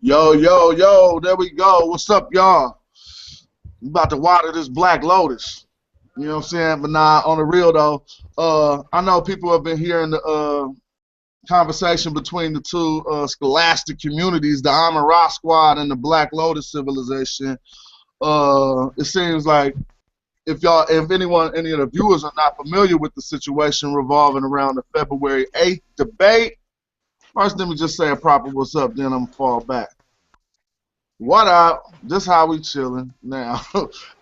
Yo, yo, yo, there we go. What's up, y'all? We about to water this Black Lotus. You know what I'm saying? But nah, on the real though, I know people have been hearing the conversation between the two scholastic communities, the Amara Squad and the Black Lotus Civilization. It seems like if anyone, any of the viewers are not familiar with the situation revolving around the February 8th debate, first let me just say a proper what's up, then I'm gonna fall back. What up? This how we chilling now.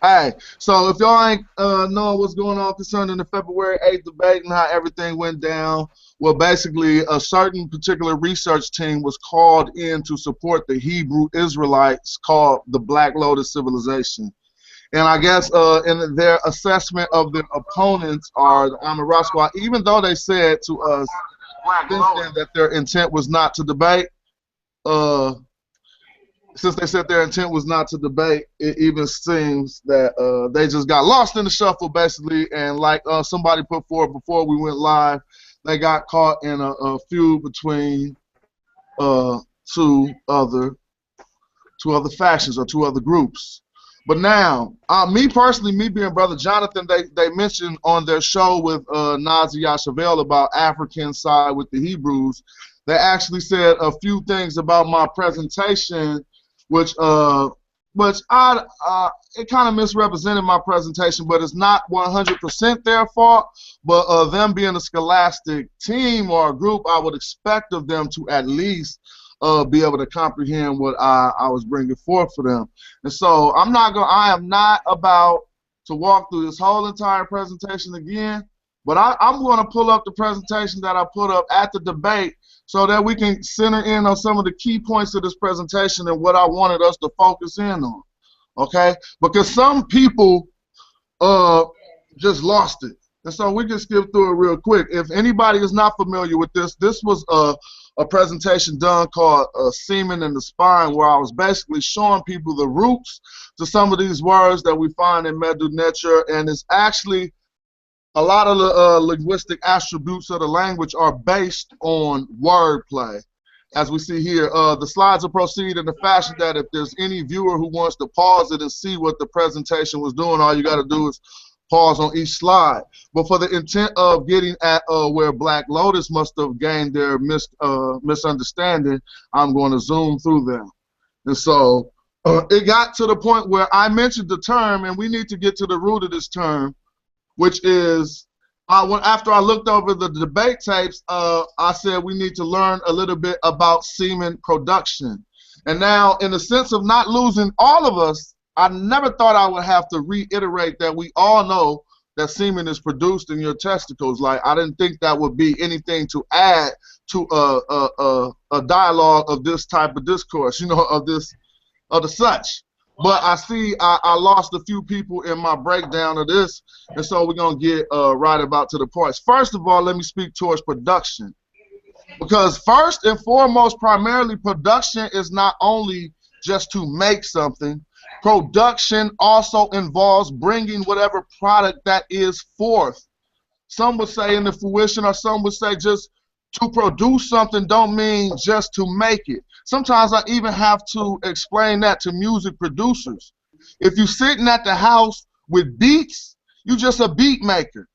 Hey, so if y'all ain't knowing what's going on concerning the February 8th debate and how everything went down, well, basically a certain particular research team was called in to support the Hebrew Israelites called the Black Lotus Civilization. And I guess in their assessment of the opponents are the Amara Squad, even though they said to us since then that their intent was not to debate, since they said their intent was not to debate, it even seems that they just got lost in the shuffle, basically, and like somebody put forward before we went live, they got caught in a feud between two other factions or two other groups. But now, me personally, me being Brother Jonathan, they mentioned on their show with Nazi Yashavel about African side with the Hebrews, they actually said a few things about my presentation which it kind of misrepresented my presentation, but it's not 100% their fault. But them being a scholastic team or a group, I would expect of them to at least be able to comprehend what I was bringing forth for them. And so I am not about to walk through this whole entire presentation again, but I'm going to pull up the presentation that I put up at the debate so that we can center in on some of the key points of this presentation and what I wanted us to focus in on, okay? Because some people just lost it. And so we can skip through it real quick. If anybody is not familiar with this, this was a presentation done called Semen in the Spine, where I was basically showing people the roots to some of these words that we find in Medu Neter, and it's actually a lot of the linguistic attributes of the language are based on wordplay. As we see here, the slides will proceed in the fashion that if there's any viewer who wants to pause it and see what the presentation was doing, all you got to do is pause on each slide. But for the intent of getting at where Black Lotus must have gained their misunderstanding, I'm going to zoom through them. And so it got to the point where I mentioned the term, and we need to get to the root of this term, which is, after I looked over the debate tapes, I said we need to learn a little bit about semen production. And now, in the sense of not losing all of us, I never thought I would have to reiterate that we all know that semen is produced in your testicles. Like, I didn't think that would be anything to add to a dialogue of this type of discourse, you know, of the such. But I see I lost a few people in my breakdown of this, and so we're going to get right about to the points. First of all, let me speak towards production. Because first and foremost, primarily production is not only just to make something. Production also involves bringing whatever product that is forth. Some would say in the fruition, or some would say just to produce something don't mean just to make it. Sometimes I even have to explain that to music producers. If you're sitting at the house with beats, you just a beat maker.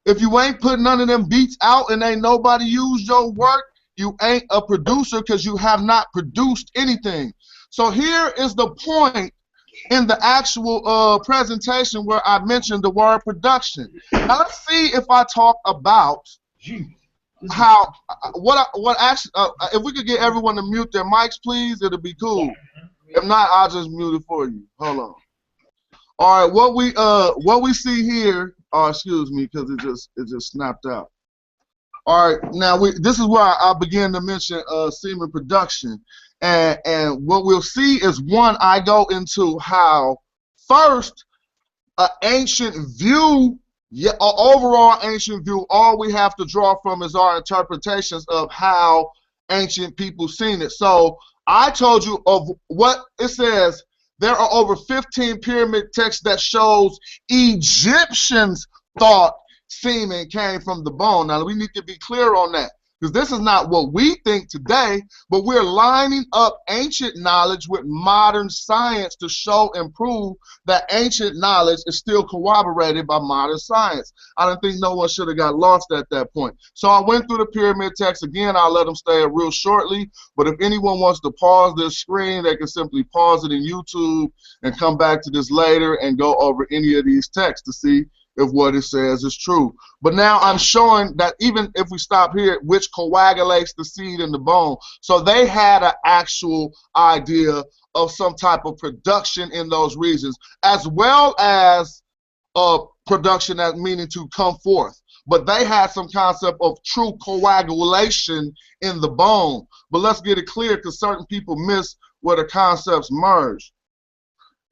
If you ain't putting none of them beats out and ain't nobody used your work, you ain't a producer because you have not produced anything. So here is the point in the actual presentation where I mentioned the word production. Now let's see if I talk about how if we could get everyone to mute their mics, please, it'll be cool. If not, I'll just mute it for you. Hold on. All right, what we see here, excuse me, because it just snapped out. All right, now this is where I begin to mention semen production, and what we'll see is, one, I go into how first an ancient view. Yeah, overall ancient view, all we have to draw from is our interpretations of how ancient people seen it. So I told you of what it says. There are over 15 pyramid texts that shows Egyptians thought semen came from the bone. Now we need to be clear on that. because this is not what we think today, but we're lining up ancient knowledge with modern science to show and prove that ancient knowledge is still corroborated by modern science. I don't think no one should have got lost at that point. So I went through the pyramid text again. I'll let them stay real shortly, but if anyone wants to pause this screen, they can simply pause it in YouTube and come back to this later and go over any of these texts to see if what it says is true. But now I'm showing that even if we stop here, which coagulates the seed in the bone. So they had an actual idea of some type of production in those regions, as well as production as meaning to come forth. But they had some concept of true coagulation in the bone. But let's get it clear, because certain people miss where the concepts merge.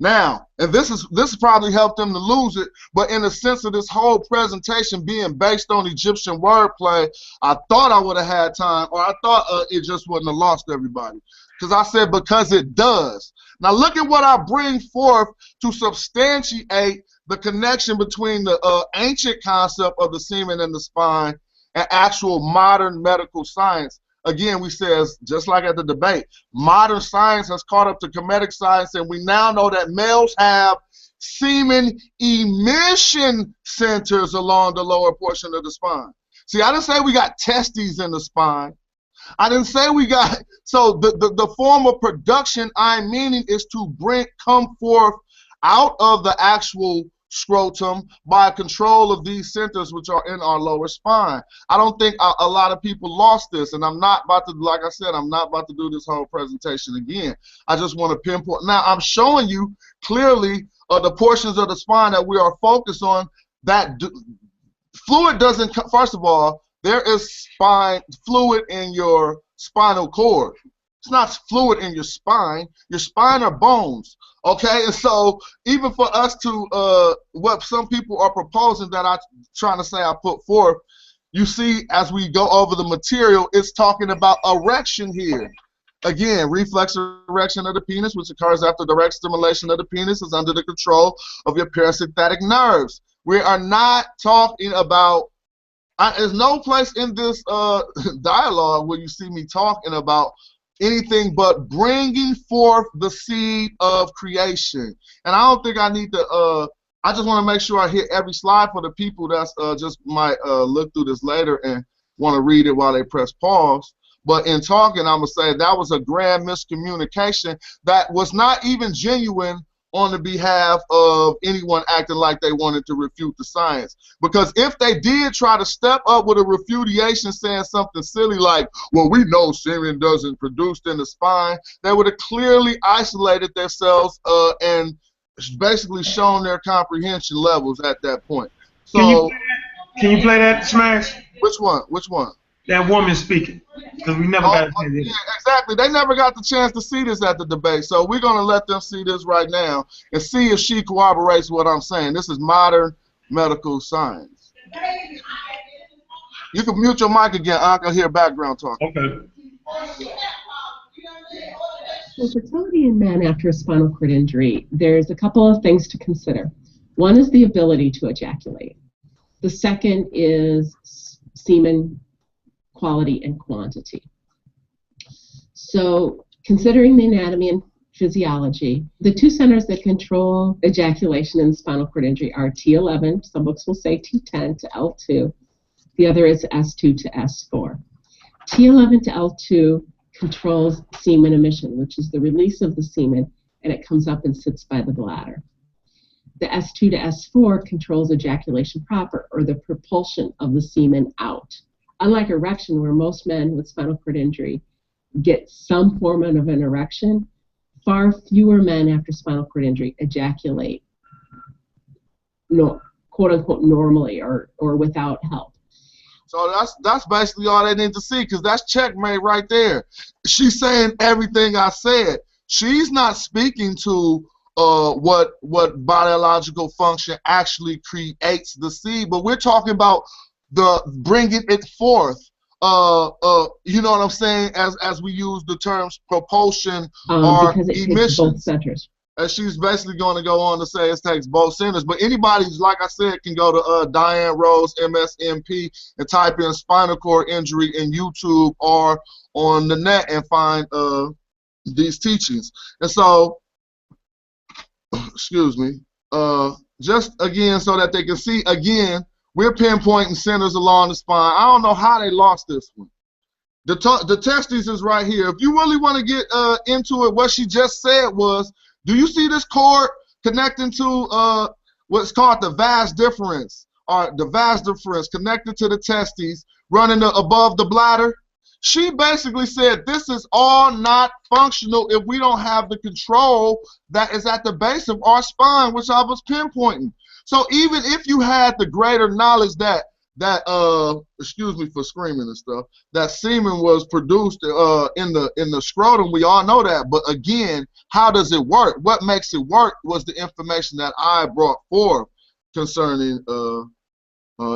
Now, and this probably helped them to lose it, but in the sense of this whole presentation being based on Egyptian wordplay, I thought I would have had time, or I thought it just wouldn't have lost everybody. Because I said, because it does. Now look at what I bring forth to substantiate the connection between the ancient concept of the semen and the spine and actual modern medical science. Again, we says, just like at the debate, modern science has caught up to Kemetic science, and we now know that males have semen emission centers along the lower portion of the spine. See, I didn't say we got testes in the spine. I didn't say we got, so the form of production I'm meaning is to come forth out of the actual scrotum by control of these centers which are in our lower spine. I don't think a lot of people lost this, and I'm not about to, like I said, I'm not about to do this whole presentation again. I just want to pinpoint. Now I'm showing you clearly the portions of the spine that we are focused on. That fluid doesn't, first of all, there is spine fluid in your spinal cord. It's not fluid in your spine. Your spine are bones. Okay, and so even for us to, what some people are proposing that I'm trying to say I put forth, you see as we go over the material, it's talking about erection here. Again, reflex erection of the penis, which occurs after direct stimulation of the penis, is under the control of your parasympathetic nerves. We are not talking about, there's no place in this dialogue where you see me talking about anything but bringing forth the seed of creation. And I don't think I need to, I just want to make sure I hit every slide for the people that's just might look through this later and want to read it while they press pause. But in talking, I'm going to say that was a grand miscommunication that was not even genuine on the behalf of anyone acting like they wanted to refute the science. Because if they did try to step up with a refutation saying something silly like, well, we know semen doesn't produce in the spine, they would have clearly isolated themselves and basically shown their comprehension levels at that point. So, can you play that, Smash? Which one? Which one? That woman speaking, because we never got to see this. Yeah, exactly. They never got the chance to see this at the debate, so we're going to let them see this right now and see if she corroborates what I'm saying. This is modern medical science. You can mute your mic again. I can hear background talk. Okay. So fertility in men after a spinal cord injury, there's a couple of things to consider. One is the ability to ejaculate. The second is semen quality and quantity. So considering the anatomy and physiology, the two centers that control ejaculation in the spinal cord injury are T11, some books will say T10 to L2, the other is S2 to S4. T11 to L2 controls semen emission, which is the release of the semen, and it comes up and sits by the bladder. The S2 to S4 controls ejaculation proper, or the propulsion of the semen out. Unlike erection, where most men with spinal cord injury get some form of an erection, far fewer men after spinal cord injury ejaculate, quote unquote, normally or without help. So that's basically all they need to see, because that's checkmate right there. She's saying everything I said. She's not speaking to what biological function actually creates the seed, but we're talking about the bringing it forth. You know what I'm saying? As we use the terms propulsion or because it hits both centers. And she's basically going to go on to say it takes both centers. But anybody, like I said, can go to Diane Rose, MSMP, and type in spinal cord injury in YouTube or on the net and find these teachings. And so, excuse me, just again so that they can see, again, we're pinpointing centers along the spine. I don't know how they lost this one. The testes is right here. If you really want to get into it, what she just said was, do you see this cord connecting to what's called the vas deferens, or the vas deferens connected to the testes, running above the bladder? She basically said this is all not functional if we don't have the control that is at the base of our spine, which I was pinpointing. So even if you had the greater knowledge that excuse me for screaming and stuff, that semen was produced in the scrotum, we all know that. But again, how does it work? What makes it work was the information that I brought forth concerning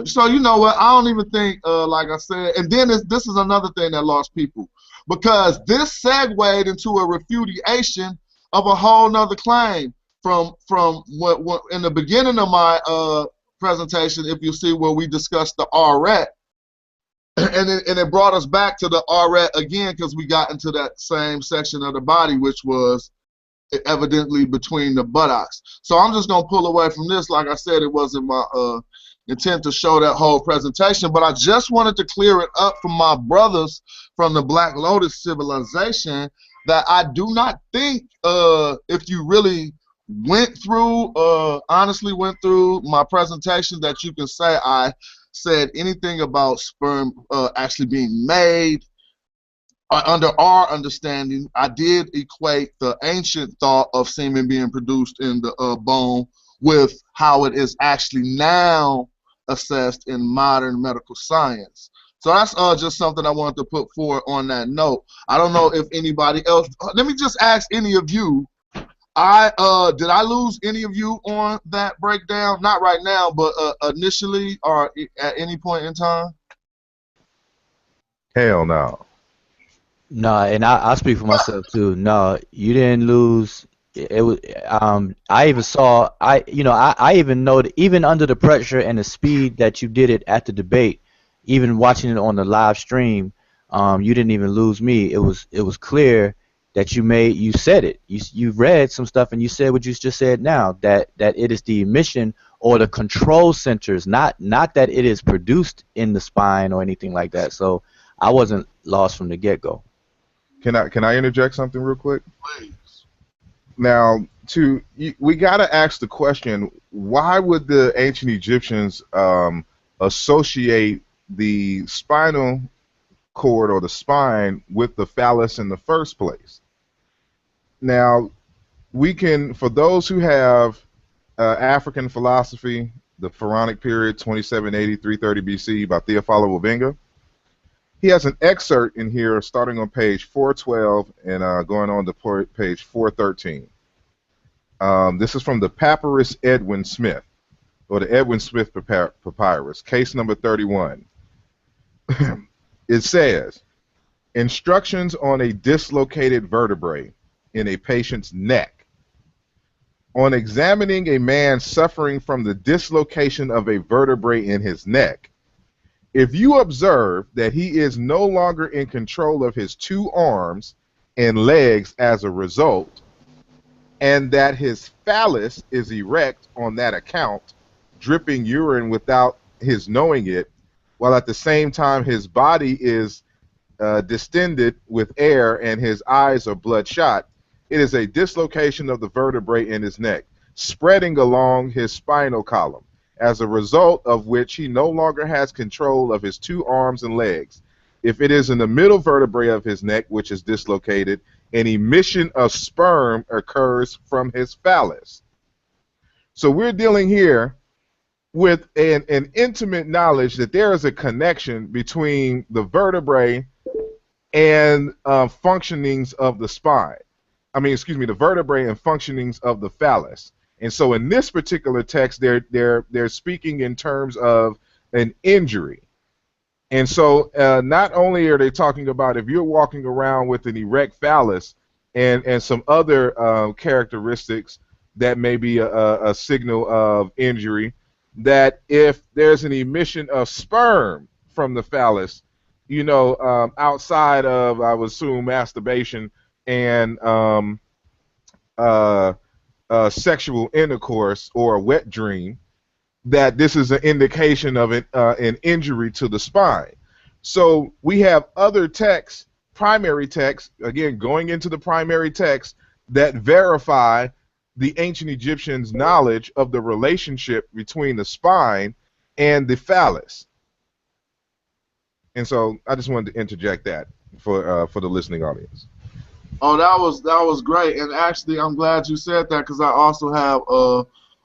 so you know what, I don't even think like I said, and then this is another thing that lost people, because this segued into a refutation of a whole nother claim from what in the beginning of my presentation, if you see where we discussed the RET, and it brought us back to the RET again, because we got into that same section of the body, which was evidently between the buttocks. So I'm just gonna pull away from this. Like I said, it wasn't my intent to show that whole presentation, but I just wanted to clear it up from my brothers from the Black Lotus Civilization that I do not think if you really honestly went through my presentation, that you can say I said anything about sperm actually being made. Under our understanding, I did equate the ancient thought of semen being produced in the bone with how it is actually now assessed in modern medical science. So that's just something I wanted to put forward on that note. I don't know if anybody else, let me just ask any of you, did I lose any of you on that breakdown? Not right now, but initially or at any point in time? Hell no. No, and I speak for myself too. No, you didn't lose. It was I even saw I even know that even under the pressure and the speed that you did it at the debate, even watching it on the live stream, you didn't even lose me. It was clear that you said it. You read some stuff and you said what you just said now, that it is the emission or the control centers, not that it is produced in the spine or anything like that. So I wasn't lost from the get-go. Can I interject something real quick? Please. Now, we got to ask the question, why would the ancient Egyptians associate the spinal cord or the spine with the phallus in the first place? Now, we can, for those who have African philosophy, the Pharaonic period, 2780, 330 BC, by Theophilo Wabenga, he has an excerpt in here starting on page 412 and going on to page 413. This is from the Papyrus Edwin Smith, or the Edwin Smith Papyrus, case number 31. It says, instructions on a dislocated vertebrae in a patient's neck. On examining a man suffering from the dislocation of a vertebrae in his neck, if you observe that he is no longer in control of his two arms and legs as a result, and that his phallus is erect on that account, dripping urine without his knowing it, while at the same time his body is distended with air and his eyes are bloodshot, it is a dislocation of the vertebrae in his neck, spreading along his spinal column, as a result of which he no longer has control of his two arms and legs. If it is in the middle vertebrae of his neck which is dislocated, an emission of sperm occurs from his phallus. So we're dealing here with an intimate knowledge that there is a connection between the vertebrae and functionings of the spine. The vertebrae and functionings of the phallus. And so in this particular text, they're speaking in terms of an injury. And so not only are they talking about if you're walking around with an erect phallus, and some other characteristics that may be a signal of injury. That if there's an emission of sperm from the phallus, outside of, I would assume, masturbation and sexual intercourse or a wet dream, that this is an indication of an injury to the spine. So we have other texts, primary texts, again, going into the primary text, that verify the ancient Egyptians' knowledge of the relationship between the spine and the phallus. And so I just wanted to interject that for the listening audience. Oh, that was great, and actually, I'm glad you said that, because I also have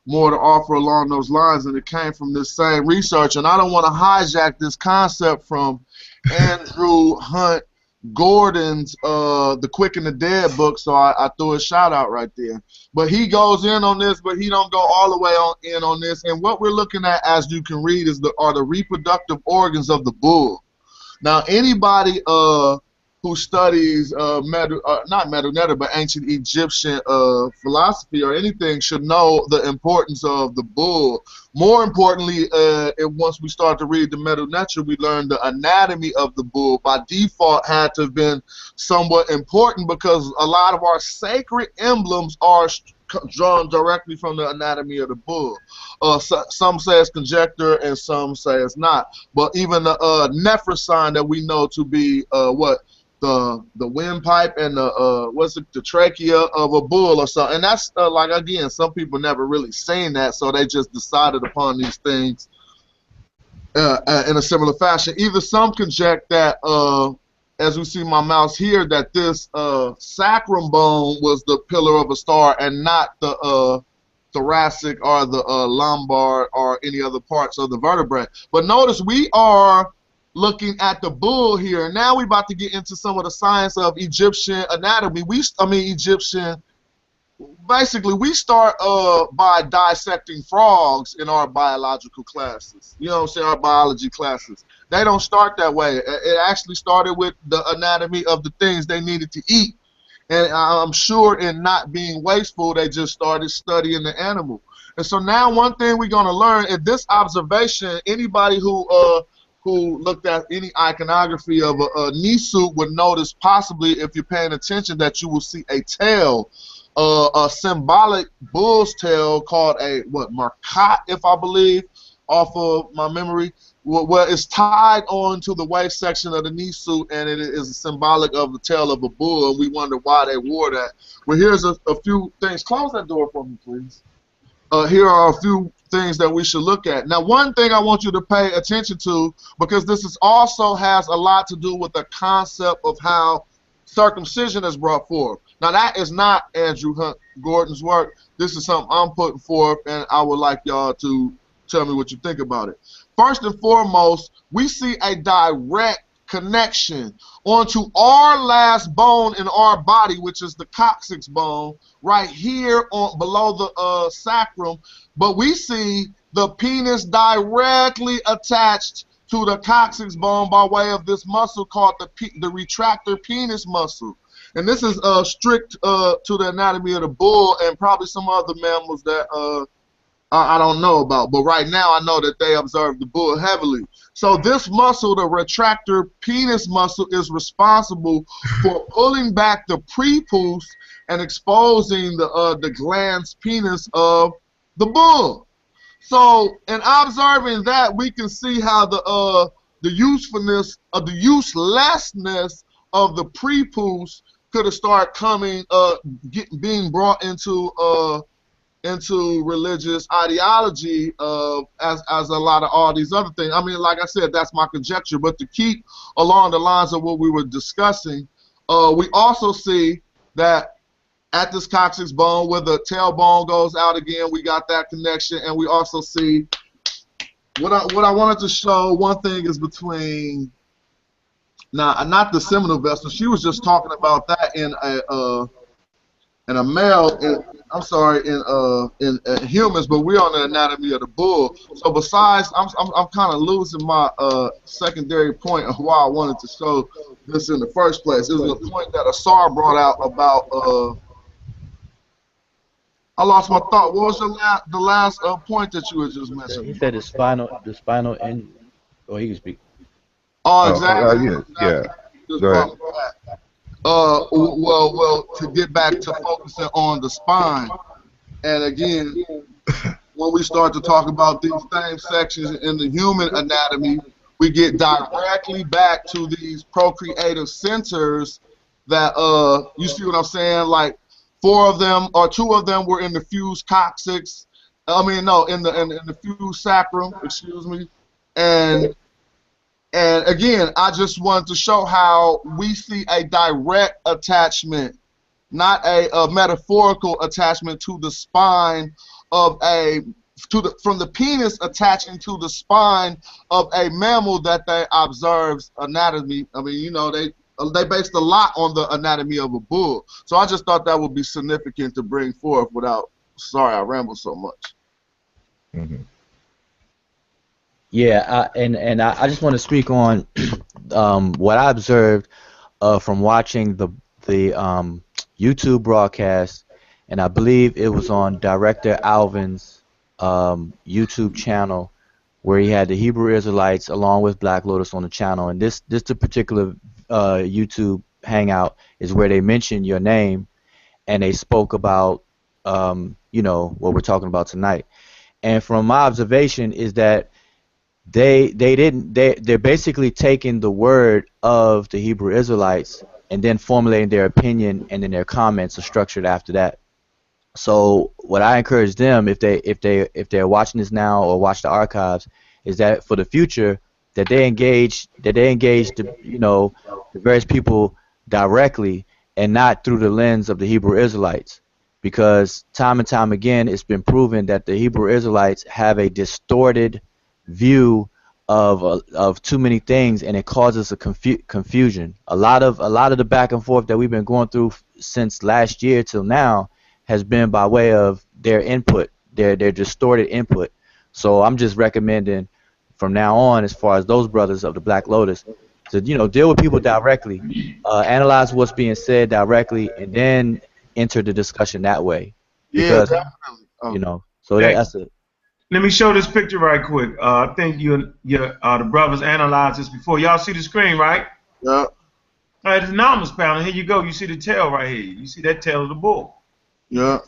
more to offer along those lines, and it came from this same research. And I don't want to hijack this concept from Andrew Hunt Gordon's The Quick and the Dead book, so I threw a shout out right there. But he goes in on this, but he don't go all the way in on this. And what we're looking at, as you can read, are the reproductive organs of the bull. Now, anybody who studies not Medu-Neter, but ancient Egyptian philosophy or anything should know the importance of the bull. More importantly, once we start to read the Medu-Neter, we learn the anatomy of the bull. By default, had to have been somewhat important, because a lot of our sacred emblems are drawn directly from the anatomy of the bull. Some say it's conjecture and some say it's not. But even the Nephra sign that we know to be the windpipe and the trachea of a bull or something. And that's like, again, some people never really seen that, so they just decided upon these things in a similar fashion. Either some conject that, as we see my mouse here, that this sacrum bone was the pillar of a star and not the thoracic or the lumbar or any other parts of the vertebrae. But notice we are looking at the bull here. Now we're about to get into some of the science of Egyptian anatomy. Basically, we start by dissecting frogs in our biological classes. You know what I'm saying? Our biology classes. They don't start that way. It actually started with the anatomy of the things they needed to eat. And I'm sure in not being wasteful, they just started studying the animal. And so now one thing we're going to learn is this observation. Anybody who looked at any iconography of a knee suit would notice, possibly if you're paying attention, that you will see a tail, a symbolic bull's tail called a markat, if I believe, off of my memory, where it's tied on to the waist section of the knee suit, and it is symbolic of the tail of a bull, and we wonder why they wore that. Well, here's a few things. Close that door for me, please. Here are a few things that we should look at. Now, one thing I want you to pay attention to, because this also has a lot to do with the concept of how circumcision is brought forth. Now, that is not Andrew Hunt Gordon's work. This is something I'm putting forth, and I would like y'all to tell me what you think about it. First and foremost, we see a direct connection onto our last bone in our body, which is the coccyx bone, right here below the sacrum. But we see the penis directly attached to the coccyx bone by way of this muscle called the retractor penis muscle. And this is strict to the anatomy of the bull and probably some other mammals that I don't know about, but right now I know that they observe the bull heavily. So this muscle, the retractor penis muscle, is responsible for pulling back the prepuce and exposing the glans penis of the bull. So in observing that, we can see how the usefulness of the uselessness of the prepuce could have started coming, being brought into religious ideology as a lot of all these other things. I mean, like I said, that's my conjecture, but to keep along the lines of what we were discussing, we also see that at this coccyx bone where the tailbone goes out again, we got that connection, and we also see what I wanted to show. One thing is between, now, not the seminal vessel. She was just talking about that in a and a male in, I'm sorry, in humans, but we're on the anatomy of the bull. So besides, I'm kind of losing my secondary point of why I wanted to show this in the first place. It was a point that Asar brought out about I lost my thought. What was the last point that you had just He mentioned? said the spinal end. Oh, he can speak. Oh, Oh, exactly. yeah. Just Go ahead. brought me back. Well, to get back to focusing on the spine, and again, when we start to talk about these same sections in the human anatomy, we get directly back to these procreative centers that you see what I'm saying? Like 4 of them or 2 of them were in the fused coccyx. I mean, no, in the fused sacrum, excuse me, and again, I just wanted to show how we see a direct attachment, not a metaphorical attachment to the spine of from the penis attaching to the spine of a mammal that they observes anatomy. I mean, you know, they based a lot on the anatomy of a bull. So I just thought that would be significant to bring forth without. Sorry, I rambled so much. Mm-hmm. Yeah, I just want to speak on what I observed from watching the YouTube broadcast, and I believe it was on Director Alvin's YouTube channel, where he had the Hebrew Israelites along with Black Lotus on the channel, and this the particular YouTube hangout is where they mentioned your name, and they spoke about you know, what we're talking about tonight. And from my observation is that they're basically taking the word of the Hebrew Israelites and then formulating their opinion, and then their comments are structured after that. So what I encourage them, if they're watching this now or watch the archives, is that for the future that they engage the, you know, the various people directly and not through the lens of the Hebrew Israelites, because time and time again it's been proven that the Hebrew Israelites have a distorted view of too many things, and it causes a confusion. A lot of the back and forth that we've been going through since last year till now has been by way of their input, their distorted input. So I'm just recommending from now on, as far as those brothers of the Black Lotus, to, you know, deal with people directly, analyze what's being said directly, and then enter the discussion that way. Yeah, Because definitely. you know, so Hey, that's it. let me show this picture right quick. I think the brothers analyzed this before. Y'all see the screen, right? Yeah. All right, it's an anomalous panel. Here you go. You see the tail right here. You see that tail of the bull. Yeah.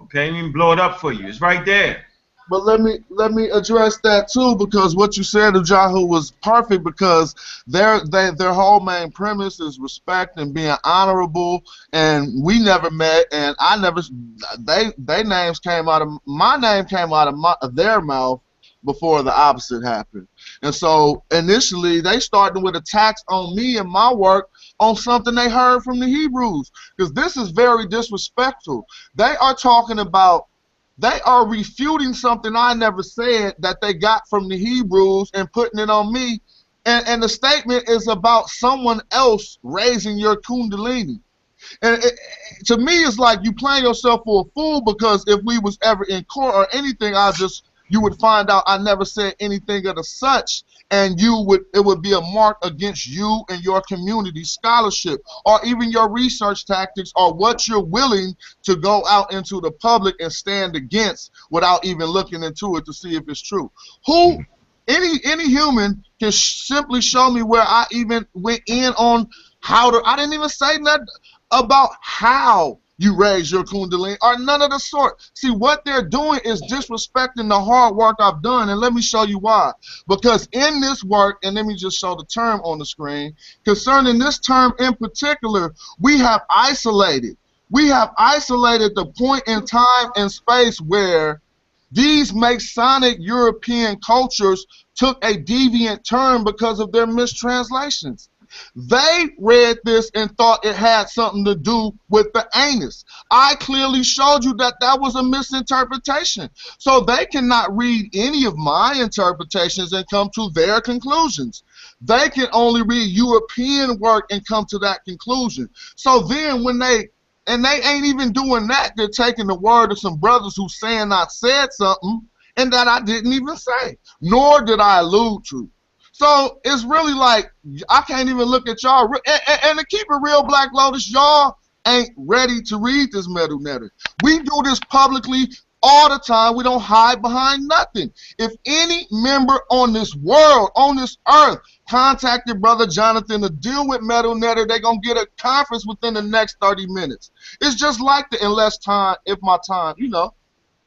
Okay, let me blow it up for you. It's right there. But let me address that too, because what you said of Jahu was perfect, because their whole main premise is respect and being honorable, and we never met, and I never, they names came out of, my name came out of their mouth before the opposite happened. And so initially they started with attacks on me and my work on something they heard from the Hebrews, because this is very disrespectful. They are talking about, they are refuting something I never said that they got from the Hebrews and putting it on me. And the statement is about someone else raising your kundalini. And to me, it's like you playing yourself for a fool, because if we was ever in court or anything, you would find out I never said anything of the such, and it would be a mark against you and your community scholarship, or even your research tactics, or what you're willing to go out into the public and stand against without even looking into it to see if it's true. Any human can simply show me where I even went in on how to. I didn't even say nothing about how you raise your kundalini, or none of the sort. See, what they're doing is disrespecting the hard work I've done, and let me show you why. Because in this work, and let me just show the term on the screen, concerning this term in particular, we have isolated the point in time and space where these Masonic European cultures took a deviant turn because of their mistranslations. They read this and thought it had something to do with the anus. I clearly showed you that that was a misinterpretation. So they cannot read any of my interpretations and come to their conclusions. They can only read European work and come to that conclusion. So then when they, And they ain't even doing that. They're taking the word of some brothers who saying I said something and that I didn't even say, nor did I allude to. So it's really like I can't even look at y'all. And to keep it real, Black Lotus, y'all ain't ready to read this metal netter. We do this publicly all the time. We don't hide behind nothing. If any member on this world, on this earth, contacted Brother Jonathan to deal with metal netter, they're going to get a conference within the next 30 minutes. It's just like the unless time, if my time, you know.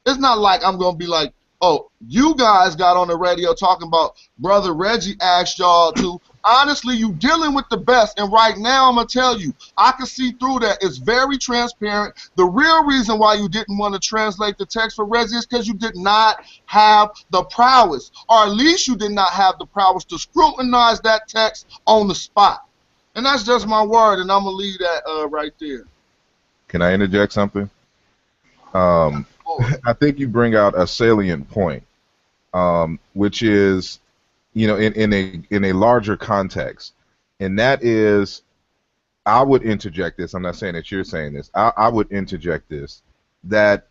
It's not like I'm going to be like, oh, you guys got on the radio talking about Brother Reggie asked y'all to. Honestly, you dealing with the best, and right now I'm going to tell you, I can see through that. It's very transparent. The real reason why you didn't want to translate the text for Reggie is because you did not have the prowess, or at least you did not have the prowess to scrutinize that text on the spot. And that's just my word, and I'm going to leave that right there. Can I interject something? I think you bring out a salient point, which is, you know, in a larger context, and that is, I would interject this. I'm not saying that you're saying this. I would interject this, that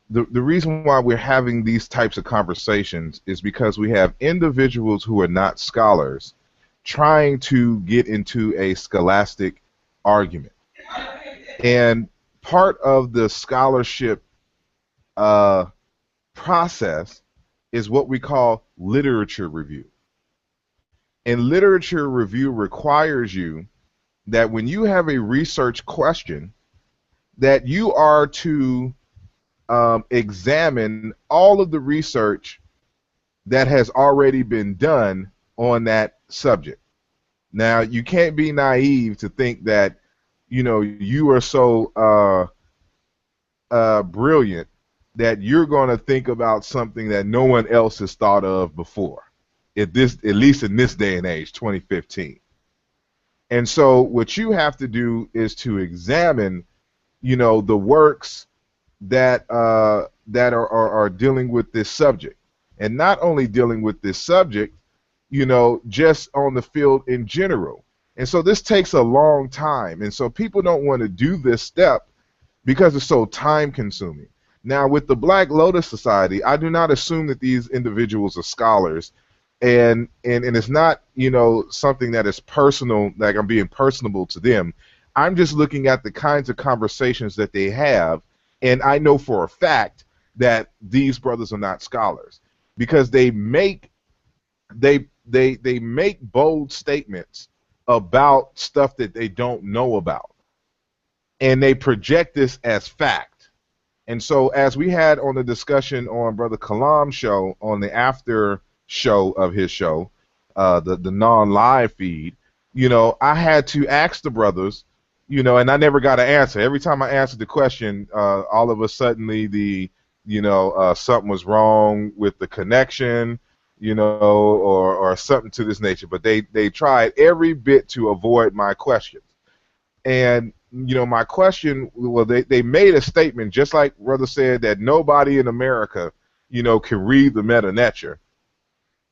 the reason why we're having these types of conversations is because we have individuals who are not scholars trying to get into a scholastic argument, and part of the scholarship process is what we call literature review. And literature review requires you that when you have a research question, that you are to examine all of the research that has already been done on that subject. Now, you can't be naive to think that, you know, you are so brilliant that you're going to think about something that no one else has thought of before, at least in this day and age, 2015. And so what you have to do is to examine, you know, the works that are dealing with this subject, and not only dealing with this subject, you know, just on the field in general. And so this takes a long time, and so people don't want to do this step because it's so time consuming. Now, with the Black Lotus Society, I do not assume that these individuals are scholars, and it's not, you know, something that is personal, like I'm being personable to them. I'm just looking at the kinds of conversations that they have, and I know for a fact that these brothers are not scholars, because they make bold statements about stuff that they don't know about, and they project this as fact. And so, as we had on the discussion on Brother Kalam's show, on the after show of his show, the non-live feed, you know, I had to ask the brothers, you know, and I never got an answer. Every time I answered the question, all of a sudden something was wrong with the connection, you know, or something to this nature. But they tried every bit to avoid my questions. And you know, my question, well, they made a statement, just like Brother said, that nobody in America, you know, can read the Meta Nature.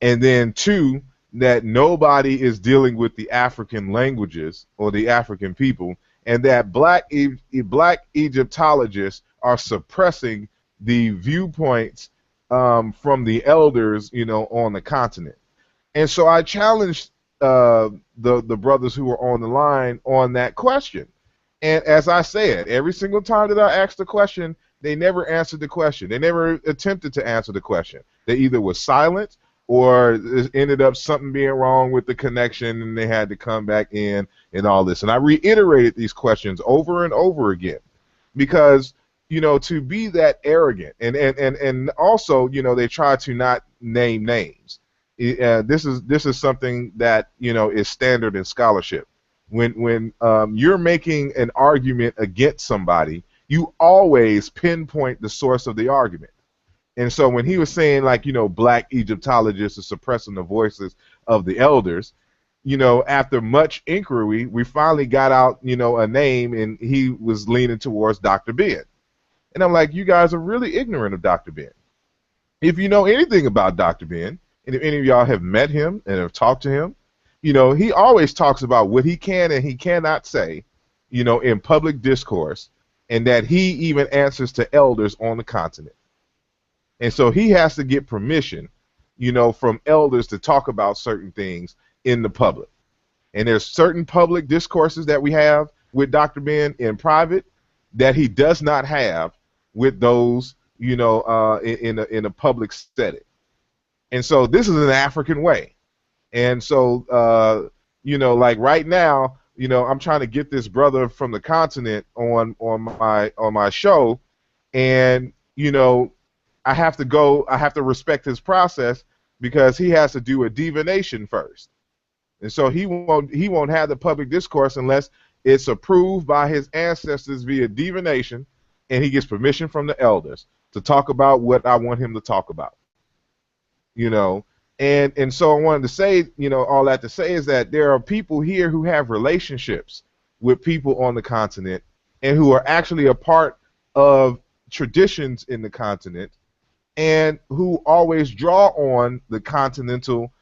And then two, that nobody is dealing with the African languages or the African people, and that black Egyptologists are suppressing the viewpoints from the elders, you know, on the continent. And so I challenged the brothers who were on the line on that question. And as I said, every single time that I asked the question, they never answered the question. They never attempted to answer the question. They either were silent, or it ended up something being wrong with the connection, and they had to come back in and all this. And I reiterated these questions over and over again, because, you know, to be that arrogant, and also, you know, they try to not name names. This is something that, you know, is standard in scholarship. When you're making an argument against somebody, you always pinpoint the source of the argument. And so when he was saying, like, you know, black Egyptologists are suppressing the voices of the elders, you know, after much inquiry, we finally got out, you know, a name, and he was leaning towards Dr. Ben. And I'm like, you guys are really ignorant of Dr. Ben. If you know anything about Dr. Ben, and if any of y'all have met him and have talked to him, you know, he always talks about what he can and he cannot say, you know, in public discourse, and that he even answers to elders on the continent. And so he has to get permission, you know, from elders to talk about certain things in the public. And there's certain public discourses that we have with Dr. Ben in private that he does not have with those, you know, in a public setting. And so this is an African way. And so, you know, like right now, you know, I'm trying to get this brother from the continent on my show, and you know, I have to respect his process because he has to do a divination first. And so he won't have the public discourse unless it's approved by his ancestors via divination, and he gets permission from the elders to talk about what I want him to talk about. You know, and so I wanted to say, you know, all that to say is that there are people here who have relationships with people on the continent and who are actually a part of traditions in the continent and who always draw on the continental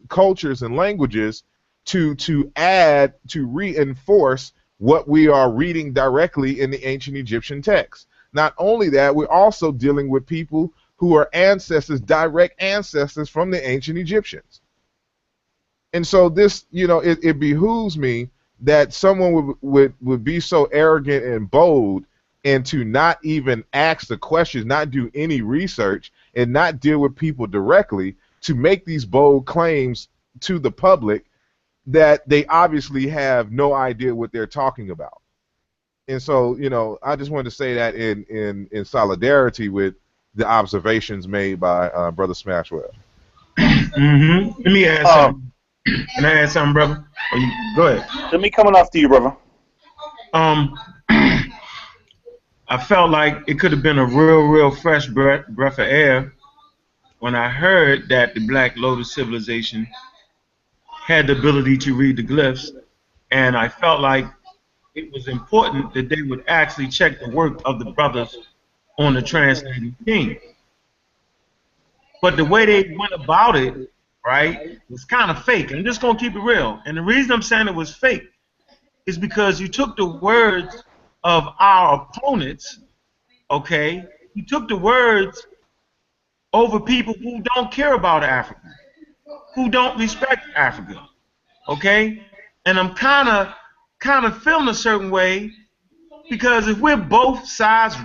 cultures and languages to add, to reinforce what we are reading directly in the ancient Egyptian texts. Not only that, we're also dealing with people who are ancestors, direct ancestors from the ancient Egyptians. And so this, you know, it behooves me that someone would be so arrogant and bold and to not even ask the questions, not do any research, and not deal with people directly to make these bold claims to the public that they obviously have no idea what they're talking about. And so, you know, I just wanted to say that in solidarity with the observations made by Brother Smashwell. Mm-hmm. Let me add something. Can I add something, brother? Go ahead. Let me coming off to you, brother. I felt like it could have been a real fresh breath of air when I heard that the Black Lotus Civilization had the ability to read the glyphs, and I felt like it was important that they would actually check the work of the brothers on the translating team. But the way they went about it, right, was kind of fake. I'm just going to keep it real. And the reason I'm saying it was fake is because you took the words of our opponents, okay? You took the words over people who don't care about Africa, who don't respect Africa, okay? And I'm kind of feeling a certain way because if we're both sides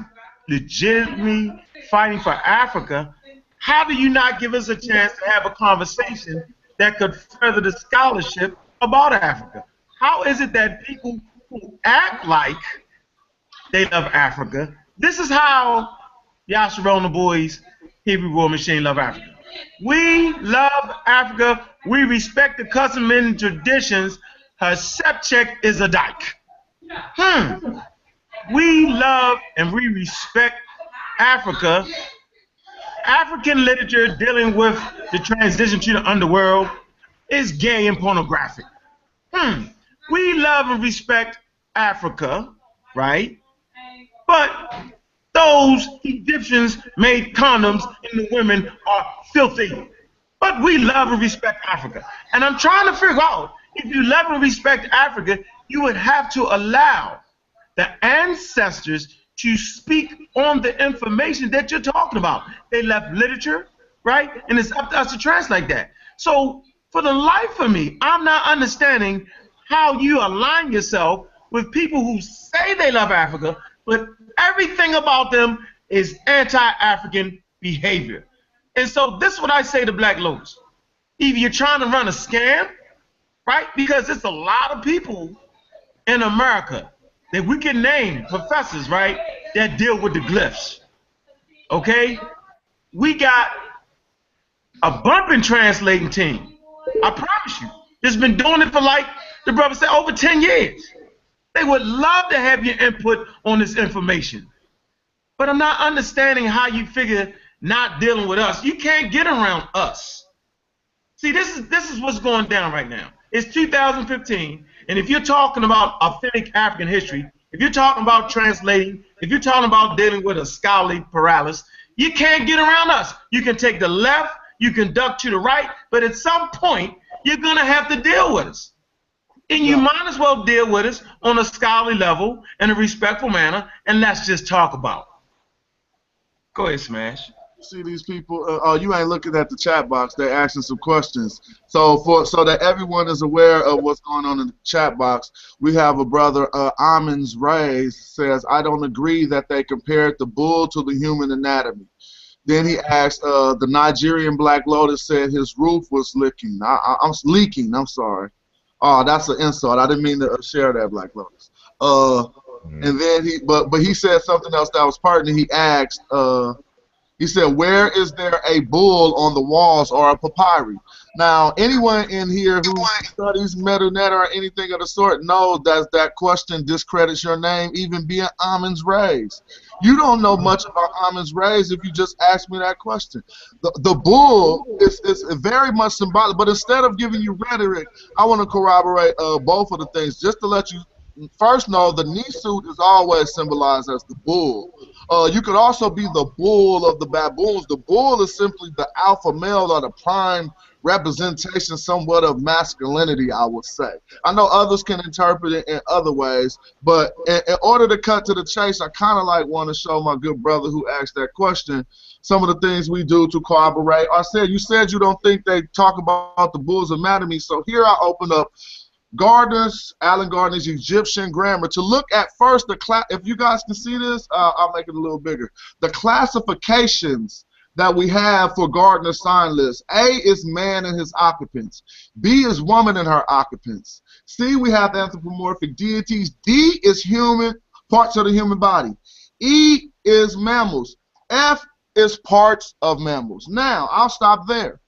legitimately fighting for Africa, how do you not give us a chance to have a conversation that could further the scholarship about Africa? How is it that people who act like they love Africa, this is how Yasser and the boys, Hebrew War Machine, love Africa. We love Africa. We respect the custom and traditions. Her sepcheck is a dyke. We love and we respect Africa. African literature dealing with the transition to the underworld is gay and pornographic. We love and respect Africa, right? But those Egyptians made condoms and the women are filthy. But we love and respect Africa. And I'm trying to figure out, if you love and respect Africa, you would have to allow the ancestors to speak on the information that you're talking about. They left literature, right? And it's up to us to translate that. So for the life of me, I'm not understanding how you align yourself with people who say they love Africa, but everything about them is anti-African behavior. And so this is what I say to Black Lotus. Either you're trying to run a scam, right? Because it's a lot of people in America that we can name, professors, right, that deal with the glyphs. Okay? We got a bumping translating team. I promise you. It's been doing it for, like the brother said, over 10 years. They would love to have your input on this information. But I'm not understanding how you figure not dealing with us. You can't get around us. See, this is what's going down right now. It's 2015, and if you're talking about authentic African history, if you're talking about translating, if you're talking about dealing with a scholarly paralysis, you can't get around us. You can take the left, you can duck to the right, but at some point, you're going to have to deal with us. then you might as well deal with us on a scholarly level in a respectful manner, and let's just talk about it. Go ahead, Smash. See these people. Oh, you ain't looking at the chat box. They're asking some questions. So that everyone is aware of what's going on in the chat box, we have a brother, Amins Rays, says, I don't agree that they compared the bull to the human anatomy. Then he asked, the Nigerian Black Lotus said his roof was leaking. I'm leaking. I'm sorry. Oh, that's an insult. I didn't mean to share that, Black Lotus. And then but he said something else that was pertinent. He asked, he said, where is there a bull on the walls or a papyri? Now, anyone in here who studies MetaNet or anything of the sort knows that question discredits your name, even being Amon's raised. You don't know much about Amon's raised if you just ask me that question. The bull is very much symbolic, but instead of giving you rhetoric, I want to corroborate both of the things just to let you first know the knee suit is always symbolized as the bull. You could also be the bull of the baboons. The bull is simply the alpha male or the prime representation somewhat of masculinity, I would say. I know others can interpret it in other ways, but in order to cut to the chase, I kind of want to show my good brother who asked that question some of the things we do to corroborate. You said you don't think they talk about the bull's anatomy, so here I open up Alan Gardner's Egyptian grammar to look at first if you guys can see this, I'll make it a little bigger. The classifications that we have for Gardner's sign list. A is man and his occupants. B is woman and her occupants. C, we have anthropomorphic deities. D is human, parts of the human body. E is mammals. F is parts of mammals. Now, I'll stop there.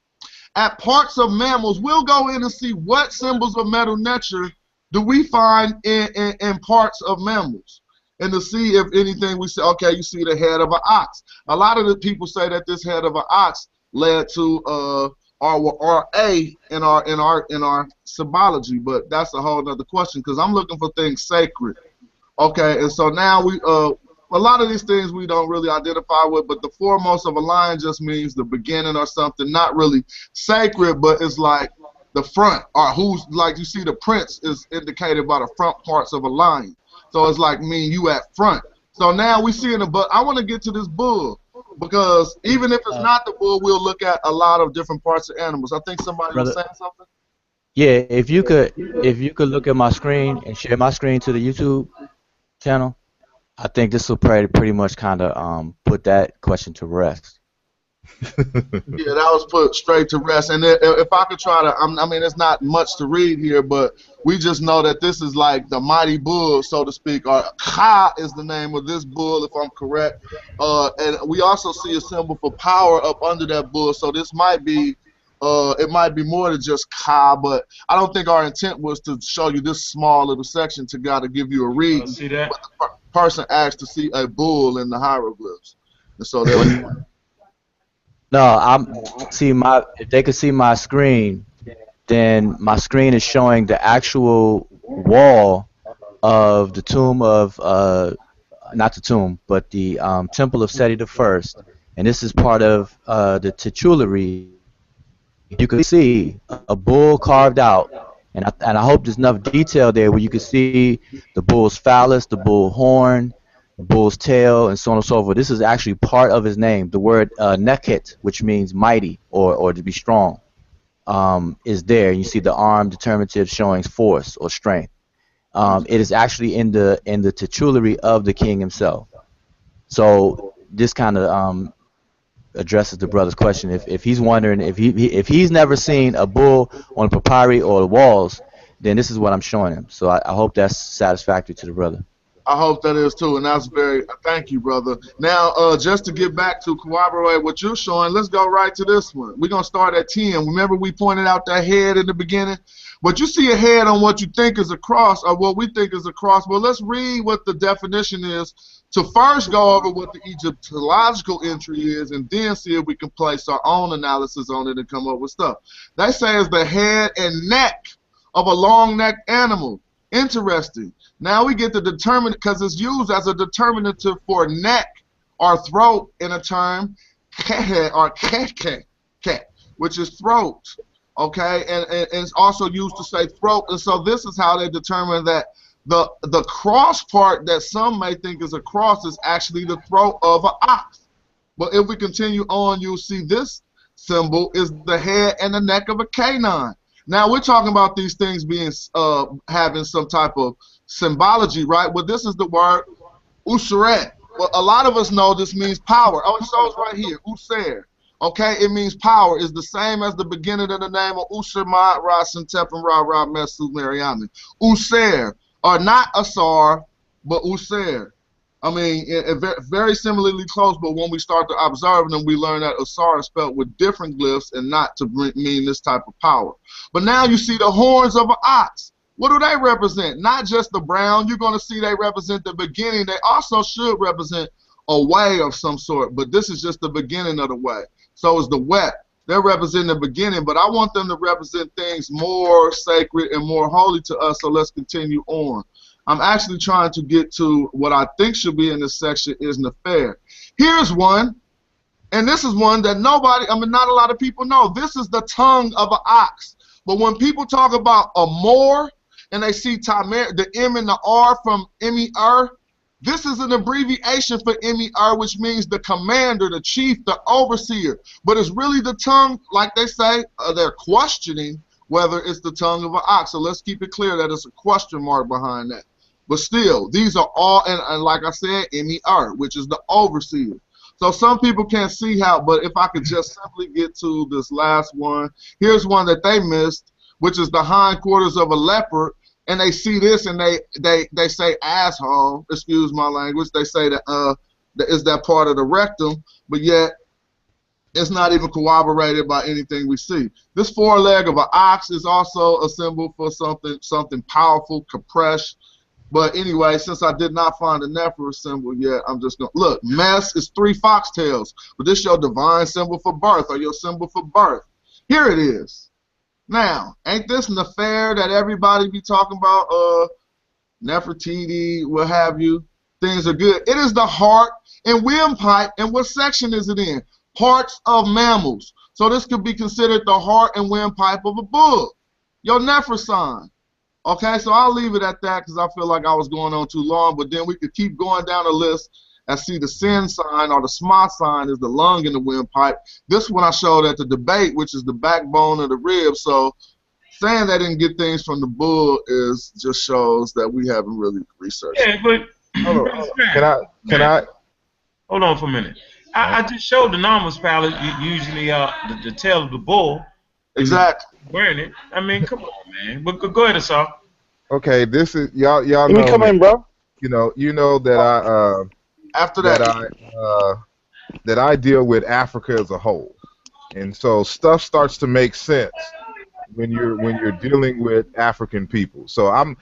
At parts of mammals, we'll go in and see what symbols of metal nature do we find in parts of mammals. And to see if anything we say, okay, you see the head of an ox. A lot of the people say that this head of an ox led to our A in our symbology, but that's a whole other question because I'm looking for things sacred. Okay, and so now we a lot of these things we don't really identify with, but the foremost of a lion just means the beginning or something, not really sacred, but it's like the front, or who's, like you see the prince is indicated by the front parts of a lion. So it's like me and you at front. So now we see in the bull. I want to get to this bull because even if it's not the bull, we'll look at a lot of different parts of animals. I think somebody was saying something. Yeah, if you could look at my screen and share my screen to the YouTube channel, I think this will pretty much kind of put that question to rest. Yeah, that was put straight to rest. And if I could try to, I mean, it's not much to read here, but we just know that this is like the mighty bull, so to speak, or Ka is the name of this bull, if I'm correct. And we also see a symbol for power up under that bull, so this might be, it might be more than just Ka, but I don't think our intent was to show you this small little section to give you a read. See that? But the person asked to see a bull in the hieroglyphs. And so there No, if they could see my screen, then my screen is showing the actual wall of the tomb of, not the tomb, but the temple of Seti I. And this is part of the titulary. You can see a bull carved out. And I hope there's enough detail there where you can see the bull's phallus, the bull horn, the bull's tail, and so on and so forth. This is actually part of his name. The word neket, which means mighty or to be strong, is there. You see the arm determinative showing force or strength. It is actually in the titulary of the king himself. So this kind of addresses the brother's question. If he's wondering if he's never seen a bull on a papyri or the walls, then this is what I'm showing him. So I hope that's satisfactory to the brother. I hope that is too, and that's thank you, brother. Now, just to get back to corroborate what you're showing, let's go right to this one. We're going to start at 10. Remember we pointed out that head in the beginning? But you see a head on what you think is a cross, or what we think is a cross. Well, let's read what the definition is to first go over what the Egyptological entry is, and then see if we can place our own analysis on it and come up with stuff. They say it's the head and neck of a long-necked animal. Interesting. Now we get the determinant, because it's used as a determinative for neck or throat in a term, kehe or keke, which is throat. Okay, and it's also used to say throat. And so this is how they determine that the cross part that some may think is a cross is actually the throat of an ox. But if we continue on, you'll see this symbol is the head and the neck of a canine. Now we're talking about these things being having some type of symbology, right? Well, this is the word useret. Well, a lot of us know this means power. Oh, it shows right here, user. Okay, it means power. It's the same as the beginning of the name of Ushermat, Rasen, Tepin, Ra, Ra, Mesu, Mariamin. User, or not Asar, but User. I mean, very similarly close, but when we start to observe them, we learn that Asar is spelled with different glyphs and not to mean this type of power. But now you see the horns of an ox. What do they represent? Not just the brown. You're going to see they represent the beginning. They also should represent a way of some sort, but this is just the beginning of the way. So is the wet. They're representing the beginning, but I want them to represent things more sacred and more holy to us, so let's continue on. I'm actually trying to get to what I think should be in this section is Nefer. Here's one, and this is one that not a lot of people know. This is the tongue of an ox. But when people talk about a Moor, and they see Tamer, the M and the R from M-E-R, this is an abbreviation for M-E-R, which means the commander, the chief, the overseer. But it's really the tongue, like they say, they're questioning whether it's the tongue of an ox. So let's keep it clear that it's a question mark behind that. But still, these are all, and like I said, M-E-R, which is the overseer. So some people can't see how, but if I could just simply get to this last one. Here's one that they missed, which is the hindquarters of a leopard. And they see this and they say asshole, excuse my language. They say that is that part of the rectum, but yet it's not even corroborated by anything we see. This foreleg of an ox is also a symbol for something powerful, Kapresh. But anyway, since I did not find a Nefer symbol yet, I'm just going to look. Mess is 3 foxtails, but this is your divine symbol for birth or your symbol for birth. Here it is. Now, ain't this Nefer that everybody be talking about? Nefertiti, what have you? Things are good. It is the heart and windpipe. And what section is it in? Parts of mammals. So this could be considered the heart and windpipe of a bull. Your Nefer sign. Okay, so I'll leave it at that because I feel like I was going on too long. But then we could keep going down the list and see the sin sign or the sma sign is the lung in the windpipe. This one I showed at the debate, which is the backbone of the rib. So saying they didn't get things from the bull just shows that we haven't really researched. Yeah, but Can I? Hold on for a minute. I just showed the Nomus palette. Usually, the tail of the bull. Exactly. Wearing it. I mean, come on, man. But go ahead, Asaf. Okay, this is y'all know. Let me come in, bro. You know that I after that that I deal with Africa as a whole, and so stuff starts to make sense when you're dealing with African people. So I'm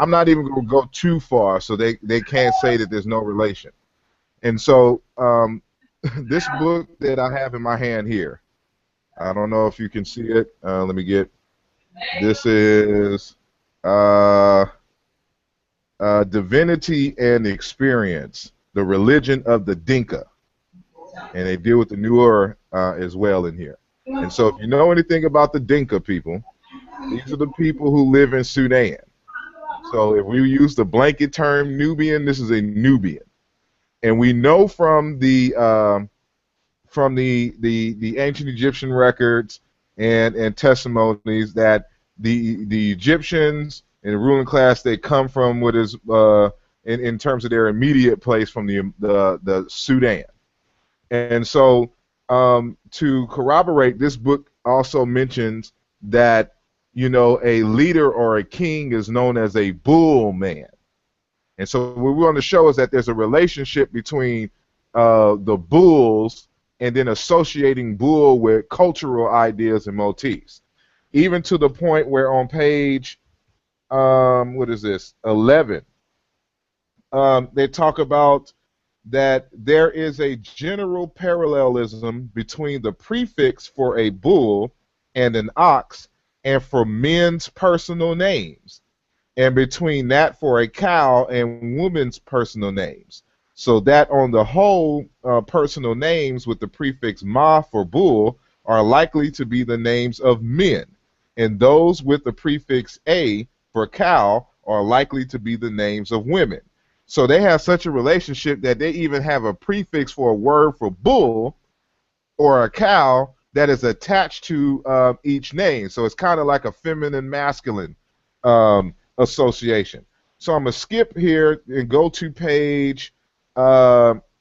not even going to go too far, so they can't say that there's no relation. And so this book that I have in my hand here, I don't know if you can see it. Let me get. This is Divinity and Experience, the Religion of the Dinka, and they deal with the Nuer as well in here. And so if you know anything about the Dinka people, these are the people who live in Sudan. So if we use the blanket term Nubian, this is a Nubian. And we know from the ancient Egyptian records and testimonies that the Egyptians and the ruling class, they come from what is in terms of their immediate place from the Sudan. And so to corroborate, this book also mentions that, you know, a leader or a king is known as a bull man. And so what we want to show is that there's a relationship between the bulls and then associating bull with cultural ideas and motifs. Even to the point where on page, what is this, 11, they talk about that there is a general parallelism between the prefix for a bull and an ox and for men's personal names, and between that for a cow and women's personal names. So that on the whole, personal names with the prefix ma for bull are likely to be the names of men, and those with the prefix A for cow are likely to be the names of women. So they have such a relationship that they even have a prefix for a word for bull or a cow that is attached to each name. So it's kind of like a feminine masculine association. So I'm going to skip here and go to page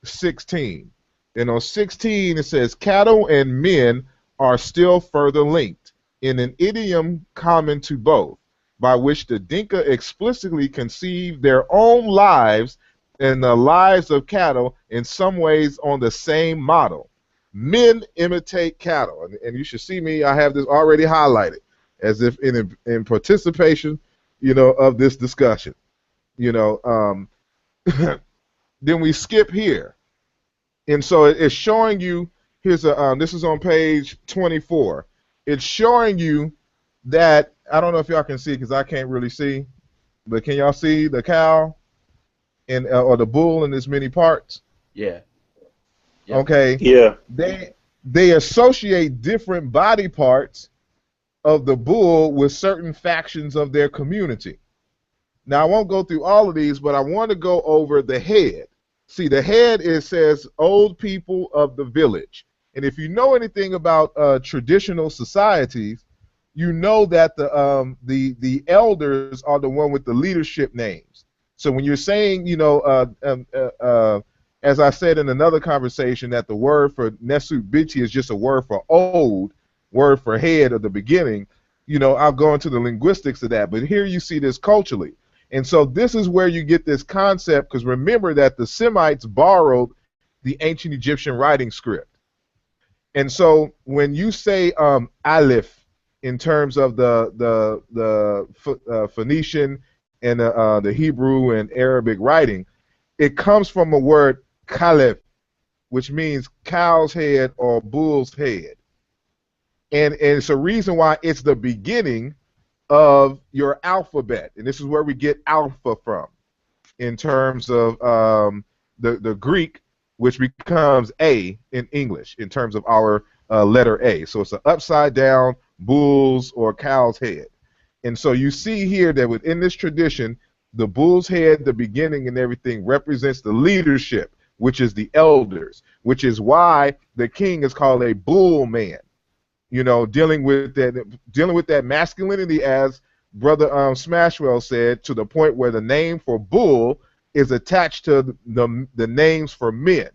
16. And on 16 it says cattle and men are still further linked in an idiom common to both, by which the Dinka explicitly conceive their own lives and the lives of cattle in some ways on the same model. Men imitate cattle, and you should see me, I have this already highlighted as if in participation, of this discussion. Then we skip here. And so it's showing you, here's a, this is on page 24. It's showing you that, I don't know if y'all can see because I can't really see, but can y'all see the cow and or the bull in its many parts? Yeah. Yep. Okay. Yeah. They associate different body parts of the bull with certain factions of their community. Now I won't go through all of these, but I want to go over the head. See, the head, it says old people of the village. And if you know anything about traditional societies, you know that the elders are the one with the leadership names. So when you're saying, as I said in another conversation, that the word for Nesut Bichi is just a word for old, word for head of the beginning, I'll go into the linguistics of that. But here you see this culturally. And so this is where you get this concept, because remember that the Semites borrowed the ancient Egyptian writing script. And so when you say Aleph in terms of the Phoenician and the Hebrew and Arabic writing, it comes from a word Caliph, which means cow's head or bull's head. And it's a reason why it's the beginning of your alphabet. And this is where we get alpha from in terms of the Greek, which becomes A in English in terms of our letter A. So it's an upside down bull's or cow's head. And so you see here that within this tradition, the bull's head, the beginning and everything, represents the leadership, which is the elders, which is why the king is called a bull man. Dealing with that masculinity, as Brother Smashwell said, to the point where the name for bull is attached to the names for men,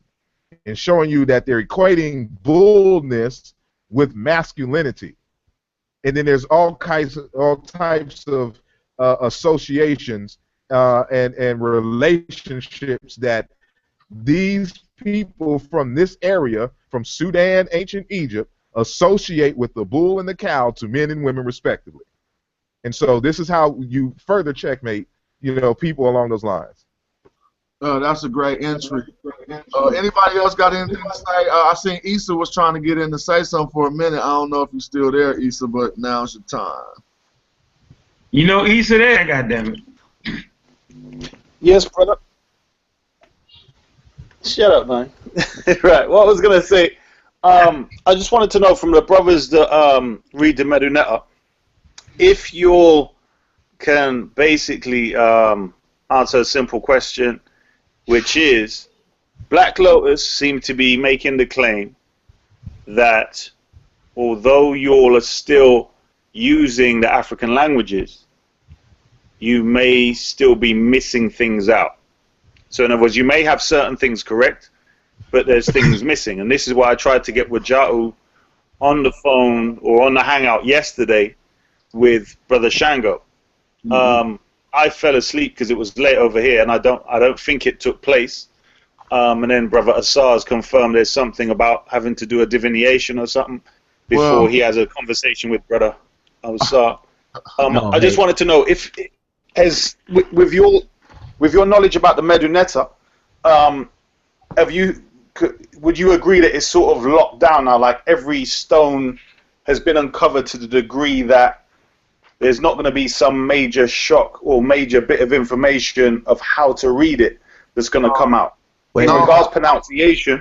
and showing you that they're equating bullness with masculinity. And then there's all types of associations and relationships that these people from this area, from Sudan, ancient Egypt, associate with the bull and the cow to men and women respectively. And so this is how you further checkmate, people along those lines. That's a great entry. Anybody else got anything to say? I seen Issa was trying to get in to say something for a minute. I don't know if you're still there, Issa, but now's your time. Issa there, goddammit. Yes, brother. Shut up, man. Right. What I was gonna say, I just wanted to know from the brothers that read the Medunetta, if you can basically answer a simple question, which is, Black Lotus seem to be making the claim that although you all are still using the African languages, you may still be missing things out. So in other words, you may have certain things correct, but there's things missing. And this is why I tried to get Wajau on the phone or on the hangout yesterday with Brother Shango. I fell asleep because it was late over here, and I don't think it took place. And then Brother Asar's confirmed there's something about having to do a divination or something before he has a conversation with Brother Asar. I just wanted to know if, as with your knowledge about the Medunetta, would you agree that it's sort of locked down now? Like every stone has been uncovered to the degree that there's not going to be some major shock or major bit of information of how to read it that's going to come out. In regards to pronunciation,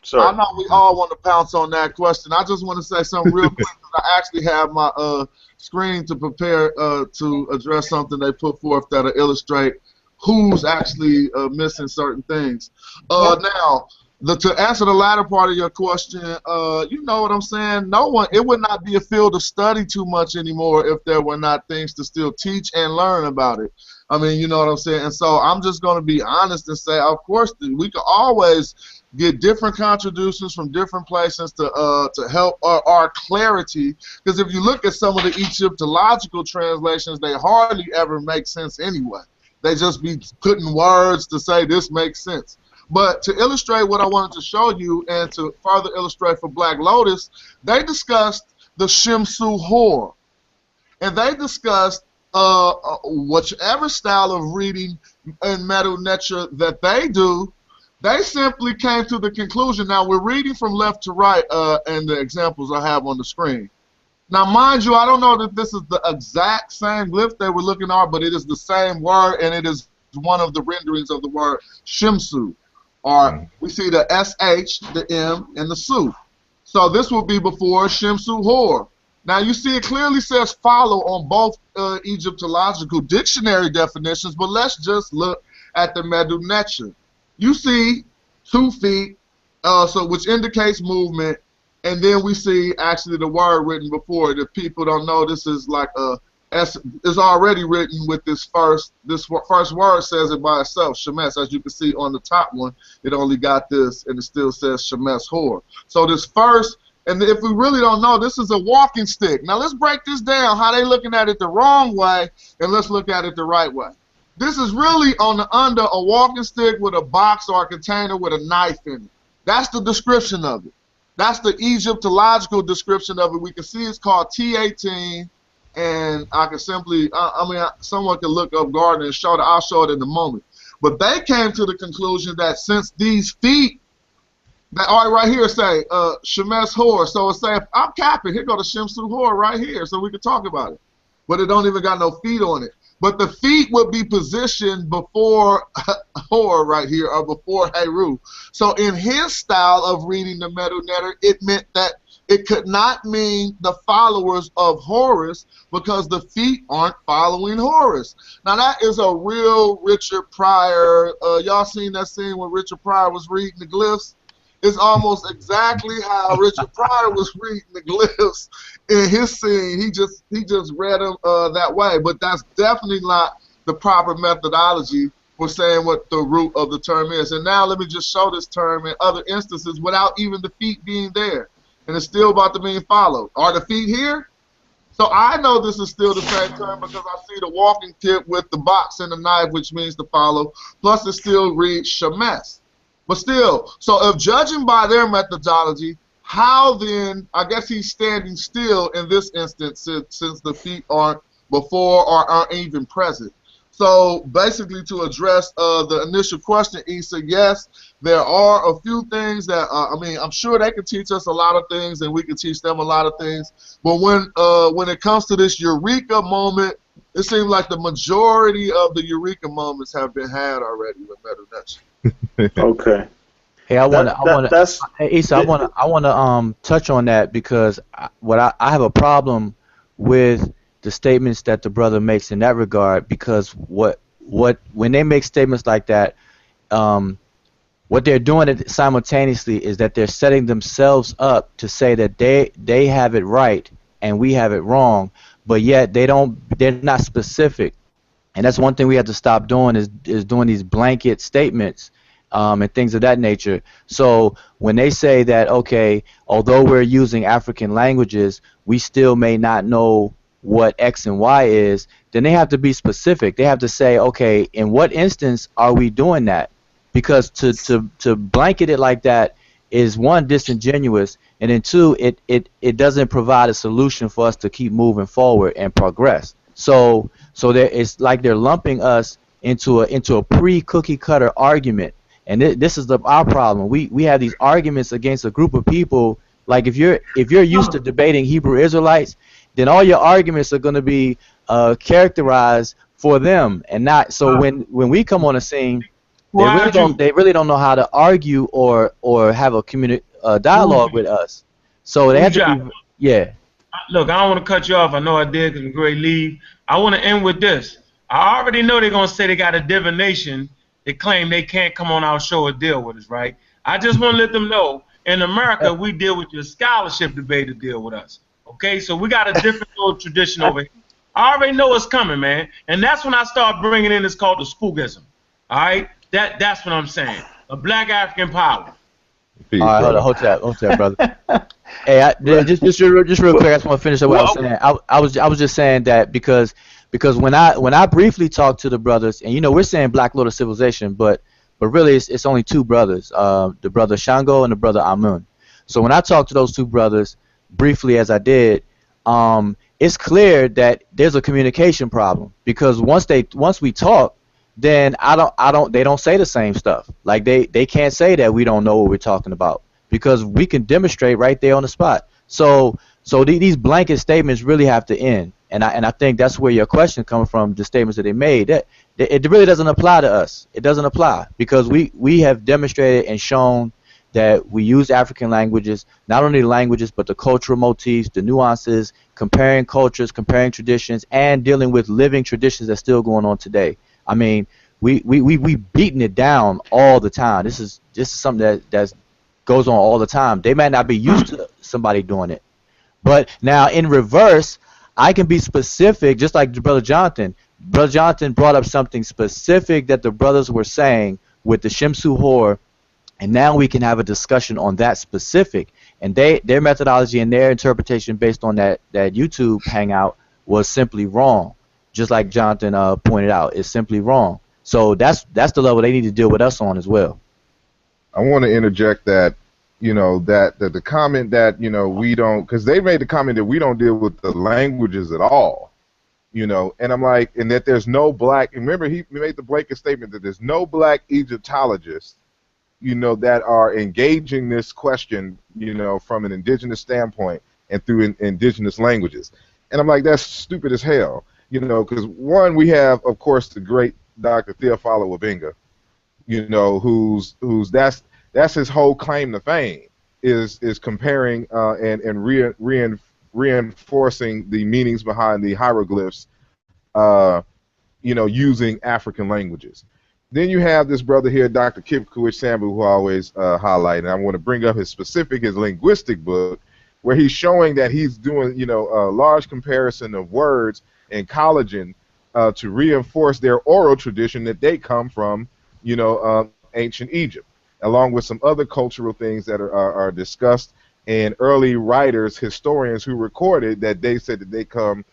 Sorry. I know we all want to pounce on that question. I just want to say something real quick. I actually have my screen to prepare to address something they put forth that'll illustrate who's actually missing certain things. Now, to answer the latter part of your question, you know what I'm saying? It would not be a field of study too much anymore if there were not things to still teach and learn about it. I mean, you know what I'm saying? And so I'm just going to be honest and say, of course, we can always get different contributions from different places to help our clarity. Because if you look at some of the Egyptological translations, they hardly ever make sense anyway. They just be putting words to say this makes sense. But to illustrate what I wanted to show you and to further illustrate for Black Lotus, they discussed the Shemsu Hor. And they discussed whichever style of reading in Medu Neter that they do. They simply came to the conclusion. Now, we're reading from left to right and the examples I have on the screen. Now, mind you, I don't know that this is the exact same glyph they were looking at, but it is the same word, and it is one of the renderings of the word Shemsu. Or we see the SH, the M, and the Su. So this will be before Shemsu Hor. Now, you see it clearly says follow on both Egyptological dictionary definitions, but let's just look at the Medu Neter. You see 2 feet, which indicates movement, and then we see actually the word written before it. If people don't know, this is like it's already written with this first word says it by itself, Shemes. As you can see on the top one, it only got this, and it still says Shemes Hor. So this first, and if we really don't know, this is a walking stick. Now let's break this down, how they looking at it the wrong way, and let's look at it the right way. This is really on the under a walking stick with a box or a container with a knife in it. That's the description of it. That's the Egyptological description of it. We can see it's called T18, and I can simply, someone can look up Gardner and show it. I'll show it in a moment. But they came to the conclusion that since these feet, all right, right here say Shemes Hor. So it's say, if I'm capping, here go the Shemsu Hor right here, so we can talk about it. But it don't even got no feet on it. But the feet would be positioned before Hor right here, or before Heru. So in his style of reading the Medu Neter, it meant that it could not mean the followers of Horus because the feet aren't following Horus. Now that is a real Richard Pryor. Y'all seen that scene when Richard Pryor was reading the glyphs? It's almost exactly how Richard Pryor was reading the glyphs in his scene. He just read them that way, but that's definitely not the proper methodology for saying what the root of the term is. And now let me just show this term in other instances without even the feet being there, and it's still about to mean follow. Are the feet here? So I know this is still the same term because I see the walking kit with the box and the knife, which means to follow. Plus, it still reads Shemes. But still, so if judging by their methodology, how then, I guess he's standing still in this instance since the feet aren't before or aren't even present. So basically to address the initial question, Issa, yes, there are a few things that, I'm sure they can teach us a lot of things and we can teach them a lot of things. But when it comes to this eureka moment, it seems like the majority of the eureka moments have been had already with Medu Neter. Okay. Hey, I want to touch on that because I have a problem with the statements that the brother makes in that regard, because when they make statements like that, what they're doing simultaneously is that they're setting themselves up to say that they have it right and we have it wrong, but yet they're not specific. And that's one thing we have to stop doing is doing these blanket statements and things of that nature. So when they say that, okay, although we're using African languages, we still may not know what X and Y is, then they have to be specific. They have to say, okay, in what instance are we doing that? Because to blanket it like that is, one, disingenuous, and then two, it doesn't provide a solution for us to keep moving forward and progress. So it's like they're lumping us into a pre-cookie cutter argument. And this is our problem. We have these arguments against a group of people. Like if you're used to debating Hebrew Israelites, then all your arguments are going to be characterized for them, and not. So when we come on the scene, Well, how'd you? They really don't know how to argue or have a Who dialogue with us. So they who have to job? be, yeah. Look, I don't want to cut you off. I know I did because I'm great leave. I want to end with this. I already know they're gonna say they got a divination. They claim they can't come on our show or deal with us, right? I just want to let them know in America we deal with your scholarship debate to deal with us. Okay, so we got a different little tradition over here. I already know it's coming, man, and that's when I start bringing in. It's called the spookism. All right, that's what I'm saying. A black African power. Peace, All right, brother. hold that, brother. Hey, just real quick, I just want to finish up what I was saying. I was just saying that because when I briefly talked to the brothers, and we're saying Black Lotus Civilization, but really it's only two brothers, the brother Shango and the brother Amun. So when I talked to those two brothers briefly as I did, it's clear that there's a communication problem because once we talk, then they don't say the same stuff. Like they can't say that we don't know what we're talking about because we can demonstrate right there on the spot. So these blanket statements really have to end. And I think that's where your question comes from, the statements that they made. That it really doesn't apply to us. It doesn't apply because we have demonstrated and shown that we use African languages, not only the languages, but the cultural motifs, the nuances, comparing cultures, comparing traditions, and dealing with living traditions that's still going on today. I mean, we beating it down all the time. This is something that goes on all the time. They might not be used to somebody doing it. But now in reverse, I can be specific, just like Brother Jonathan. Brother Jonathan brought up something specific that the brothers were saying with the Shimsu Hor, and now we can have a discussion on that specific. And their methodology and their interpretation based on that YouTube hangout was simply wrong. Just like Jonathan pointed out, it's simply wrong. So that's the level they need to deal with us on as well. I want to interject that, that the comment that, we don't, because they made the comment that we don't deal with the languages at all, and I'm like, and that there's no black, remember he made the blanket statement that there's no black Egyptologists, that are engaging this question, from an indigenous standpoint and through indigenous languages. And I'm like, that's stupid as hell, because one, we have, of course, the great Dr. Theophilo Wabenga, who's that's his whole claim to fame is comparing and reinforcing the meanings behind the hieroglyphs, using African languages. Then you have this brother here, Dr. Kip Kuich Sambu, who I always highlight, and I want to bring up his linguistic book, where he's showing that he's doing, a large comparison of words and collagen to reinforce their oral tradition that they come from, ancient Egypt, along with some other cultural things that are discussed, and early writers, historians who recorded that they said that they come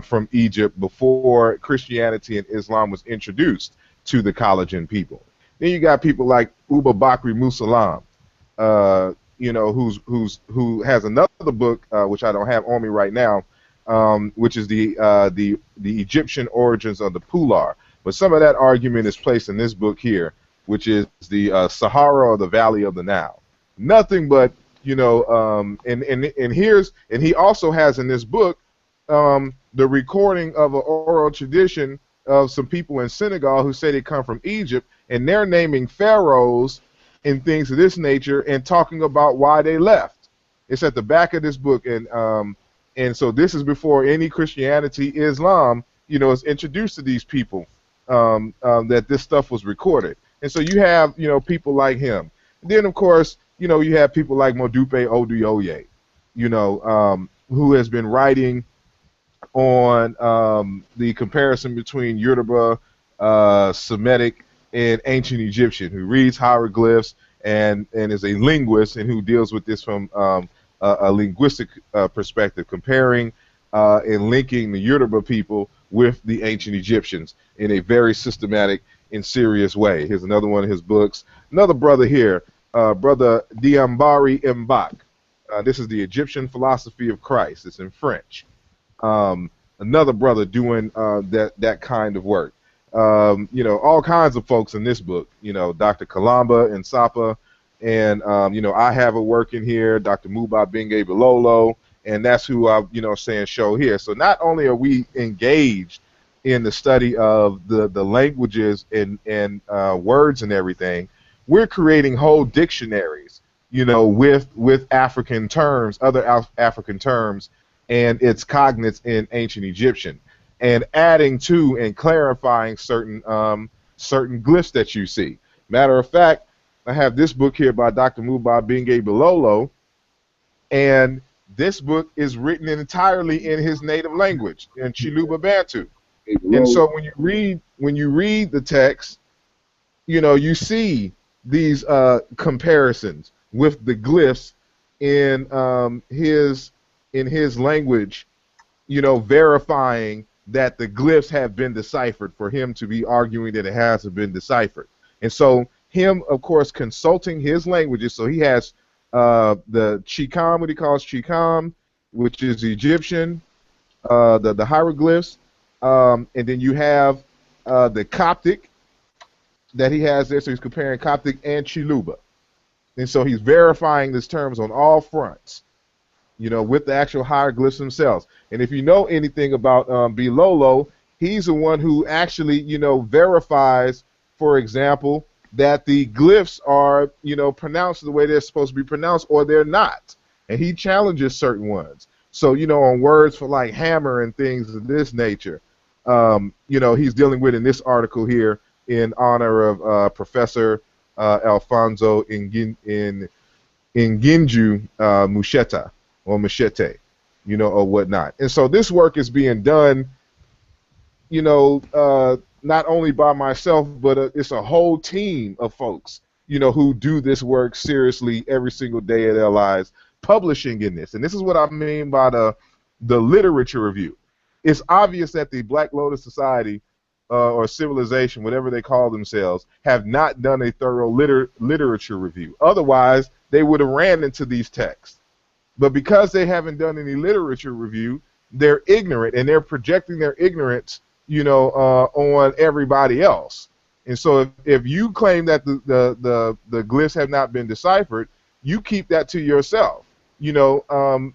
from Egypt before Christianity and Islam was introduced to the collagen people. Then you got people like Uba Bakri Musalam, who has another book which I don't have on me right now, which is the Egyptian origins of the Pular. But some of that argument is placed in this book here, which is the Sahara or the Valley of the Nile. Nothing but and he also has in this book the recording of an oral tradition of some people in Senegal who say they come from Egypt, and they're naming pharaohs and things of this nature and talking about why they left. It's at the back of this book, and so this is before any Christianity, Islam, is introduced to these people, that this stuff was recorded. And so you have, people like him. And then, of course, you have people like Modupe Oduyoye, who has been writing on the comparison between Yoruba, Semitic, and ancient Egyptian, who reads hieroglyphs and is a linguist and who deals with this from a linguistic perspective, comparing and linking the Yoruba people with the ancient Egyptians in a very systematic and serious way. Here's another one of his books. Another brother here, Brother Diambari Mbak. This is the Egyptian Philosophy of Christ. It's in French. Another brother doing that kind of work. All kinds of folks in this book. Dr. Kalamba and Sapa, and I have a work in here, Dr. Muba Benge Bilolo, and that's who I saying show here. So not only are we engaged in the study of the languages and words and everything, we're creating whole dictionaries, with African terms, other African terms, and its cognates in ancient Egyptian, and adding to and clarifying certain glyphs that you see. Matter of fact, I have this book here by Dr. Muba Bingay Bilolo, and this book is written entirely in his native language, in Chiluba Bantu. And so when you read the text, you see these comparisons with the glyphs in his language, verifying that the glyphs have been deciphered, for him to be arguing that it hasn't been deciphered. And so him, of course, consulting his languages, so he has the Chicam, what he calls Chicam, which is Egyptian, the hieroglyphs, and then you have the Coptic that he has there, so he's comparing Coptic and Chiluba. And so he's verifying these terms on all fronts, with the actual hieroglyphs themselves. And if you know anything about Bilolo, he's the one who actually, verifies, for example, that the glyphs are, pronounced the way they're supposed to be pronounced, or they're not. And he challenges certain ones. So, on words for like hammer and things of this nature, he's dealing with in this article here in honor of Professor Alfonso Nginju Musheta, or Machete, or whatnot. And so this work is being done, not only by myself, but it's a whole team of folks, who do this work seriously every single day of their lives, publishing in this. And this is what I mean by the literature review. It's obvious that the Black Lotus Society or Civilization, whatever they call themselves, have not done a thorough literature review. Otherwise, they would have ran into these texts. But because they haven't done any literature review, they're ignorant, and they're projecting their ignorance, on everybody else. And so if you claim that the glyphs have not been deciphered, you keep that to yourself. You not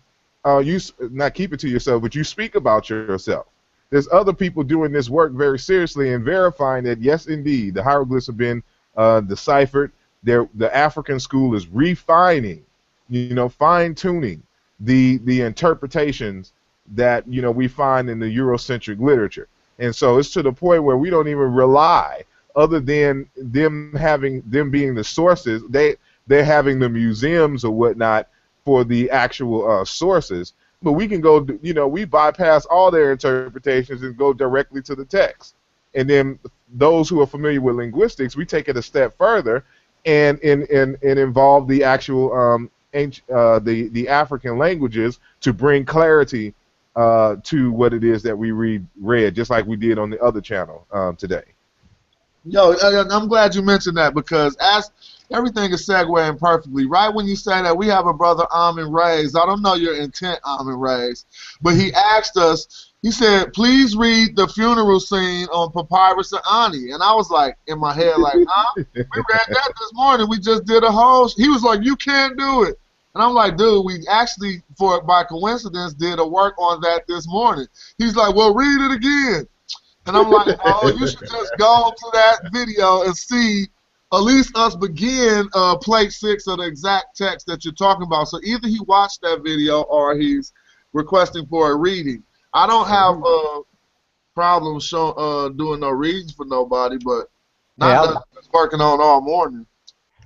keep it to yourself, but you speak about yourself. There's other people doing this work very seriously and verifying that, yes, indeed, the hieroglyphs have been deciphered. The African school is refining, fine-tuning the interpretations that, we find in the Eurocentric literature. And so it's to the point where we don't even rely, other than them being the sources, they're having the museums or whatnot for the actual sources. But we can go, we bypass all their interpretations and go directly to the text. And then those who are familiar with linguistics, we take it a step further and involve the actual the African languages to bring clarity to what it is that we read, just like we did on the other channel today. Yo, I'm glad you mentioned that, because as everything is segueing perfectly. Right when you say that, we have a brother, Amin Reyes. I don't know your intent, Amin Reyes, but he asked us, he said, please read the funeral scene on Papyrus of Ani. And I was like, in my head, like, huh? We read that this morning. We just did a whole, he was like, you can't do it. And I'm like, dude, we actually, by coincidence, did a work on that this morning. He's like, well, read it again. And I'm like, oh, you should just go to that video and see at least us begin plate 6 of the exact text that you're talking about. So either he watched that video or he's requesting for a reading. I don't have problems doing no readings for nobody, but not working on all morning.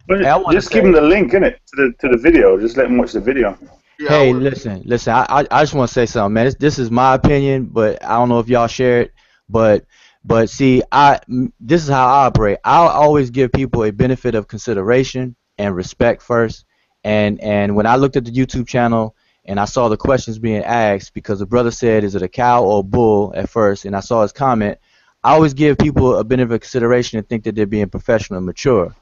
But just give him the link, innit, to the video. Just let him watch the video. Yeah, Hey, listen. I just want to say something, man. This is my opinion, but I don't know if y'all share it. But see, this is how I operate. I'll always give people a benefit of consideration and respect first. And when I looked at the YouTube channel and I saw the questions being asked, because the brother said, is it a cow or a bull at first, and I saw his comment, I always give people a benefit of consideration and think that they're being professional and mature.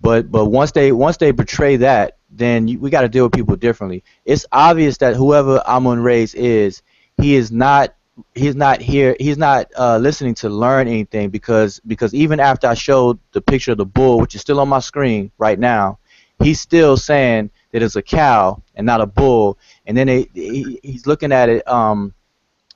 But once they betray that, then we got to deal with people differently. It's obvious that whoever Amun Reyes is, he's not listening to learn anything, because even after I showed the picture of the bull, which is still on my screen right now, he's still saying that it's a cow and not a bull. And then he's looking at it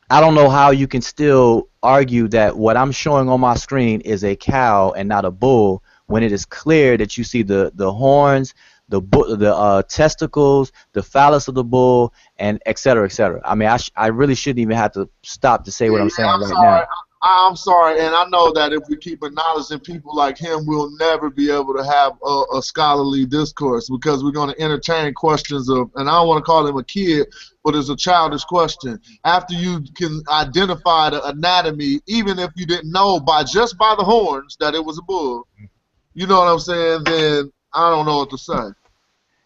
I don't know how you can still argue that what I'm showing on my screen is a cow and not a bull when it is clear that you see the horns, the testicles, the phallus of the bull, and et cetera, et cetera. I mean, I really shouldn't even have to stop to say what I'm saying I'm right sorry. now. I'm sorry, and I know that if we keep acknowledging people like him, we'll never be able to have a scholarly discourse because we're going to entertain questions of, and I don't want to call him a kid, but it's a childish question. After you can identify the anatomy, even if you didn't know just by the horns that it was a bull, you know what I'm saying? Then I don't know what to say.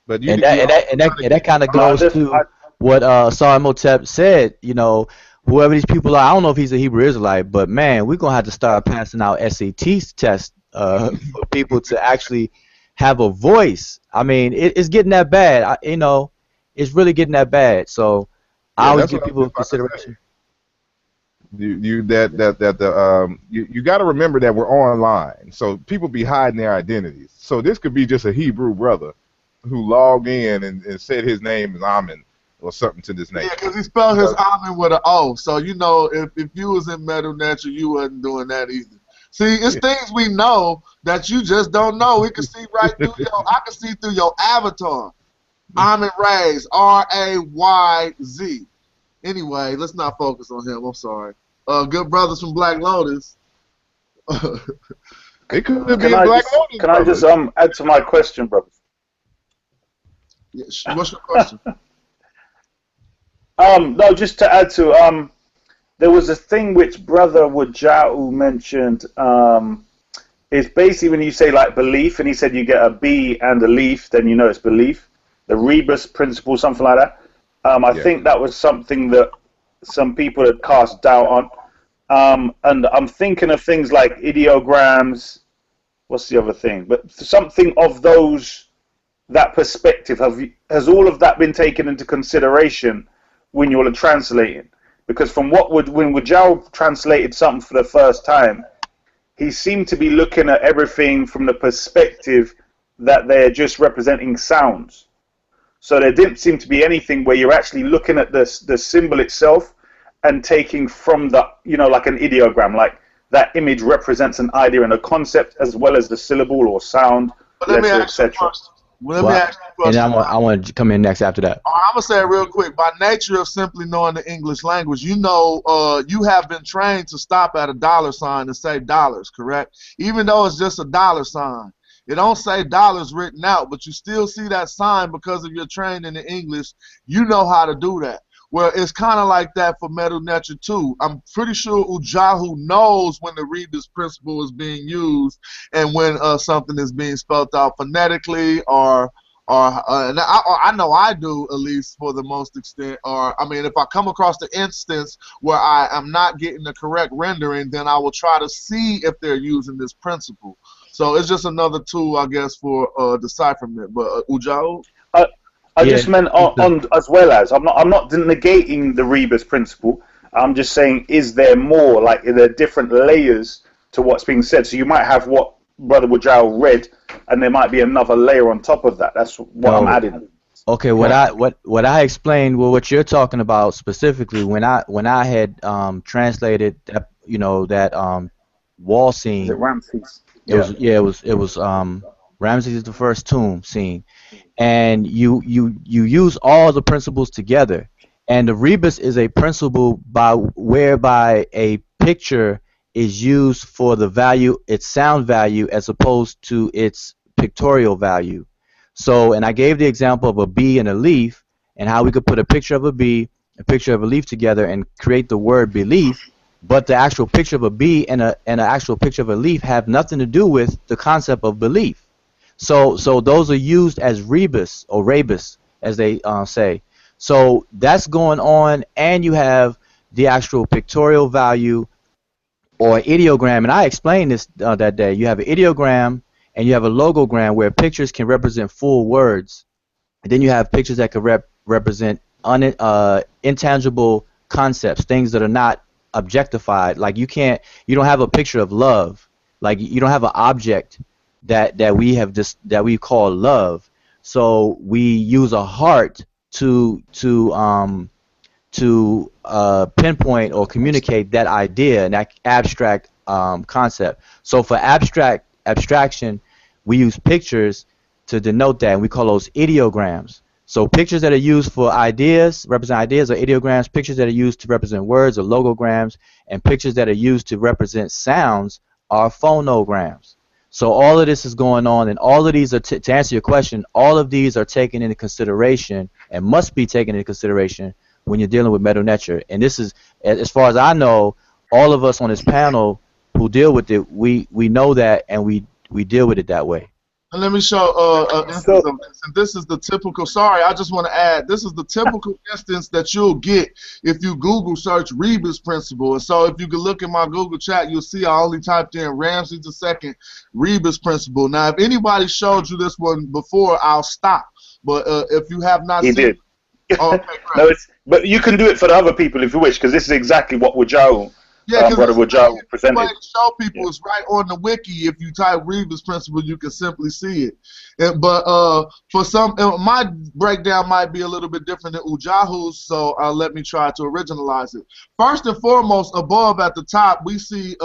But And that kind of No, I goes just, to what Saramotep said. You know, whoever these people are, I don't know if he's a Hebrew Israelite, but man, we're gonna have to start passing out SAT tests for people to actually have a voice. I mean, it's getting that bad. You know, it's really getting that bad. So I yeah, always that's give what I was people about to say. consideration. You got to remember that we're online, so people be hiding their identities. So this could be just a Hebrew brother who logged in and said his name is Amen or something to this Yeah, nature. because he spelled his So, almond with an O. So, you know, if you was in Metal Nature, you wasn't doing that either. See, it's yeah. things we know that you just don't know. We can see right through I can see through your avatar. Almond Rays, Rayz. Anyway, let's not focus on him. I'm sorry. Good brothers from Black Lotus. It could be can a I Black just Lotus can I just brother. add to my question, brothers? What's your question? No, just to add to there was a thing which Brother Wajau mentioned. It's basically when you say like belief, and he said you get a B and a leaf, then you know it's belief. The Rebus principle, something like that. I Yeah. think that was something that some people had cast doubt on. And I'm thinking of things like ideograms. What's the other thing? But something of that perspective. Has all of that been taken into consideration when you're translating? Because from when Wajau translated something for the first time, he seemed to be looking at everything from the perspective that they're just representing sounds. So there didn't seem to be anything where you're actually looking at the symbol itself and taking from like an ideogram, like that image represents an idea and a concept as well as the syllable or sound, But let me letter, ask you a etc. question. Let me ask you a And question. I want to come in next after that. I'm gonna say it real quick. By nature of simply knowing the English language, you know, you have been trained to stop at a dollar sign and say dollars, correct? Even though it's just a dollar sign, it don't say dollars written out, but you still see that sign because of your training in English. You know how to do that. Well, it's kind of like that for Metal Nature too. I'm pretty sure Ujahu knows when the Rebus principle is being used and when something is being spelled out phonetically and I know I do, at least for the most extent. Or I mean, if I come across the instance where I am not getting the correct rendering, then I will try to see if they're using this principle. So it's just another tool, I guess, for decipherment. But Ujao? I Yeah. just meant on as well as I'm not negating the Rebus principle. I'm just saying, is there more? Like, are there different layers to what's being said? So you might have what Brother Wajau read, and there might be another layer on top of that. That's what I'm No. adding. Okay, what I explained, well, what you're talking about specifically, when I had translated that, you know, that wall Is it scene, Ramses? it was Ramses the first tomb scene, and you use all the principles together, and the rebus is a principle whereby a picture is used for the value, its sound value, as opposed to its pictorial value. So, and I gave the example of a bee and a leaf, and how we could put a picture of a bee, a picture of a leaf together, and create the word belief. But the actual picture of a bee and an actual picture of a leaf have nothing to do with the concept of belief. So those are used as rebus or rebus, as they say. So that's going on, and you have the actual pictorial value or ideogram. And I explained this that day. You have an ideogram and you have a logogram where pictures can represent full words. And then you have pictures that could represent intangible concepts, things that are not objectified. Like you don't have a picture of love. Like you don't have an object that we call love. So we use a heart to to pinpoint or communicate that idea and that abstract concept. So for abstraction, we use pictures to denote that, and we call those ideograms. So pictures that are used for ideas, represent ideas, are ideograms. Pictures that are used to represent words are logograms, and pictures that are used to represent sounds are phonograms. So all of this is going on, and all of these are, to answer your question, all of these are taken into consideration and must be taken into consideration when you're dealing with Medu Neter. And this is, as far as I know, all of us on this panel who deal with it, we know that, and we deal with it that way. And let me show instance of this. And this is the typical, sorry, I just want to add, this is the typical instance that you'll get if you Google search Rebus principle. And so if you can look in my Google chat, you'll see I only typed in Ramses II Rebus principle. Now, if anybody showed you this one before, I'll stop. But if you have not He seen did. it, okay, No, but you can do it for the other people if you wish, because this is exactly what Wajau, Brother Wajau presented. To show people, it's right on the wiki. If you type Rebus principle, you can simply see it. But for some, my breakdown might be a little bit different than Ujahu's, so let me try to originalize it. First and foremost, above at the top, we see,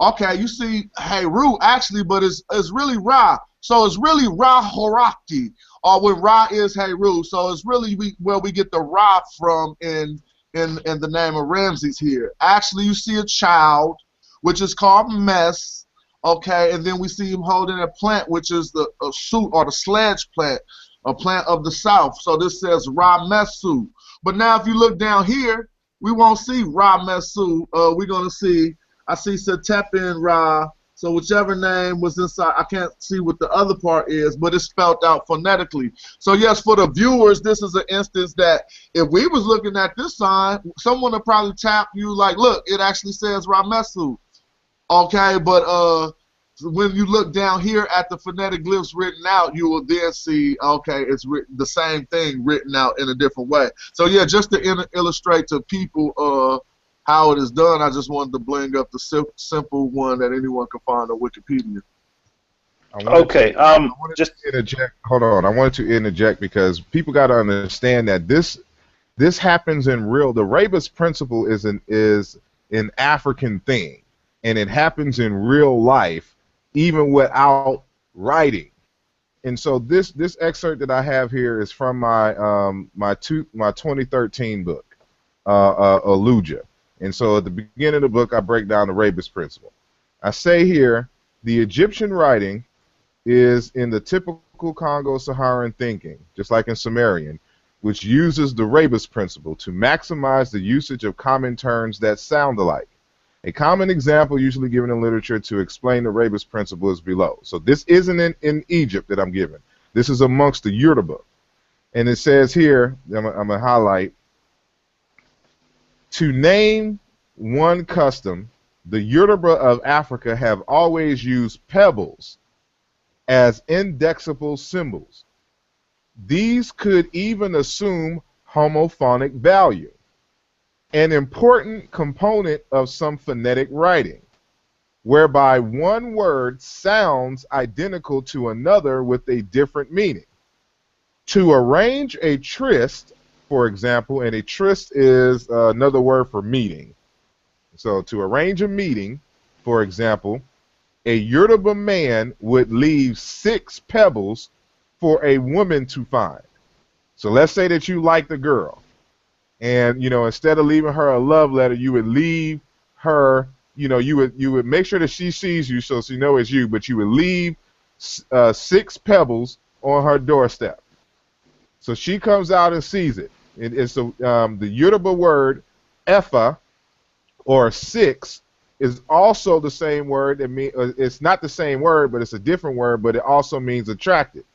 okay, you see Heru actually, but it's really Ra. So it's really Ra Horakti, or when Ra is Heru. So it's really where we get the Ra from in the name of Ramses here. Actually, you see a child, which is called Mess, okay, and then we see him holding a plant, which is the suit or the sledge plant, a plant of the south. So this says Ra Messu. But now if you look down here, we won't see Ra Messu. We're going to see, I see Setepin Ra. So whichever name was inside, I can't see what the other part is, but it's spelled out phonetically. So yes, for the viewers, this is an instance that if we was looking at this sign, someone would probably tap you like, look, it actually says Ramesu. Okay, but when you look down here at the phonetic glyphs written out, you will then see, okay, it's the same thing written out in a different way. So yeah, just to illustrate to people how it is done, I just wanted to bring up the simple one that anyone can find on Wikipedia. Okay, just interject. Hold on, I wanted to interject because people got to understand that this happens in real. The Rebus principle is an African thing, and it happens in real life, even without writing. And so this excerpt that I have here is from my 2013 book, Aluja. And so at the beginning of the book, I break down the Rebus principle. I say here, the Egyptian writing is in the typical Congo-Saharan thinking, just like in Sumerian, which uses the Rebus principle to maximize the usage of common terms that sound alike. A common example usually given in literature to explain the Rebus principle is below. So this isn't in Egypt that I'm giving. This is amongst the Yoruba. And it says here, I'm going to highlight, to name one custom, the Yoruba of Africa have always used pebbles as indexable symbols. These could even assume homophonic value, an important component of some phonetic writing, whereby one word sounds identical to another with a different meaning. To arrange a tryst, for example, and a tryst is another word for meeting. So to arrange a meeting, for example, a Yoruba man would leave 6 pebbles for a woman to find. So let's say that you like the girl, and instead of leaving her a love letter, you would leave her, you would make sure that she sees you so she knows it's you, but you would leave 6 pebbles on her doorstep. So she comes out and sees it. It's the Yoruba word "efa" or 6 is also the same word. It's not the same word, but it's a different word. But it also means attracted.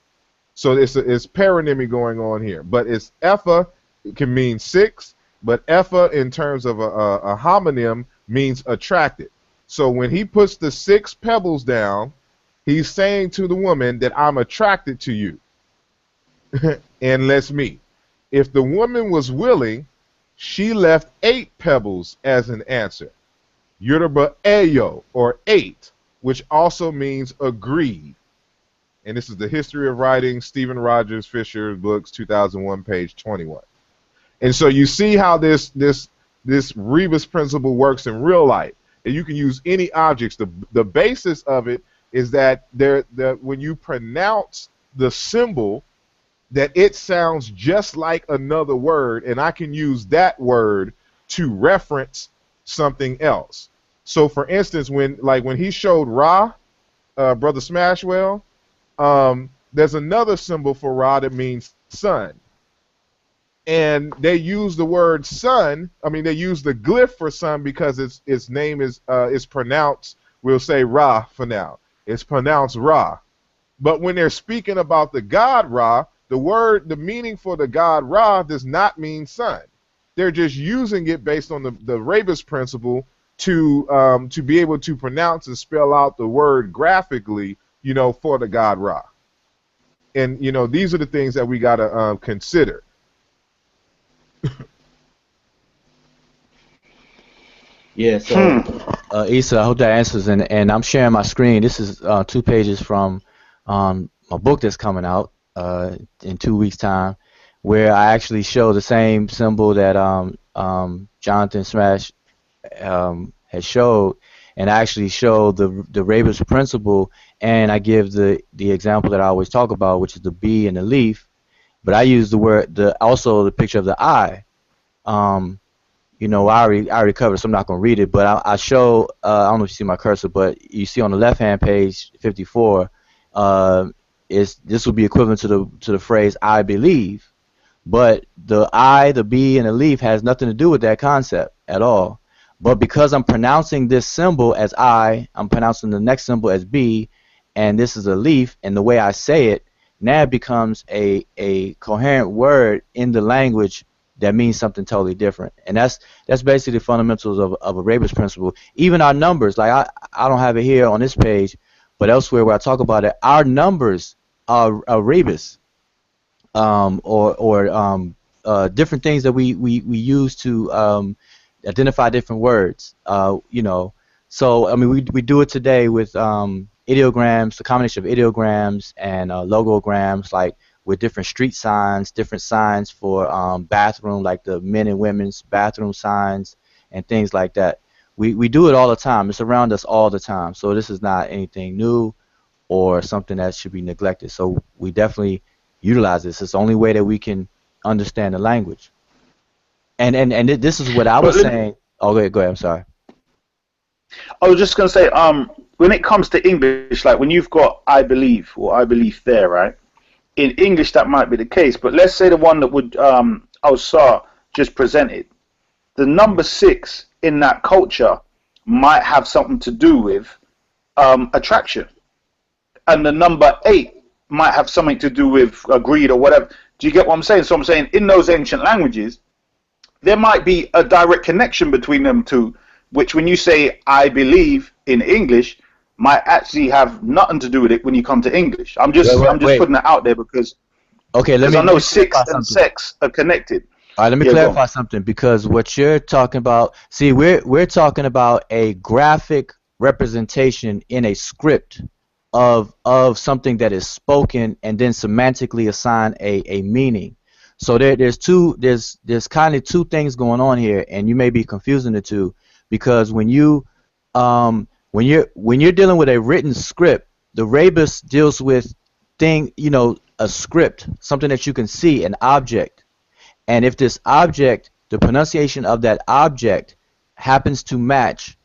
So it's paronymy going on here. But it's "efa" it can mean 6, but "efa" in terms of a homonym means attracted. So when he puts the 6 pebbles down, he's saying to the woman that I'm attracted to you, and let's meet. If the woman was willing, she left 8 pebbles as an answer. Yoruba Eyo, or 8, which also means agreed. And this is the History of Writing, Stephen Rogers Fisher books, 2001, page 21. And so you see how this Rebus principle works in real life. And you can use any objects. The basis of it is that when you pronounce the symbol, that it sounds just like another word, and I can use that word to reference something else. So for instance, when he showed Ra, Brother Smashwell, there's another symbol for Ra that means sun. And they use the word sun, they use the glyph for sun because its name is pronounced, we'll say Ra for now. It's pronounced Ra. But when they're speaking about the god Ra, the meaning for the god Ra does not mean sun. They're just using it based on the Rebus principle to be able to pronounce and spell out the word graphically, for the god Ra. And these are the things that we got to consider. Yeah, so Issa, I hope that answers, and I'm sharing my screen. This is 2 pages from my book that's coming out in 2 weeks' time, where I actually show the same symbol that Jonathan Smash has showed, and I actually show the Rebus principle, and I give the example that I always talk about, which is the bee and the leaf, but I use also the picture of the eye. I already covered, so I'm not going to read it, but I show, I don't know if you see my cursor, but you see on the left-hand page, 54, this would be equivalent to the phrase "I believe," but the I, the bee, and the leaf has nothing to do with that concept at all. But because I'm pronouncing this symbol as I, I'm pronouncing the next symbol as B, and this is a leaf, and the way I say it, now it becomes a coherent word in the language that means something totally different. And that's basically the fundamentals of a Rebus principle. Even our numbers, like I don't have it here on this page, but elsewhere where I talk about it, our numbers are Rebus, or different things that we use to identify different words. So we do it today with ideograms, the combination of ideograms and logograms, like with different street signs, different signs for bathroom, like the men and women's bathroom signs and things like that. We do it all the time. It's around us all the time. So this is not anything new or something that should be neglected. So we definitely utilize this. It's the only way that we can understand the language. And this is what I was saying. Oh, go ahead. I'm sorry. I was just going to say, when it comes to English, like when you've got I believe or I believe there, right? In English, that might be the case. But let's say the one that would Al-Sar just presented, the number 6 in that culture might have something to do with attraction. And the number 8 might have something to do with greed or whatever. Do you get what I'm saying? So I'm saying in those ancient languages, there might be a direct connection between them two, which when you say I believe in English, might actually have nothing to do with it when you come to English. I'm just putting it out there because I know 6 and sex are connected. All right, let me clarify something, because what you're talking about, see, we're talking about a graphic representation in a script of something that is spoken and then semantically assign a meaning. So there's kind of two things going on here, and you may be confusing the two, because when you're dealing with a written script, the Rebus deals with a script, something that you can see, an object. And if this object, the pronunciation of that object happens to match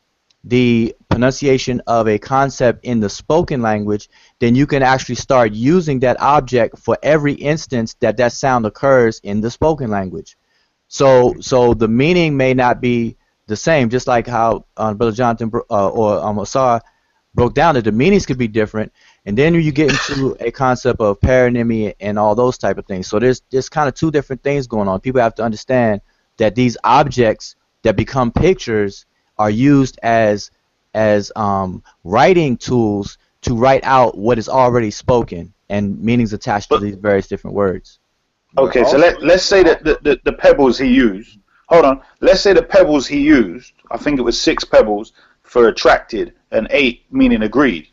the pronunciation of a concept in the spoken language, then you can actually start using that object for every instance that sound occurs in the spoken language. So the meaning may not be the same, just like how Brother Jonathan or Asar broke down that the meanings could be different, and then you get into a concept of paronymy and all those type of things. So there's kind of two different things going on. People have to understand that these objects that become pictures are used as writing tools to write out what is already spoken, and meanings attached to these various different words. Okay, so let's say that the pebbles he used. Hold on. Let's say the pebbles he used, I think it was 6 pebbles for attracted and 8 meaning agreed.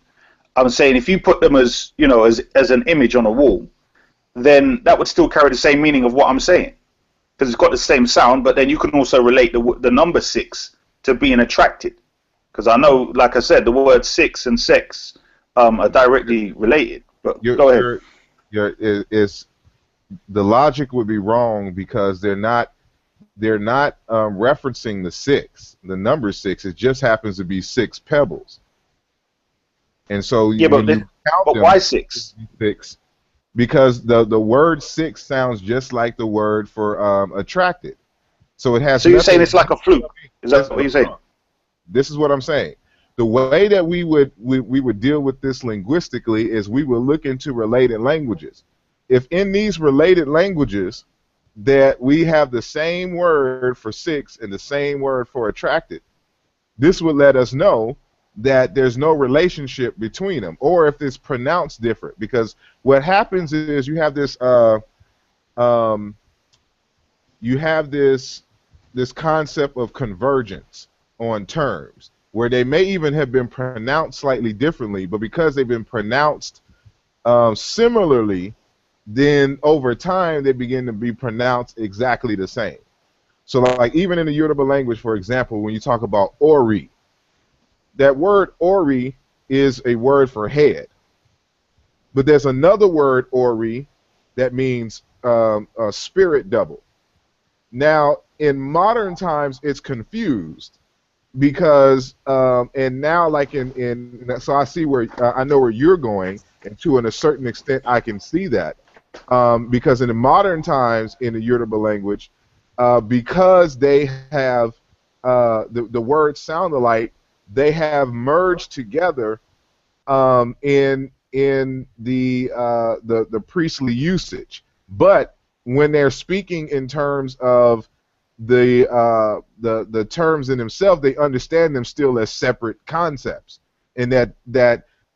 I'm saying if you put them as an image on a wall, then that would still carry the same meaning of what I'm saying. because it's got the same sound, but then you can also relate the number 6 to being attracted. Because I know, like I said, the word 6 and sex are directly related. But go ahead. It's the logic would be wrong because they're not referencing the 6, the number 6. It just happens to be 6 pebbles. And so yeah, when you count but them, why 6? 6, because the word 6 sounds just like the word for attracted. So it has. So you're saying it's like a fluke? Is that what you're saying? This is what I'm saying. The way that we would deal with this linguistically is we would look into related languages. If in these related languages that we have the same word for 6 and the same word for attracted, this would let us know that there's no relationship between them, or if it's pronounced different. Because what happens is you have this this concept of convergence on terms, where they may even have been pronounced slightly differently, but because they've been pronounced similarly, then over time they begin to be pronounced exactly the same. So like even in the Yoruba language, for example, when you talk about ori, that word ori is a word for head. But there's another word ori that means a spirit double. Now, in modern times, it's confused because, and now like so I see where, I know where you're going, and to a certain extent I can see that. Because in the modern times in the Yoruba language, because they have the words sound alike, they have merged together in the priestly usage. But when they're speaking in terms of the terms in themselves, they understand them still as separate concepts, and that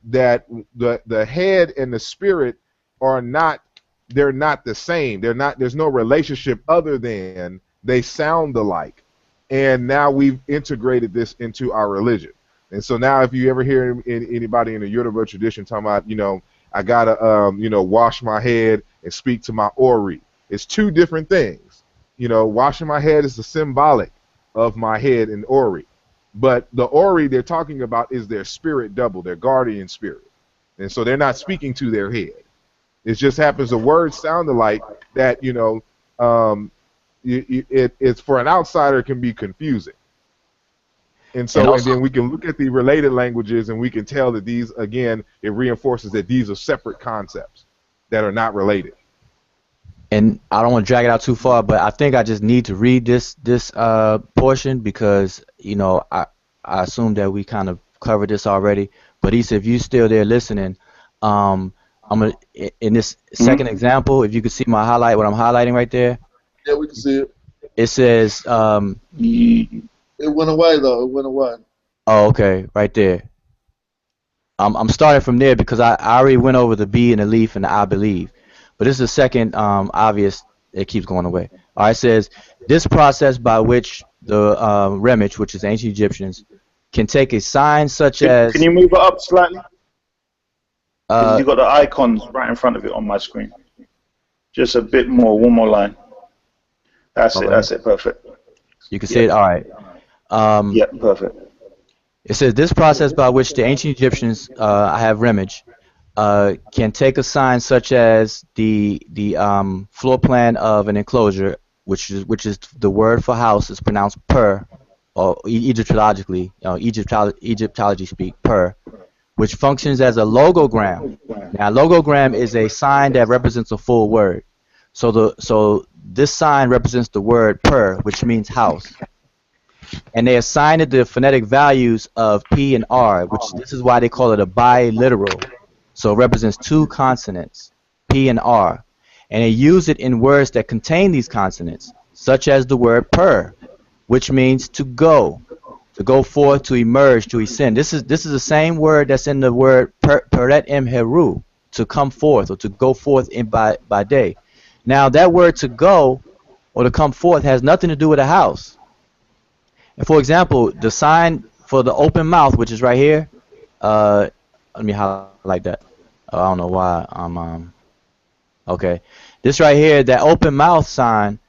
the head and the spirit are not, they're not the same. They're not. There's no relationship other than they sound alike. And now we've integrated this into our religion. And so now, if you ever hear anybody in the Yoruba tradition talking about, I gotta, wash my head and speak to my ori, it's two different things. Washing my head is the symbolic of my head and ori, but the ori they're talking about is their spirit double, their guardian spirit, and so they're not speaking to their head. It just happens the words sound alike that it's for an outsider can be confusing. And so, and then we can look at the related languages and we can tell that these, again, it reinforces that these are separate concepts that are not related. And I don't want to drag it out too far, but I think I just need to read this portion because I assume that we kind of covered this already. But Issa, if you're still there listening, I'm gonna in this second example, if you can see my highlight, what I'm highlighting right there. Yeah, we can see it. It says. It went away though. It went away. Oh, okay, right there. I'm starting from there because I already went over the B and the leaf and the I believe. But this is the second obvious, it keeps going away. All right, it says, this process by which the Remich, which is ancient Egyptians, can take a sign such as... Can you move it up slightly? You've got the icons right in front of it on my screen. Just a bit more, one more line. That's it, perfect. You can see it, all right. Yeah, perfect. It says, this process by which the ancient Egyptians, I have Remich, can take a sign such as the floor plan of an enclosure, which is the word for house is pronounced per, or Egyptologically, Egyptology speak per, which functions as a logogram. Now, logogram is a sign that represents a full word. So this sign represents the word per, which means house. And they assign it the phonetic values of P and R, which this is why they call it a biliteral. So it represents two consonants, P and R. And they use it in words that contain these consonants, such as the word per, which means to go forth, to emerge, to ascend. This is the same word that's in the word peret emheru, to come forth or to go forth by day. Now that word to go or to come forth has nothing to do with a house. And for example, the sign for the open mouth, which is right here, let me highlight that. I don't know why I'm okay. This right here, that open mouth sign,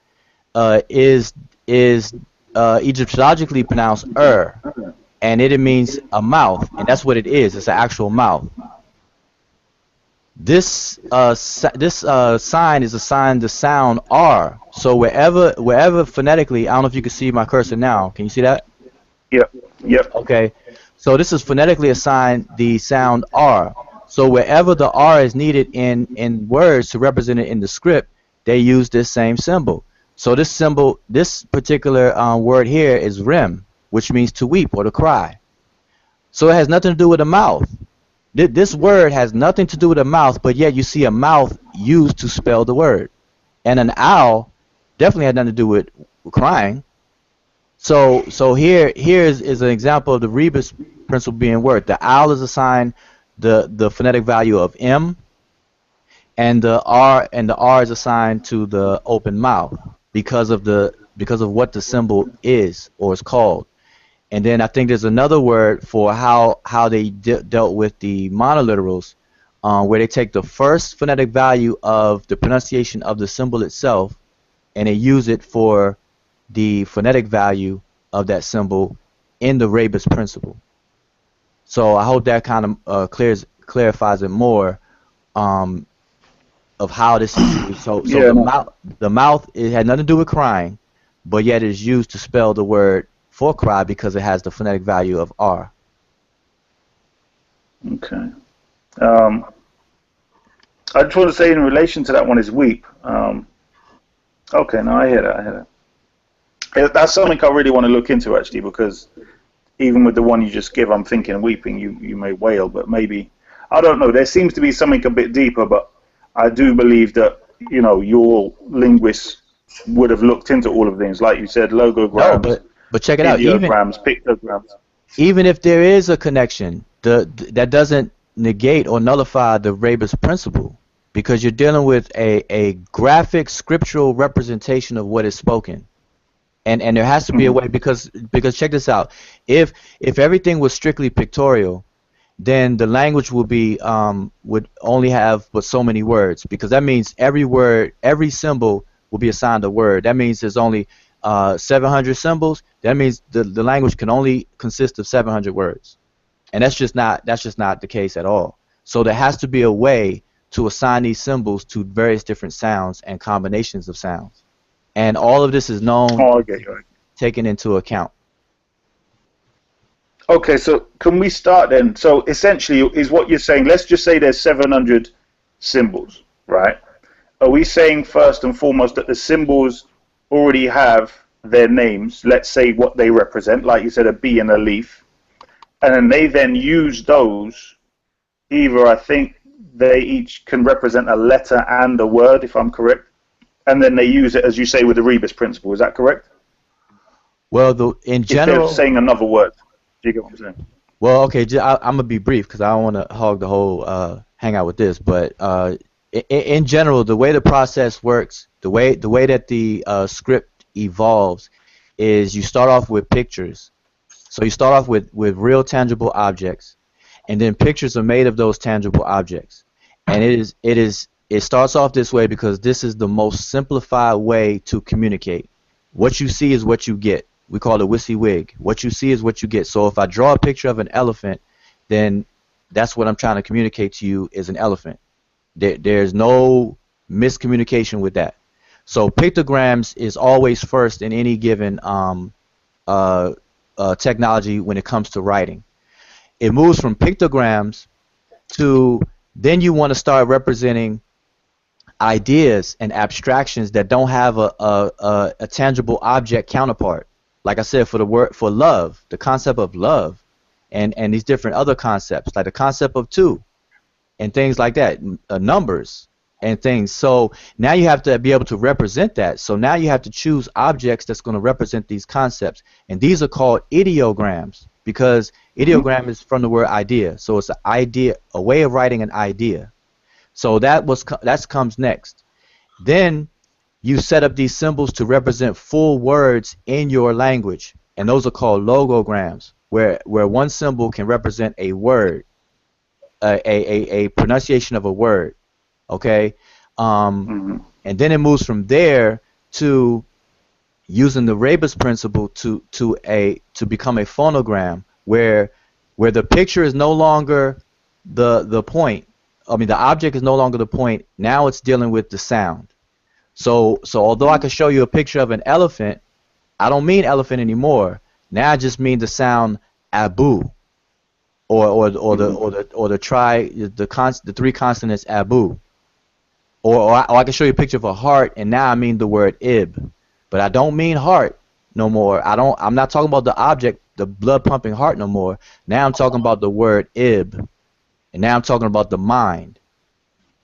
is Egyptologically pronounced and it means a mouth, and that's what it is. It's an actual mouth. This sign is assigned the sound R. So wherever phonetically, I don't know if you can see my cursor now. Can you see that? Yep. Yep. Okay. So this is phonetically assigned the sound R. So wherever the R is needed in words to represent it in the script, they use this same symbol. So this symbol, this particular word here is rem, which means to weep or to cry. So it has nothing to do with the mouth. This word has nothing to do with a mouth, but yet you see a mouth used to spell the word. And an owl definitely had nothing to do with crying. So here is an example of the Rebus principle being worked. The owl is assigned the phonetic value of M, and the R is assigned to the open mouth because of what the symbol is or is called. And then I think there's another word for how they dealt with the monoliterals, where they take the first phonetic value of the pronunciation of the symbol itself, and they use it for the phonetic value of that symbol in the Rebus principle. So I hope that kind of clarifies it more of how this is used. So yeah, the mouth, it had nothing to do with crying, but yet it is used to spell the word for cry because it has the phonetic value of R. Okay. I just want to say in relation to that one is weep. Okay, no, I hear that. That's something I really want to look into actually, because even with the one you just give, I'm thinking weeping, you may wail, but maybe, I don't know, there seems to be something a bit deeper, but I do believe that, you know, your linguists would have looked into all of things, like you said, logograms. No, but check it out. Ideograms, pictograms. Even if there is a connection, that doesn't negate or nullify the Rebus principle, because you're dealing with a graphic scriptural representation of what is spoken, and there has to be a way, because check this out. If everything was strictly pictorial, then the language would only have but so many words, because that means every symbol will be assigned a word. That means there's only 700 symbols. That means the language can only consist of 700 words, and that's just not the case at all. So there has to be a way to assign these symbols to various different sounds and combinations of sounds, and all of this is known, taken into account. Okay, so can we start then? So essentially, is what you're saying? Let's just say there's 700 symbols, right? Are we saying first and foremost that the symbols already have their names, let's say what they represent, like you said, a bee and a leaf, and then they then use those, either I think they each can represent a letter and a word, if I'm correct, and then they use it, as you say, with the Rebus principle. Is that correct? Well, in general, instead of saying another word. Do you get what I'm saying? Well, okay, I'm gonna be brief because I don't want to hog the whole hangout with this, but in general, the way the process works, the way that the script evolves, is you start off with pictures. So you start off with real tangible objects, and then pictures are made of those tangible objects. And it starts off this way because this is the most simplified way to communicate. What you see is what you get. We call it WYSIWYG. What you see is what you get. So if I draw a picture of an elephant, then that's what I'm trying to communicate to you is an elephant. There's no miscommunication with that. So pictograms is always first in any given technology when it comes to writing. It moves from pictograms to then you want to start representing ideas and abstractions that don't have a tangible object counterpart. Like I said, for love, the concept of love, and these different other concepts, like the concept of two, and things like that, numbers and things. So now you have to be able to represent that. So now you have to choose objects that's going to represent these concepts, and these are called ideograms because ideogram is from the word idea. So it's an idea, a way of writing an idea. So that comes next. Then you set up these symbols to represent full words in your language, and those are called logograms, where one symbol can represent a word, a pronunciation of a word, okay? And then it moves from there to using the Rebus principle to become a phonogram where the picture is no longer the point. I mean, the object is no longer the point. Now it's dealing with the sound. So although I can show you a picture of an elephant, I don't mean elephant anymore. Now I just mean the sound abu, or the three consonants abu. Or I can show you a picture of a heart, and now I mean the word ib. But I don't mean heart no more. I'm not talking about the object, the blood pumping heart no more. Now I'm talking about the word ib. And now I'm talking about the mind.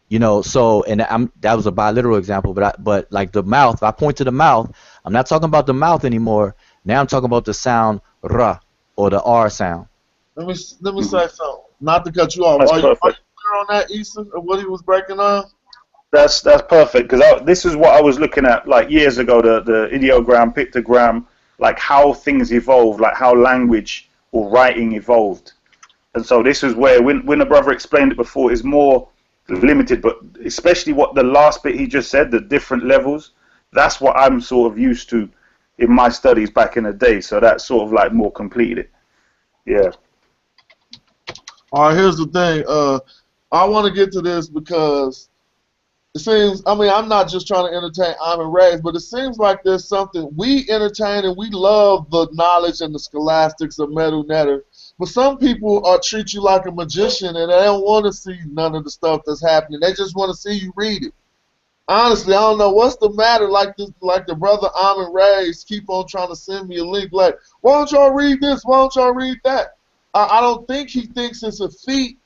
You know, so that was a biliteral example, but like the mouth, if I point to the mouth, I'm not talking about the mouth anymore. Now I'm talking about the sound ra, or the R sound. Let me say something. Not to cut you off. That's Are you perfect. clear on that, Issa, of what he was breaking on? That's perfect, because this is what I was looking at like years ago, the ideogram, pictogram, like how things evolved, like how language or writing evolved. And so this is where, when the brother explained it before, is more limited, but especially what the last bit he just said, the different levels, that's what I'm sort of used to in my studies back in the day. So that sort of like more completed it. Yeah. All right, here's the thing. I want to get to this because it seems, I mean, I'm not just trying to entertain I'm and Rays, but it seems like there's something we entertain and we love the knowledge and the scholastics of Medu Neter. But some people treat you like a magician and they don't want to see none of the stuff that's happening. They just want to see you read it. Honestly, I don't know what's the matter. Like the brother Amin Rays keep on trying to send me a link. Like, why don't y'all read this? Why don't y'all read that? I don't think he thinks it's a feat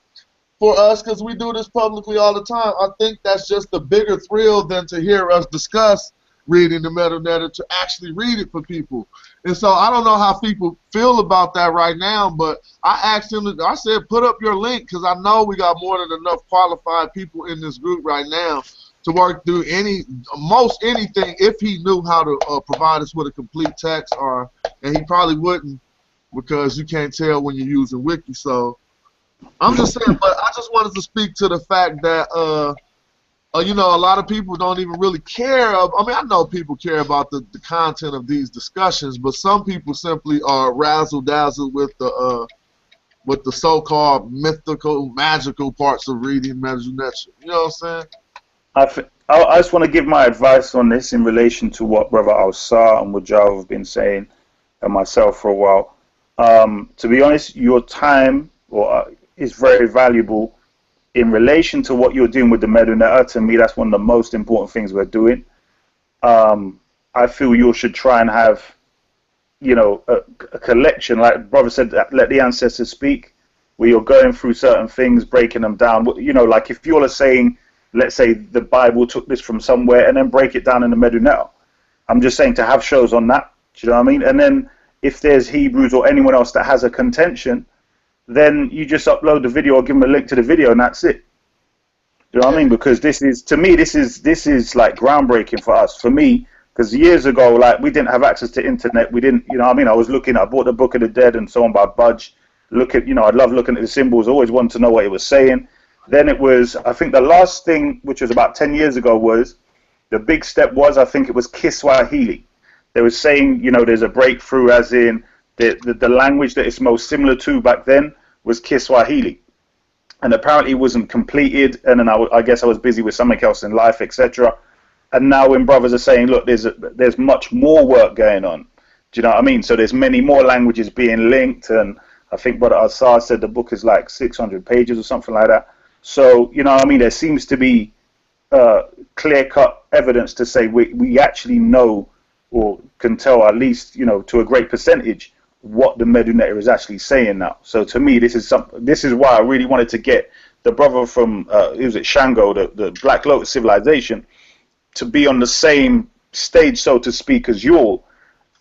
for us because we do this publicly all the time. I think that's just a bigger thrill than to hear us discuss reading the Medu Neter, to actually read it for people. And so I don't know how people feel about that right now, but I asked him, I said, put up your link, because I know we got more than enough qualified people in this group right now to work through most anything if he knew how to provide us with a complete text, and he probably wouldn't, because you can't tell when you're using Wiki. So I'm just saying, but I just wanted to speak to the fact that you know, a lot of people don't even really care. I mean, I know people care about the content of these discussions, but some people simply are razzle-dazzled with the so-called mythical, magical parts of reading Medu Neter. You know what I'm saying? I just want to give my advice on this in relation to what Brother Al-Sar and Wajal have been saying, and myself for a while. To be honest, your time is very valuable in relation to what you're doing with the Medu Neter. To me, that's one of the most important things we're doing. I feel you should try and have, you know, a collection, like Brother said, let the ancestors speak, where you're going through certain things, breaking them down. You know, like if you're saying, let's say the Bible took this from somewhere, and then break it down in the Medu Neter. I'm just saying to have shows on that. Do you know what I mean? And then if there's Hebrews or anyone else that has a contention, then you just upload the video or give them a link to the video, and that's it. You know what I mean? Because this is, to me, this is like groundbreaking for us. For me, because years ago, like, we didn't have access to internet. We didn't, you know what I mean? I bought the Book of the Dead and so on by Budge. You know, I love looking at the symbols. Always wanted to know what it was saying. Then it was, I think the last thing, which was about 10 years ago, was, the big step was, I think it was Kiswahili. They were saying, you know, there's a breakthrough, as in the language that it's most similar to back then was Kiswahili. And apparently it wasn't completed, and then I guess I was busy with something else in life, etc. And now when brothers are saying, look, there's much more work going on. Do you know what I mean? So there's many more languages being linked, and I think Brother Asar said the book is like 600 pages or something like that. So, you know what I mean? There seems to be clear-cut evidence to say we actually know, or can tell at least, you know, to a great percentage, what the Medu Neter is actually saying now. So to me, this is why I really wanted to get the brother from Shango, the Black Lotus Civilization, to be on the same stage, so to speak, as you,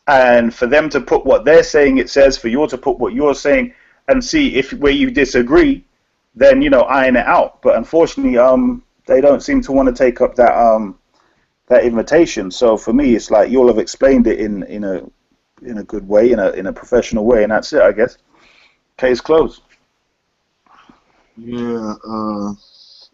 and for them to put what they're saying it says, for you to put what you're saying, and see if where you disagree, then, you know, iron it out. But unfortunately, they don't seem to want to take up that invitation. So for me, it's like you all have explained it in a good way, in a professional way, and that's it, I guess. Case closed. Yeah.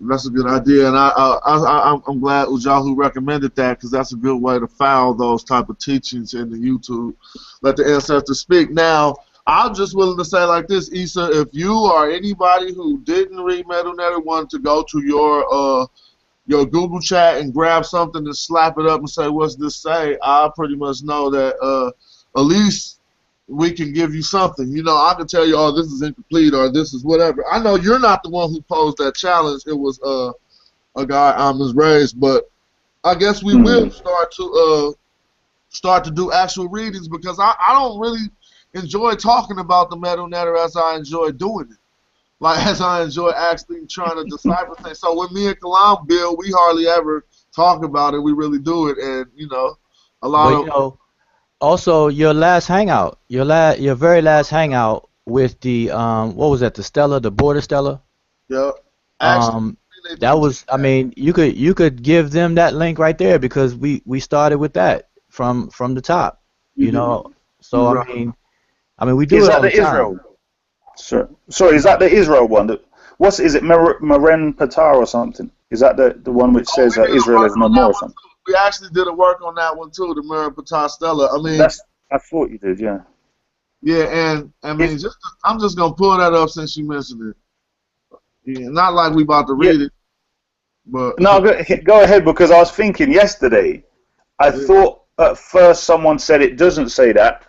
That's a good idea, and I'm glad Ujahu recommended that because that's a good way to file those type of teachings in the YouTube. Let the ancestors speak. Now, I'm just willing to say like this, Issa, if you or anybody who didn't read Medu Neter wanted to go to your Google chat and grab something and slap it up and say, what's this say? I pretty much know that at least we can give you something. You know, I can tell you, oh, this is incomplete or this is whatever. I know you're not the one who posed that challenge. It was a guy, Amos Reyes, but I guess we will start to do actual readings because I don't really enjoy talking about the Medu Neter as I enjoy doing it. Like, as I enjoy actually trying to decipher things. So when me and Kalam build, we hardly ever talk about it. We really do it. And, you know, a lot But, you know, also your last hangout, your very last hangout with the, what was that, the Stella, the Border Stella? Yeah. Actually, that was, I mean, you could give them that link right there because we started with that from the top, you know. So, I mean, we do it all the time. Israel? Sorry, is that the Israel one? Is it Maren Patar or something? Is that the one which says Israel is no more or something? We actually did a work on that one too, the Maren Patar Stella. I mean, I thought you did, yeah. Yeah, and I mean, I'm just gonna pull that up since you mentioned it. Yeah, not like we about to read it, but no, go ahead because I was thinking yesterday. I thought at first someone said it doesn't say that,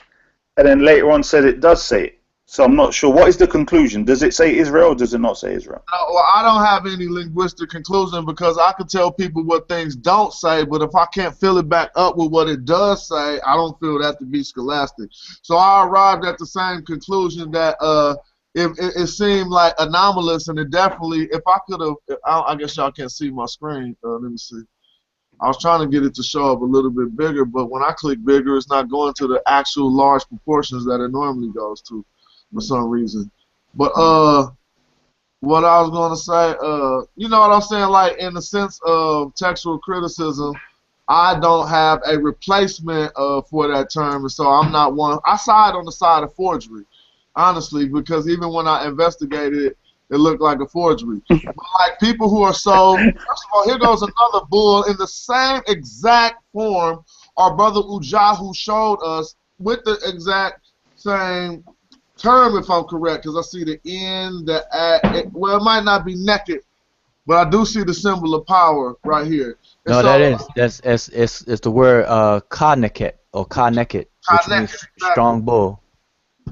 and then later on said it does say it. So I'm not sure. What is the conclusion? Does it say Israel or does it not say Israel? Well, I don't have any linguistic conclusion because I can tell people what things don't say, but if I can't fill it back up with what it does say, I don't feel that to be scholastic. So I arrived at the same conclusion that it seemed like anomalous, and it definitely, if I could have, I guess y'all can't see my screen. Let me see. I was trying to get it to show up a little bit bigger, but when I click bigger, it's not going to the actual large proportions that it normally goes to. For some reason. But what I was gonna say, you know what I'm saying, like in the sense of textual criticism, I don't have a replacement for that term, and so I'm not one. I side on the side of forgery, honestly, because even when I investigated it, it looked like a forgery. But like people who are so, first of all, here goes another bull in the same exact form our brother Ujahu showed us with the exact same term, if I'm correct, because I see the N, the A. Well, it might not be naked, but I do see the symbol of power right here. And no, so, it's the word ka-neket or ka-neket, which means strong bull.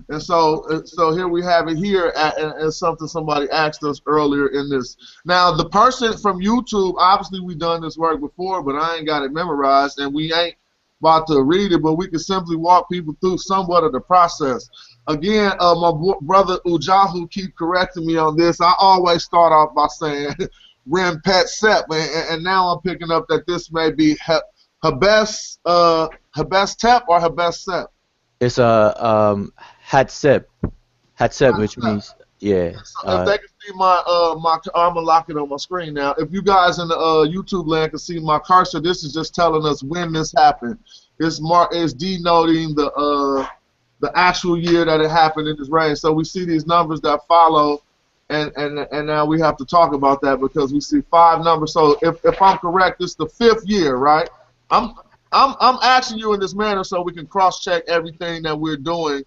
And so here we have it here, and something somebody asked us earlier in this. Now, the person from YouTube, obviously we've done this work before, but I ain't got it memorized, and we ain't about to read it, but we can simply walk people through somewhat of the process. Again, my brother Ujahu keep correcting me on this. I always start off by saying Ren Pet Sep, and now I'm picking up that this may be Habes Tep or Habes Sep. It's a Hatsep, which means yeah. So if they can see my I'm gonna lock it on my screen now. If you guys in the YouTube land can see my cursor, this is just telling us when this happened. It's denoting the actual year that it happened in this reign. So we see these numbers that follow, and now we have to talk about that because we see 5 numbers. So if I'm correct, it's the 5th year, right? I'm asking you in this manner so we can cross-check everything that we're doing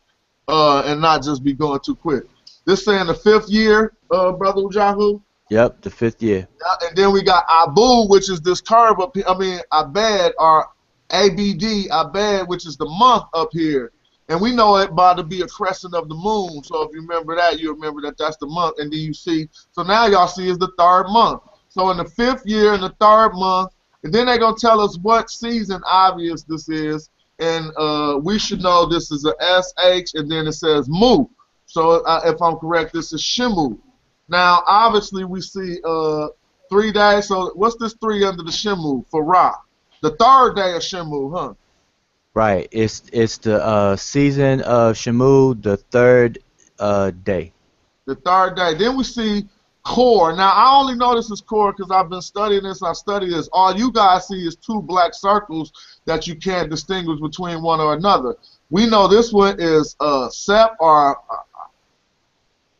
and not just be going too quick. This saying the 5th year, Brother Ujahu? Yep, the 5th year. Yeah, and then we got Abu, which is this curve up here. I mean, Abed, or ABD, Abed, which is the month up here. And we know it by to be a crescent of the moon. So if you remember that, you remember that that's the month. And then you see, so now y'all see is the 3rd month. So in the 5th year, in the 3rd month, and then they're going to tell us what season obvious this is. And we should know this is a SH, and then it says Mu. So if I'm correct, this is Shimu. Now, obviously, we see 3 days. So what's this 3 under the Shimu for Ra? The 3rd day of Shimu, huh? Right. It's the season of Shimu, the 3rd day. The 3rd day. Then we see core. Now, I only know this is core because I've been studying this. I study this. All you guys see is 2 black circles that you can't distinguish between one or another. We know this one is Sep or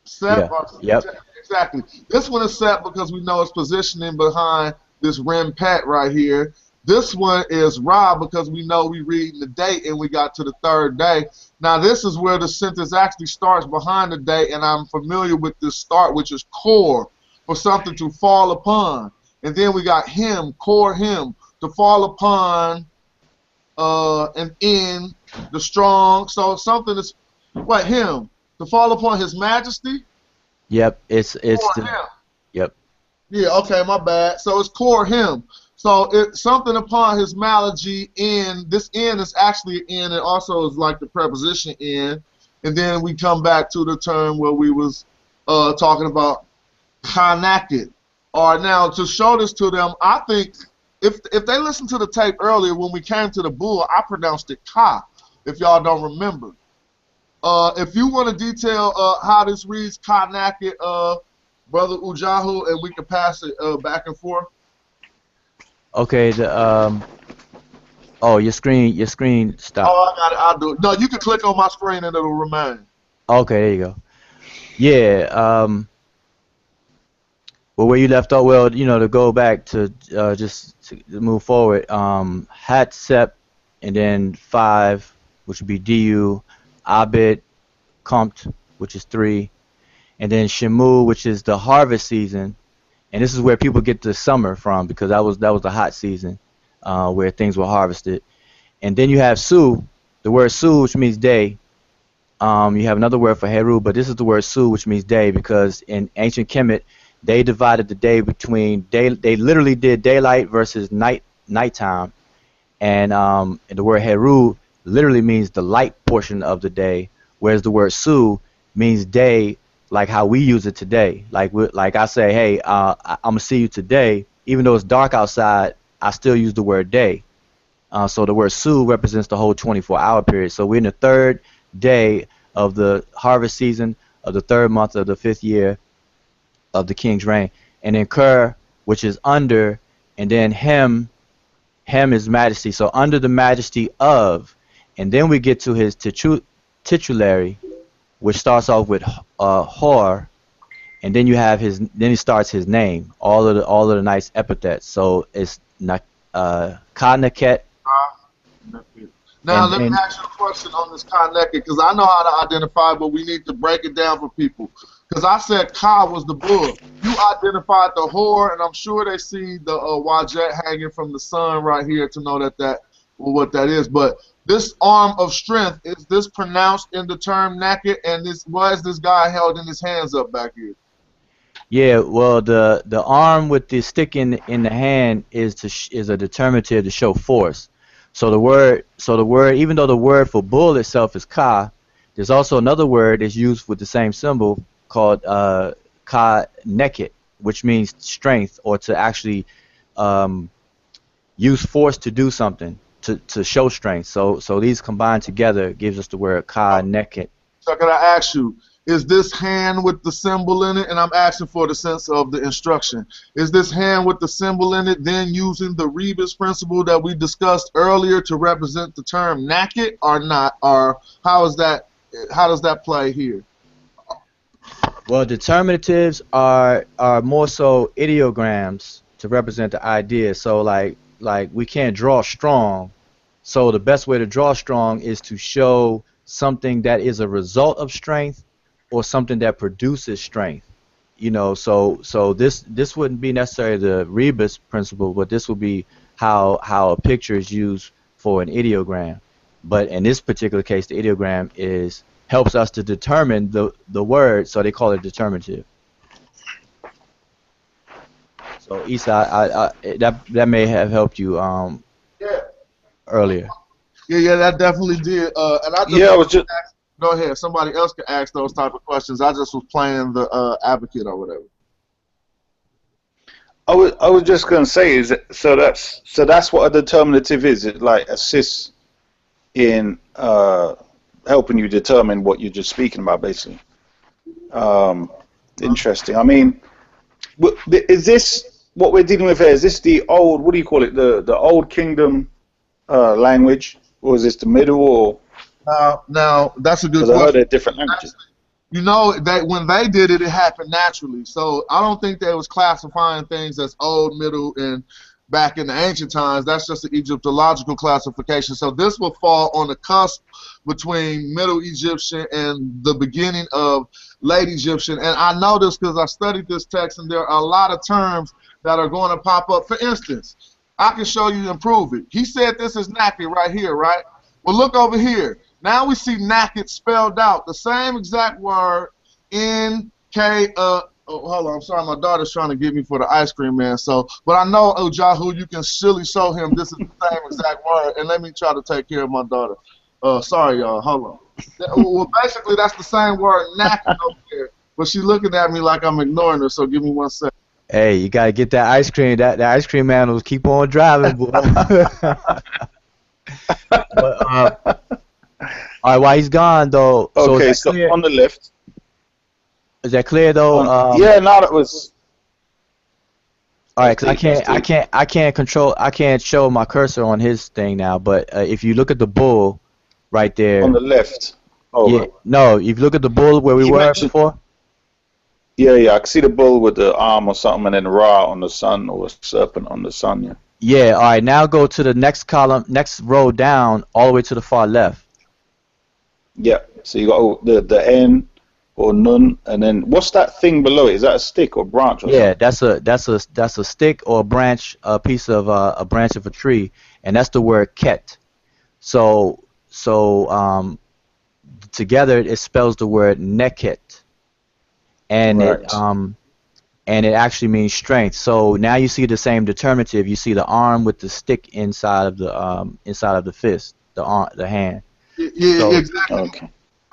Sep. Yeah. Or yep. Exactly. This one is set because we know it's positioning behind this rim pet right here. This one is Ra because we know we read the date and we got to the third day. Now this is where the sentence actually starts behind the date, and I'm familiar with this start, which is core, for something to fall upon. And then we got him, core him, to fall upon and in the strong. So something is what him to fall upon his majesty. Yep, it's Core the, him. yep. Yeah, okay, my bad. So it's core him. So it's something upon his malady in. This in is actually an in. It also is like the preposition in. And then we come back to the term where we was talking about connected. All right, now to show this to them, I think if they listen to the tape earlier when we came to the bull, I pronounced it ka, if y'all don't remember. If you want to detail how this reads connected, Brother Ujahu, and we can pass it back and forth. Okay, oh, your screen stopped. Oh, I got it. I'll do it. No, you can click on my screen and it'll remain. Okay, there you go. Yeah, well, where you left off, well, you know, to go back to just to move forward, Hatsep, and then 5, which would be Du, Abid, Compt, which is 3, and then Shemu, which is the harvest season. And this is where people get the summer from, because that was the hot season where things were harvested. And then you have Su, the word Su, which means day. You have another word for Heru, but this is the word Su, which means day, because in ancient Kemet, they divided the day between they literally did daylight versus nighttime. And the word Heru literally means the light portion of the day, whereas the word Su means day, like how we use it today. Like I say, hey, I'm gonna see you today, even though it's dark outside, I still use the word day. So the word Su represents the whole 24-hour period. So we're in the third day of the harvest season of the third month of the 5th year of the king's reign. And then Ker, which is under, and then Hem is majesty. So under the majesty of, and then we get to his titulary, which starts off with Hor, and then you have his. Then he starts his name. All of the nice epithets. So it's Ka-Neket. Now let me ask you a question on this Ka-Neket, because I know how to identify, but we need to break it down for people. Because I said Ka was the bull. You identified the Hor, and I'm sure they see the Wajet hanging from the sun right here to know what that is. But this arm of strength, is this pronounced in the term naked? And why is this guy held in his hands up back here? Yeah, well, the arm with the stick in the hand is a determinative to show force. So the word, even though the word for bull itself is ka, there's also another word that's used with the same symbol called ka-neket, which means strength, or to actually use force to do something, to show strength. So these combined together gives us the word ka-neket. So can I ask you, is this hand with the symbol in it, and I'm asking for the sense of the instruction, is this hand with the symbol in it then using the Rebus principle that we discussed earlier to represent the term naked or not? Or how does that play here? Well, determinatives are more so ideograms to represent the idea. So like we can't draw strong. So the best way to draw strong is to show something that is a result of strength or something that produces strength. You know, so this wouldn't be necessarily the Rebus principle, but this would be how a picture is used for an ideogram. But in this particular case, the ideogram helps us to determine the word, so they call it determinative. So Isa, that may have helped you earlier. Yeah, that definitely did. And I was just go ahead. Somebody else could ask those type of questions. I just was playing the advocate or whatever. I was just gonna say, that's what a determinative is. It like assists in helping you determine what you're just speaking about, basically. Interesting. I mean, is this what we're dealing with here? Is this the old, what do you call it, the old kingdom language, or is this the middle? Or now that's a good question. I heard they're different languages. you know, when they did it, it happened naturally. So I don't think they was classifying things as old, middle, and back in the ancient times. That's just an Egyptological classification. So this will fall on the cusp between Middle Egyptian and the beginning of Late Egyptian. And I know this because I studied this text, and there are a lot of terms that are going to pop up. For instance, I can show you and prove it. He said this is naked right here, right? Well, look over here. Now we see naked spelled out. The same exact word, N-K, oh, hold on, I'm sorry, my daughter's trying to get me for the ice cream man. So, but I know, Ojahu, you can surely show him this is the same exact word. And let me try to take care of my daughter. Sorry, y'all, hold on. Well, basically, that's the same word, naked over there. But she's looking at me like I'm ignoring her, so give me 1 second. Hey, you gotta get that ice cream. That ice cream man will keep on driving, boy. But, all right, while he's gone though. Okay, so so on the left. Is that clear though? Yeah, no, that was. All right, because I can't show my cursor on his thing now. But if you look at the bull, right there. On the left. Oh. Yeah. No, if you look at the bull where we were before. Yeah, I can see the bull with the arm or something, and then Ra on the sun, or a serpent on the sun. Yeah. Yeah. All right. Now go to the next column, next row down, all the way to the far left. Yeah. So you got the N or Nun, and then what's that thing below it? Is that a stick or branch? Or something? that's a stick or a branch, a piece of a branch of a tree, and that's the word ket. So together it spells the word neket. And right. It actually means strength. So now you see the same determinative. You see the arm with the stick inside of the fist, the hand. Yeah, so, exactly. Okay.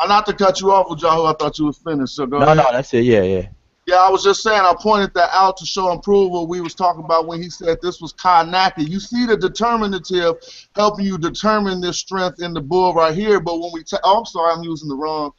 Not to cut you off, Jahu. I thought you was finished. So go no, ahead. No, that's it. Yeah. Yeah, I was just saying. I pointed that out to show and prove what we was talking about when he said this was Kanaki. You see the determinative helping you determine this strength in the bull right here. But when we I'm sorry, I'm using the wrong.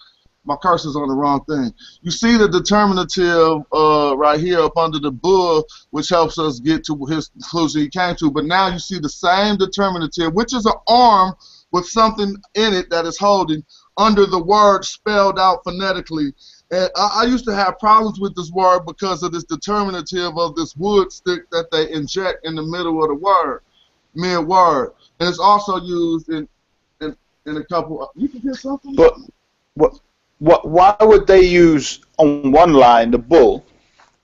My cursor's on the wrong thing. You see the determinative right here up under the bull, which helps us get to his conclusion he came to. But now you see the same determinative, which is an arm with something in it that is holding under the word spelled out phonetically. And I used to have problems with this word because of this determinative of this wood stick that they inject in the middle of the word, mid-word. And it's also used in a couple. You can hear something? But why would they use on one line the bull,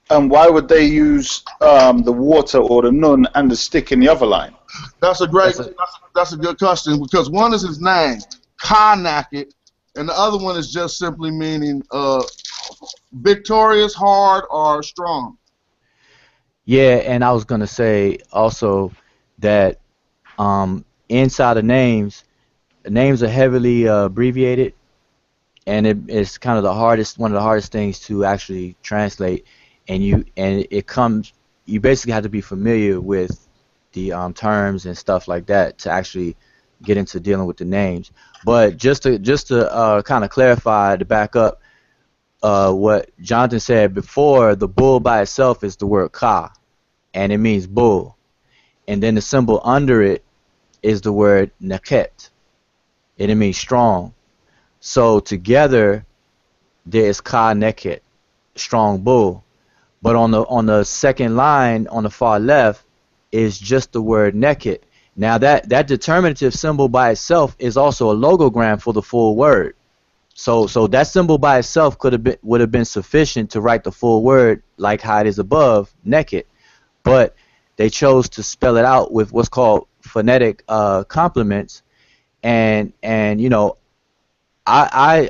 and why would they use the water or the nun and the stick in the other line? That's a good question, because one is his name, Kanaki, and the other one is just simply meaning victorious, hard, or strong. Yeah, and I was gonna say also that inside of names are heavily abbreviated, and it's kind of one of the hardest things to actually translate. And you basically have to be familiar with the terms and stuff like that to actually get into dealing with the names. But just to kind of clarify, to back up what Jonathan said before, the bull by itself is the word ka, and it means bull, and then the symbol under it is the word neket, and it means strong. So together there is ka neket, strong bull. But on the second line on the far left is just the word neket. Now that determinative symbol by itself is also a logogram for the full word. So that symbol by itself would have been sufficient to write the full word like how it is above, neket. But they chose to spell it out with what's called phonetic complements, and you know, I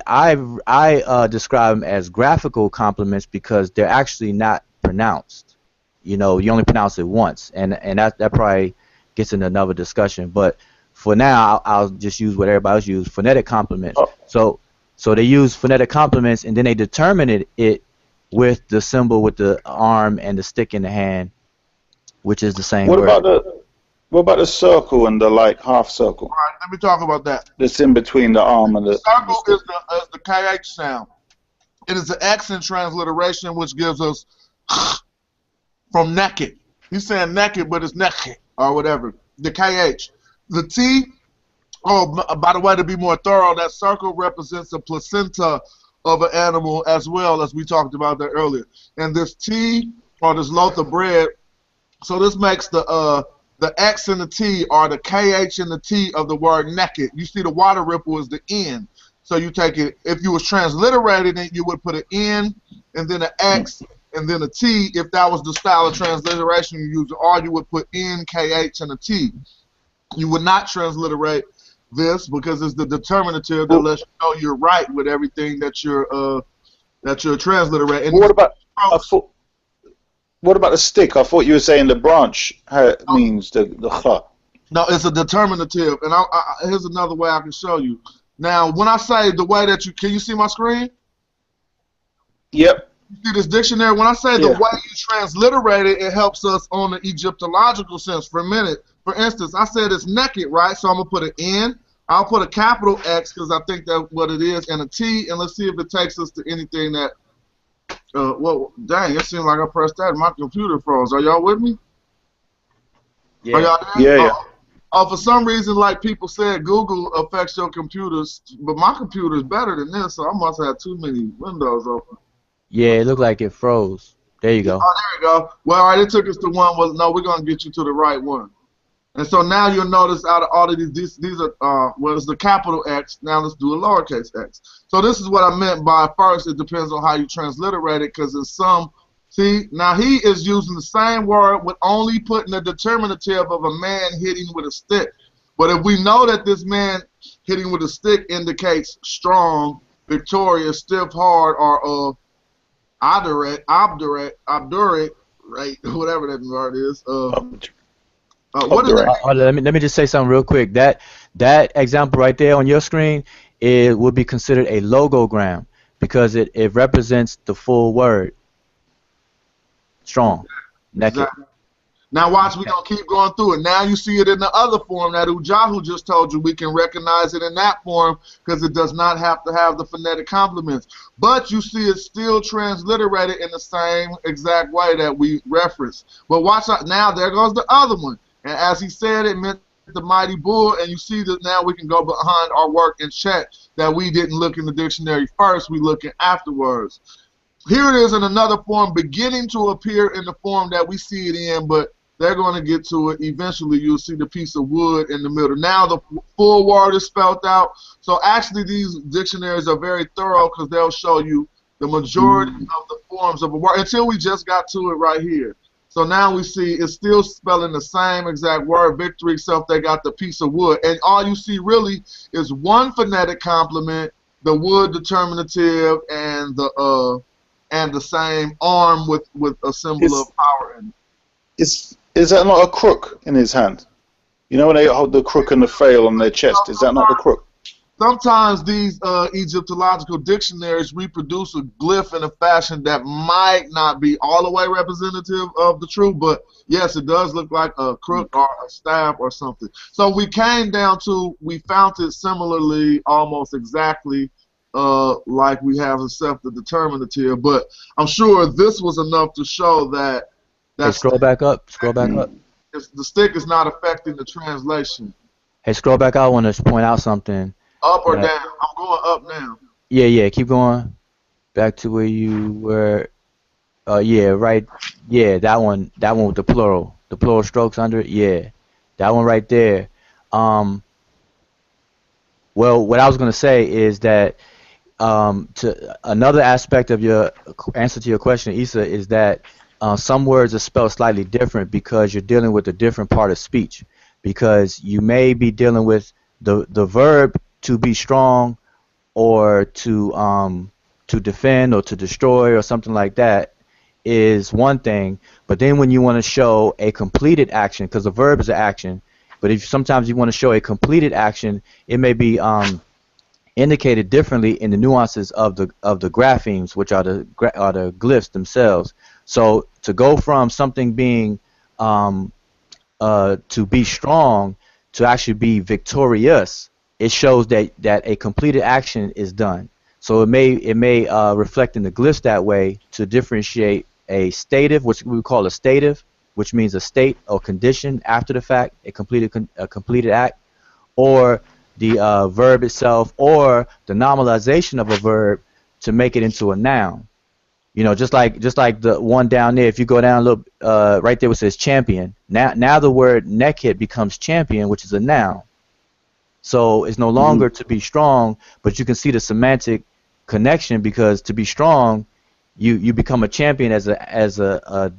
describe them as graphical complements because they're actually not pronounced. You know, you only pronounce it once, and that probably gets into another discussion. But for now, I'll just use what everybody else uses, phonetic complements. Oh. So they use phonetic complements, and then they determine it with the symbol with the arm and the stick in the hand, which is the same word. What about the circle and the half circle? All right, let me talk about that. That's in between the arm and the circle is the KH sound. It is the accent transliteration, which gives us from naked. He's saying naked, but it's naked or whatever. The KH. The T, by the way, to be more thorough, that circle represents a placenta of an animal as well, as we talked about that earlier. And this T, or this loaf of bread, so this makes the X and the T, or the KH and the T of the word naked. You see the water ripple is the N. So you take it, if you was transliterating it, you would put an N and then an X and then a T. If that was the style of transliteration you use, or you would put N, KH, and a T. You would not transliterate this because it's the determinative that lets you know you're right with everything that you're transliterating. What about the stick? I thought you were saying the branch means the kha. No, it's a determinative, and here's another way I can show you. Now, when I say the way that can you see my screen? Yep. You see this dictionary? When I say the way you transliterate it, it helps us on the Egyptological sense. For instance, I said it's naked, right? So I'm gonna put an N. I'll put a capital X because I think that's what it is, and a T, and let's see if it takes us to anything that. Well, dang, it seems like I pressed that and my computer froze. Are y'all with me? Yeah. Are y'all there? Yeah. Oh, for some reason, like people said, Google affects your computers, but my computer is better than this, so I must have too many windows open. Yeah, it looked like it froze. There you go. Oh, there you go. Well, all right, it took us to one. Well, no, we're gonna get you to the right one. And so now you'll notice out of all of these are well, it's the capital X. Now let's do a lowercase x. So this is what I meant by first. It depends on how you transliterate it, because in some, see, now he is using the same word with only putting the determinative of a man hitting with a stick. But if we know that this man hitting with a stick indicates strong, victorious, stiff, hard, or obdurate, right? Whatever that word is. What is that? Let me just say something real quick. That example right there on your screen, it would be considered a logogram because it represents the full word. Strong. Naked. Exactly. Now watch, we're going to keep going through it. Now you see it in the other form that Ujahu just told you. We can recognize it in that form because it does not have to have the phonetic complements. But you see it still transliterated in the same exact way that we referenced. But watch out. Now there goes the other one. And as he said, it meant the mighty bull. And you see that now we can go behind our work and check that we didn't look in the dictionary first. We looking afterwards. Here it is in another form, beginning to appear in the form that we see it in, but they're going to get to it. Eventually, you'll see the piece of wood in the middle. Now the full word is spelled out. So actually, these dictionaries are very thorough because they'll show you the majority of the forms of a word until we just got to it right here. So now we see it's still spelling the same exact word, victory, except they got the piece of wood. And all you see really is one phonetic complement, the wood determinative, and the same arm with a symbol of power in it. Is that not a crook in his hand? You know when they hold the crook and the flail on their chest? Is that not the crook? Sometimes these Egyptological dictionaries reproduce a glyph in a fashion that might not be all the way representative of the truth, but yes, it does look like a crook or a staff or something. So we came down to, we found it similarly, almost exactly like we have except the determinative, but I'm sure this was enough to show that. Hey, scroll back up. Scroll back up. The stick is not affecting the translation. Hey, scroll back up. I want to point out something. Up or down? I'm going up now. Yeah. Keep going. Back to where you were. Yeah, right. Yeah, that one with the plural strokes under it. Yeah, that one right there. Well, what I was gonna say is that to another aspect of your answer to your question, Issa, is that some words are spelled slightly different because you're dealing with a different part of speech. Because you may be dealing with the verb to be strong, or to defend, or to destroy, or something like that, is one thing. But then when you want to show a completed action, because the verb is an action, but if sometimes you want to show a completed action, it may be indicated differently in the nuances of the graphemes, which are the glyphs themselves. So to go from something being to be strong to actually be victorious, it shows that a completed action is done. So it may reflect in the glyphs that way to differentiate a stative, which we call a stative, which means a state or condition after the fact, a completed act, or the verb itself, or the nominalization of a verb to make it into a noun. You know, just like the one down there. If you go down a little, right there, where it says champion. Now the word neckhead becomes champion, which is a noun. So it's no longer to be strong, but you can see the semantic connection, because to be strong, you become a champion as a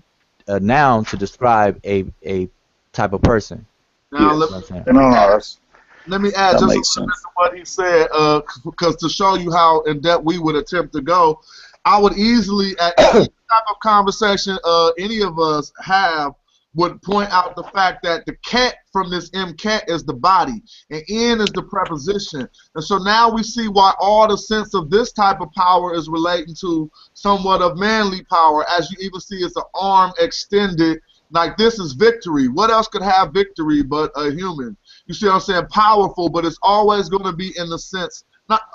noun to describe a type of person. Now, let me add just a little bit to what he said, because to show you how in depth we would attempt to go, I would easily, at any type of conversation any of us have, would point out the fact that the cat from this cat is the body, and in is the preposition. And so now we see why all the sense of this type of power is relating to somewhat of manly power. As you even see, it's an arm extended, like this is victory. What else could have victory but a human? You see what I'm saying? Powerful, but it's always going to be in the sense,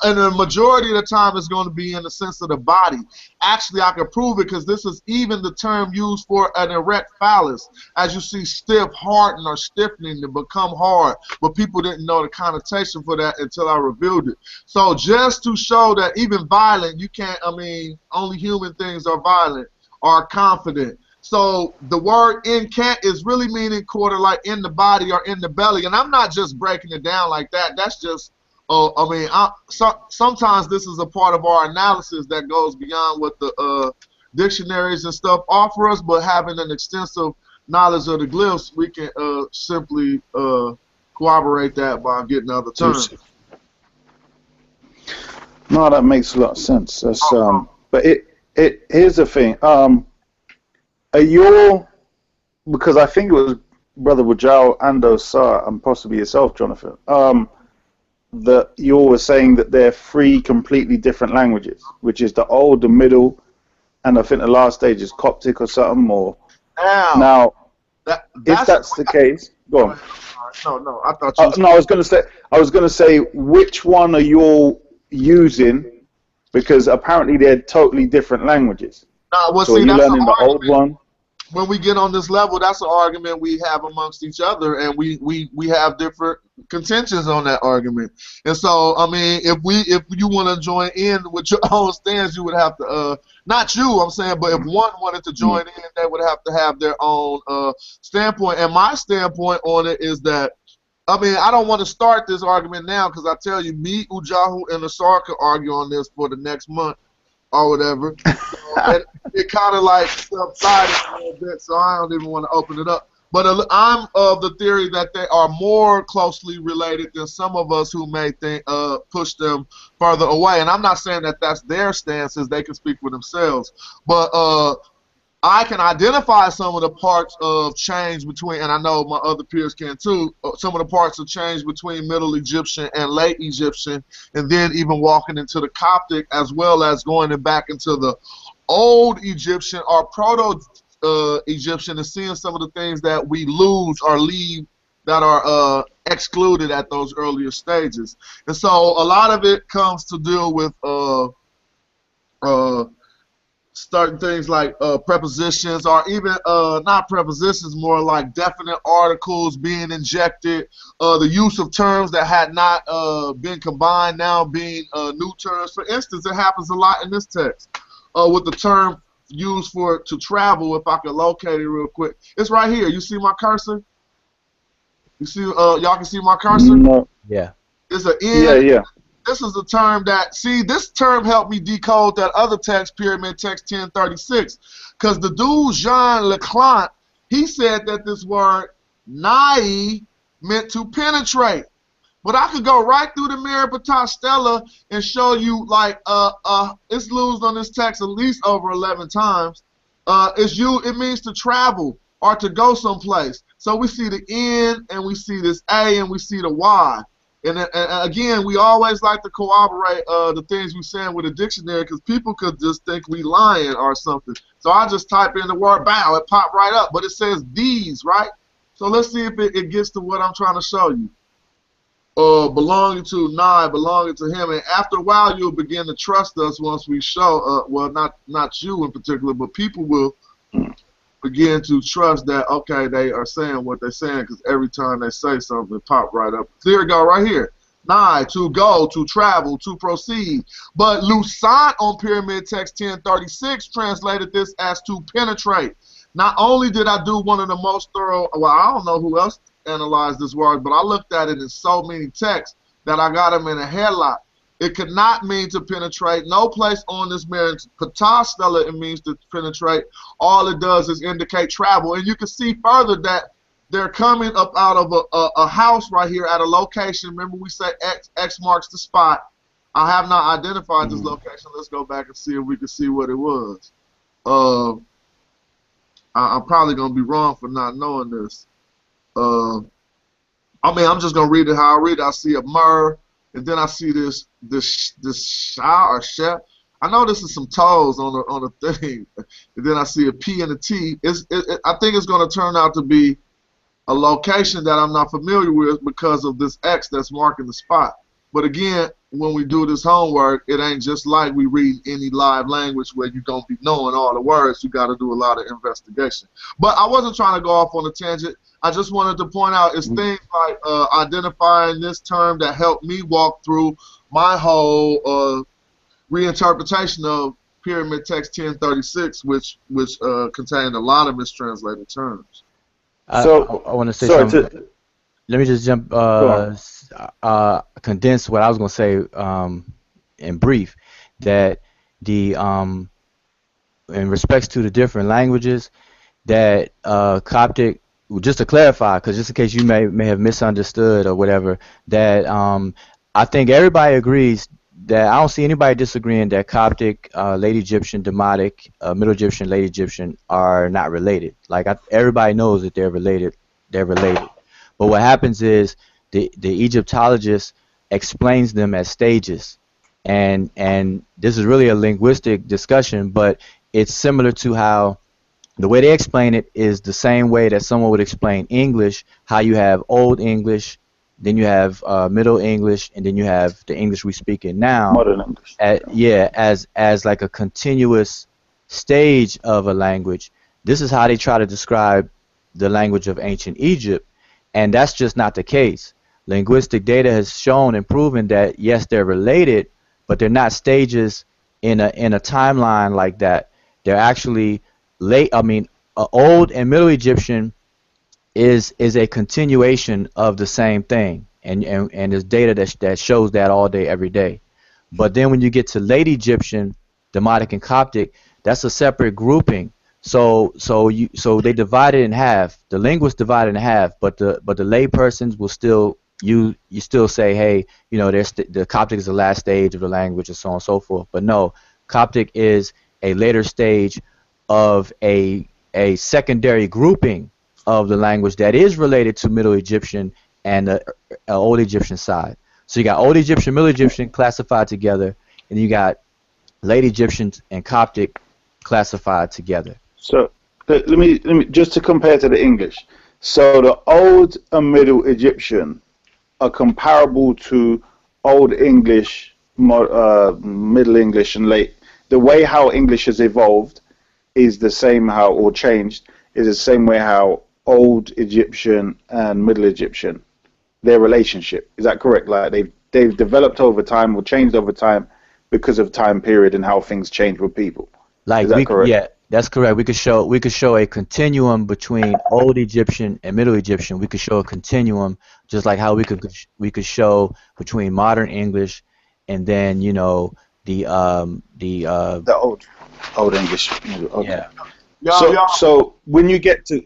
and the majority of the time it's going to be in the sense of the body. Actually, I can prove it, because this is even the term used for an erect phallus. As you see, stiff, harden, or stiffening to become hard. But people didn't know the connotation for that until I revealed it. So just to show that even violent, you can't, only human things are violent, are confident. So the word in cat is really meaning quarter, like in the body or in the belly. And I'm not just breaking it down like that. That's just sometimes this is a part of our analysis that goes beyond what the dictionaries and stuff offer us, but having an extensive knowledge of the glyphs, we can simply corroborate that by getting other terms. No, that makes a lot of sense. That's, but here's the thing. Because I think it was Brother Wajal, Ando, Sar, and possibly yourself, Jonathan, that you were saying that they're three completely different languages, which is the old, the middle, and I think the last stage is Coptic or something. Or now if that's the case, go on. No, I thought you. No, I was going to say, which one are you all using? Because apparently they're totally different languages. Well, so see, are you that's learning the old one? When we get on this level, that's an argument we have amongst each other, and we have different contentions on that argument. And so, if you want to join in with your own stance, you would have to, not you, I'm saying, but if one wanted to join in, they would have to have their own standpoint. And my standpoint on it is that, I don't want to start this argument now, because I tell you, me, Ujahu, and Asar could argue on this for the next month or whatever. So it kind of like subsided a little bit, so I don't even want to open it up. But I'm of the theory that they are more closely related than some of us who may think push them further away. And I'm not saying that that's their stances; they can speak for themselves. But I can identify some of the parts of change between, and I know my other peers can too, some of the parts of change between Middle Egyptian and Late Egyptian, and then even walking into the Coptic, as well as going back into the Old Egyptian or Proto-Egyptian, and seeing some of the things that we lose or leave that are excluded at those earlier stages. And so a lot of it comes to deal with certain things like prepositions, or even not prepositions, more like definite articles being injected, the use of terms that had not been combined now being new terms. For instance, it happens a lot in this text with the term used for to travel. If I could locate it real quick, it's right here. You see my cursor? You see, y'all can see my cursor? No. Yeah. It's an N. Yeah. This is a term that, this term helped me decode that other text, Pyramid Text 1036, because the dude, Jean Leclerc, he said that this word, nai, meant to penetrate. But I could go right through the Meripatah Stela and show you, like, it's used on this text at least over 11 times. It means to travel or to go someplace. So we see the N, and we see this A, and we see the Y. And again, we always like to corroborate the things we're saying with a dictionary, because people could just think we lying or something. So I just type in the word bow, it popped right up, but it says these, right? So let's see if it gets to what I'm trying to show you. Belonging to Nai, belonging to him, and after a while you'll begin to trust us once we show, well, not you in particular, but people will begin to trust that, okay, they are saying what they're saying, because every time they say something, it pop right up. Here we go, right here. nigh, to go, to travel, to proceed. But Lusant on Pyramid Text 1036 translated this as to penetrate. Not only did I do one of the most thorough, well, I don't know who else analyzed this word, but I looked at it in so many texts that I got them in a headlock. It could not mean to penetrate. No place on this marriage, Ptah Stella, it means to penetrate. All it does is indicate travel. And you can see further that they're coming up out of a house right here at a location. Remember we said X marks the spot. I have not identified this location. Let's go back and see if we can see what it was. I'm probably going to be wrong for not knowing this. I mean, I'm just going to read it how I read it. I see a myrrh, and then I see this sha or chef. I know this is some toes on the thing, and then I see a P and a T. I think it's going to turn out to be a location that I'm not familiar with because of this X that's marking the spot. But again, when we do this homework, it ain't just like we read any live language where you're going to be knowing all the words. You got to do a lot of investigation. But I wasn't trying to go off on a tangent. I just wanted to point out it's things like identifying this term that helped me walk through my whole reinterpretation of Pyramid Text 1036, which contained a lot of mistranslated terms. So I want to say something. Let me just jump, condense what I was going to say in brief. That the in respects to the different languages, that Coptic, just to clarify, because just in case you may have misunderstood or whatever, that I think everybody agrees that I don't see anybody disagreeing that Coptic, Late Egyptian, Demotic, Middle Egyptian, Late Egyptian are not related. Like everybody knows that they're related. They're related. But what happens is the Egyptologist explains them as stages, and this is really a linguistic discussion, but it's similar to how the way they explain it is the same way that someone would explain English. How you have Old English, then you have Middle English, and then you have the English we speak in now. Modern English. As like a continuous stage of a language. This is how they try to describe the language of ancient Egypt, and that's just not the case. Linguistic data has shown and proven that yes, they're related, but they're not stages in a timeline like that. They're actually Old and Middle Egyptian is a continuation of the same thing, and there's data that shows that all day, every day. But then when you get to Late Egyptian, Demotic, and Coptic, that's a separate grouping. So they divide it in half. The linguists divide it in half, but the lay persons will still you still say, hey, you know, the Coptic is the last stage of the language, and so on and so forth. But no, Coptic is a later stage of a secondary grouping of the language that is related to Middle Egyptian and the Old Egyptian side. So you got Old Egyptian, Middle Egyptian classified together, and you got Late Egyptian and Coptic classified together. So let me just to compare to the English. So the Old and Middle Egyptian are comparable to Old English, Middle English, and Late. The way how English has evolved is the same how, or changed, is the same way how Old Egyptian and Middle Egyptian, their relationship. Is that correct? Like they've developed over time or changed over time because of time period and how things change with people. Like is that correct? Yeah, that's correct. We could show a continuum between Old Egyptian and Middle Egyptian. We could show a continuum, just like how we could show between Modern English and then, you know, the Old English. Okay. Yeah. So when you get to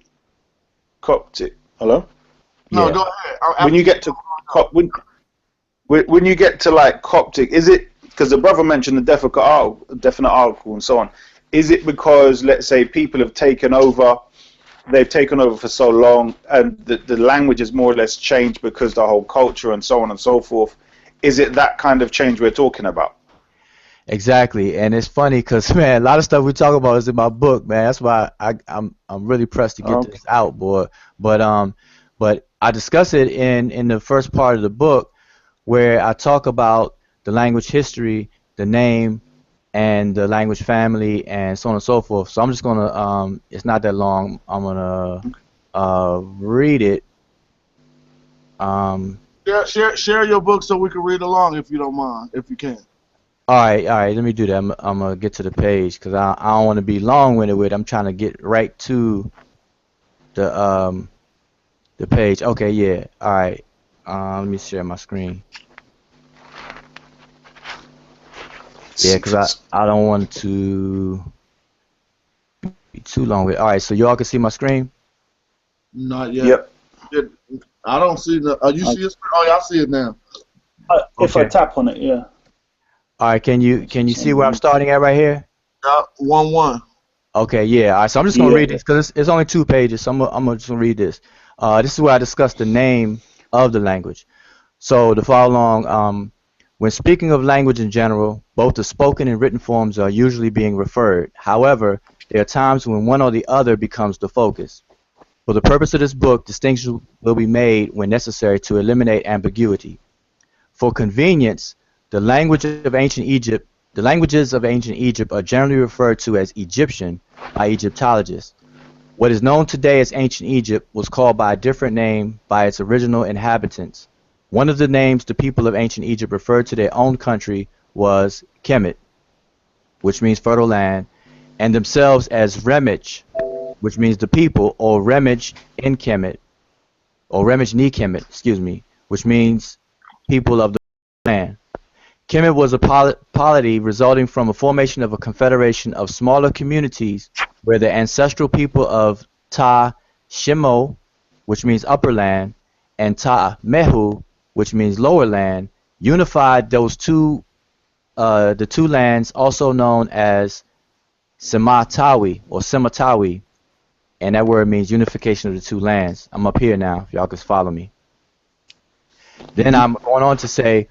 Coptic, hello? No, Yeah. go ahead. When you get to when you get to like Coptic, is it because the brother mentioned the definite article and so on? Is it because, let's say, people have taken over, they've taken over for so long, and the language is more or less changed because the whole culture and so on and so forth? Is it that kind of change we're talking about? Exactly, and it's funny because, man, a lot of stuff we talk about is in my book, man. That's why I'm really pressed to get this out, boy. But I discuss it in the first part of the book, where I talk about the language history, the name, and the language family, and so on and so forth. So I'm just gonna it's not that long. I'm gonna read it. Share your book so we can read along if you don't mind, if you can. All right. Let me do that. I'm gonna get to the page because I don't want to be long-winded with it. I'm trying to get right to the page. Okay, yeah. All right. Let me share my screen. Yeah, because I don't want to be too long with it. All right, so y'all can see my screen? Not yet. Yep. I don't see the. You see it? Oh, yeah, I see it now. If I Okay. tap on it, yeah. All right, can you see where I'm starting at right here? Yeah, 1-1. Okay, yeah. All right, so I'm just gonna read this because it's only 2 pages. So I'm gonna just gonna read this. This is where I discuss the name of the language. So to follow along, when speaking of language in general, both the spoken and written forms are usually being referred. However, there are times when one or the other becomes the focus. For the purpose of this book, distinctions will be made when necessary to eliminate ambiguity. For convenience, the languages of ancient Egypt are generally referred to as Egyptian by Egyptologists. What is known today as ancient Egypt was called by a different name by its original inhabitants. One of the names the people of ancient Egypt referred to their own country was Kemet, which means fertile land, and themselves as Remich, which means the people, or Remich in Kemet, or Remich ni Kemet, excuse me, which means people of the land. Kemet was a polity resulting from a formation of a confederation of smaller communities where the ancestral people of Ta Shimo, which means upper land, and Ta Mehu, which means lower land, unified the two lands, also known as Sematawi or Sematawi, and that word means unification of the two lands. I'm up here now, if y'all can follow me. Then I'm going on to say,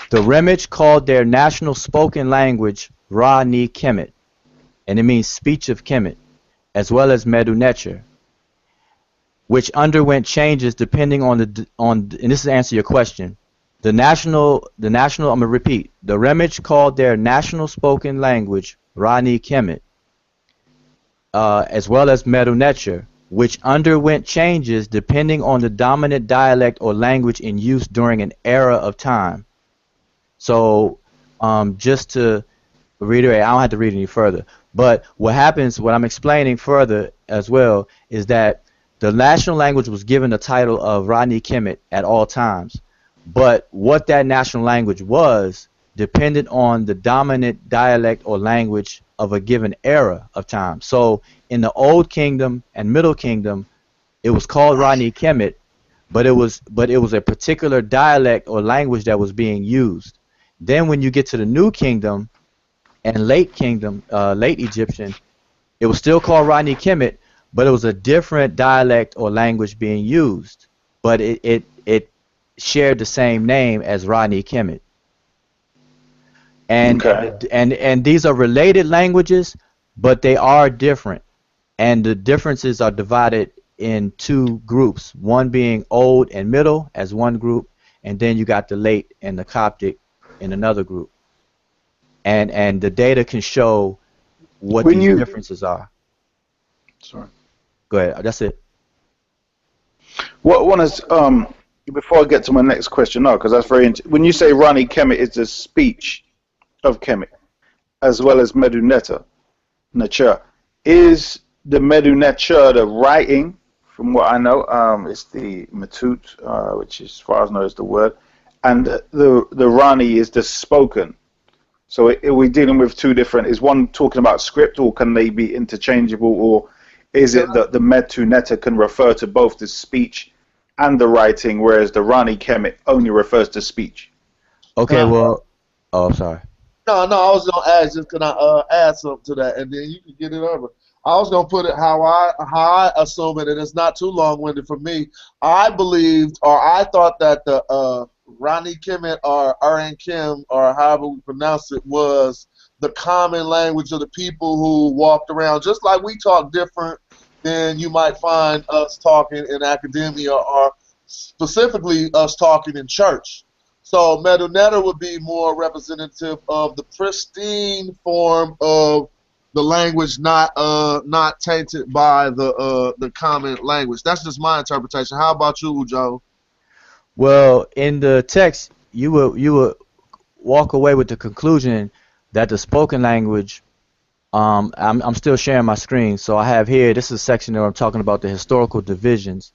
the Remich called their national spoken language Ra Ni Kemet, and it means speech of Kemet, as well as Medu Necher, which underwent changes depending on and this is to answer your question. I'm gonna repeat. The Remich called their national spoken language Ra Ni Kemet, as well as Medu Necher, which underwent changes depending on the dominant dialect or language in use during an era of time. So, just to reiterate, I don't have to read any further. But what happens, what I'm explaining further as well, is that the national language was given the title of Ra Ni Kemet at all times. But what that national language was depended on the dominant dialect or language of a given era of time. So in the Old Kingdom and Middle Kingdom, it was called Ra Ni Kemet, but it was a particular dialect or language that was being used. Then when you get to the New Kingdom and late Egyptian, it was still called Ra Ni Kemet, but it was a different dialect or language being used. But it shared the same name as Ra Ni Kemet. And, Okay. and these are related languages, but they are different. And the differences are divided in two groups, one being Old and Middle as one group, and then you got the Late and the Coptic in another group. And the data can show what When these you differences are. sorry. Go ahead. That's it. What one is before I get to my next question, no, because that's very interesting. When you say Ra Ni Kemet, it's the speech of Kemet, as well as Medu Necher. Is the Medu Necher the writing? From what I know, it's the Matut, which is, as far as I know, is the word, and the Rani is the spoken. So are we dealing with two different? Is one talking about script, or can they be interchangeable, or is it that the Medu Necher can refer to both the speech and the writing, whereas the Ra Ni Kemet only refers to speech? Okay, well, oh, sorry. No, I was gonna ask, just can I add something to that, and then you can get it over. I was gonna put it how I assume it, and it's not too long-winded for me. I believed, or I thought that the Ra Ni Kemet or Aran Kim, or however we pronounce it, was the common language of the people who walked around, just like we talk different than you might find us talking in academia, or specifically us talking in church. So Medu Neter would be more representative of the pristine form of the language, not tainted by the common language. That's just my interpretation. How about you, Joe? Well, in the text, you would walk away with the conclusion that the spoken language. I'm still sharing my screen, so I have here. This is a section where I'm talking about the historical divisions,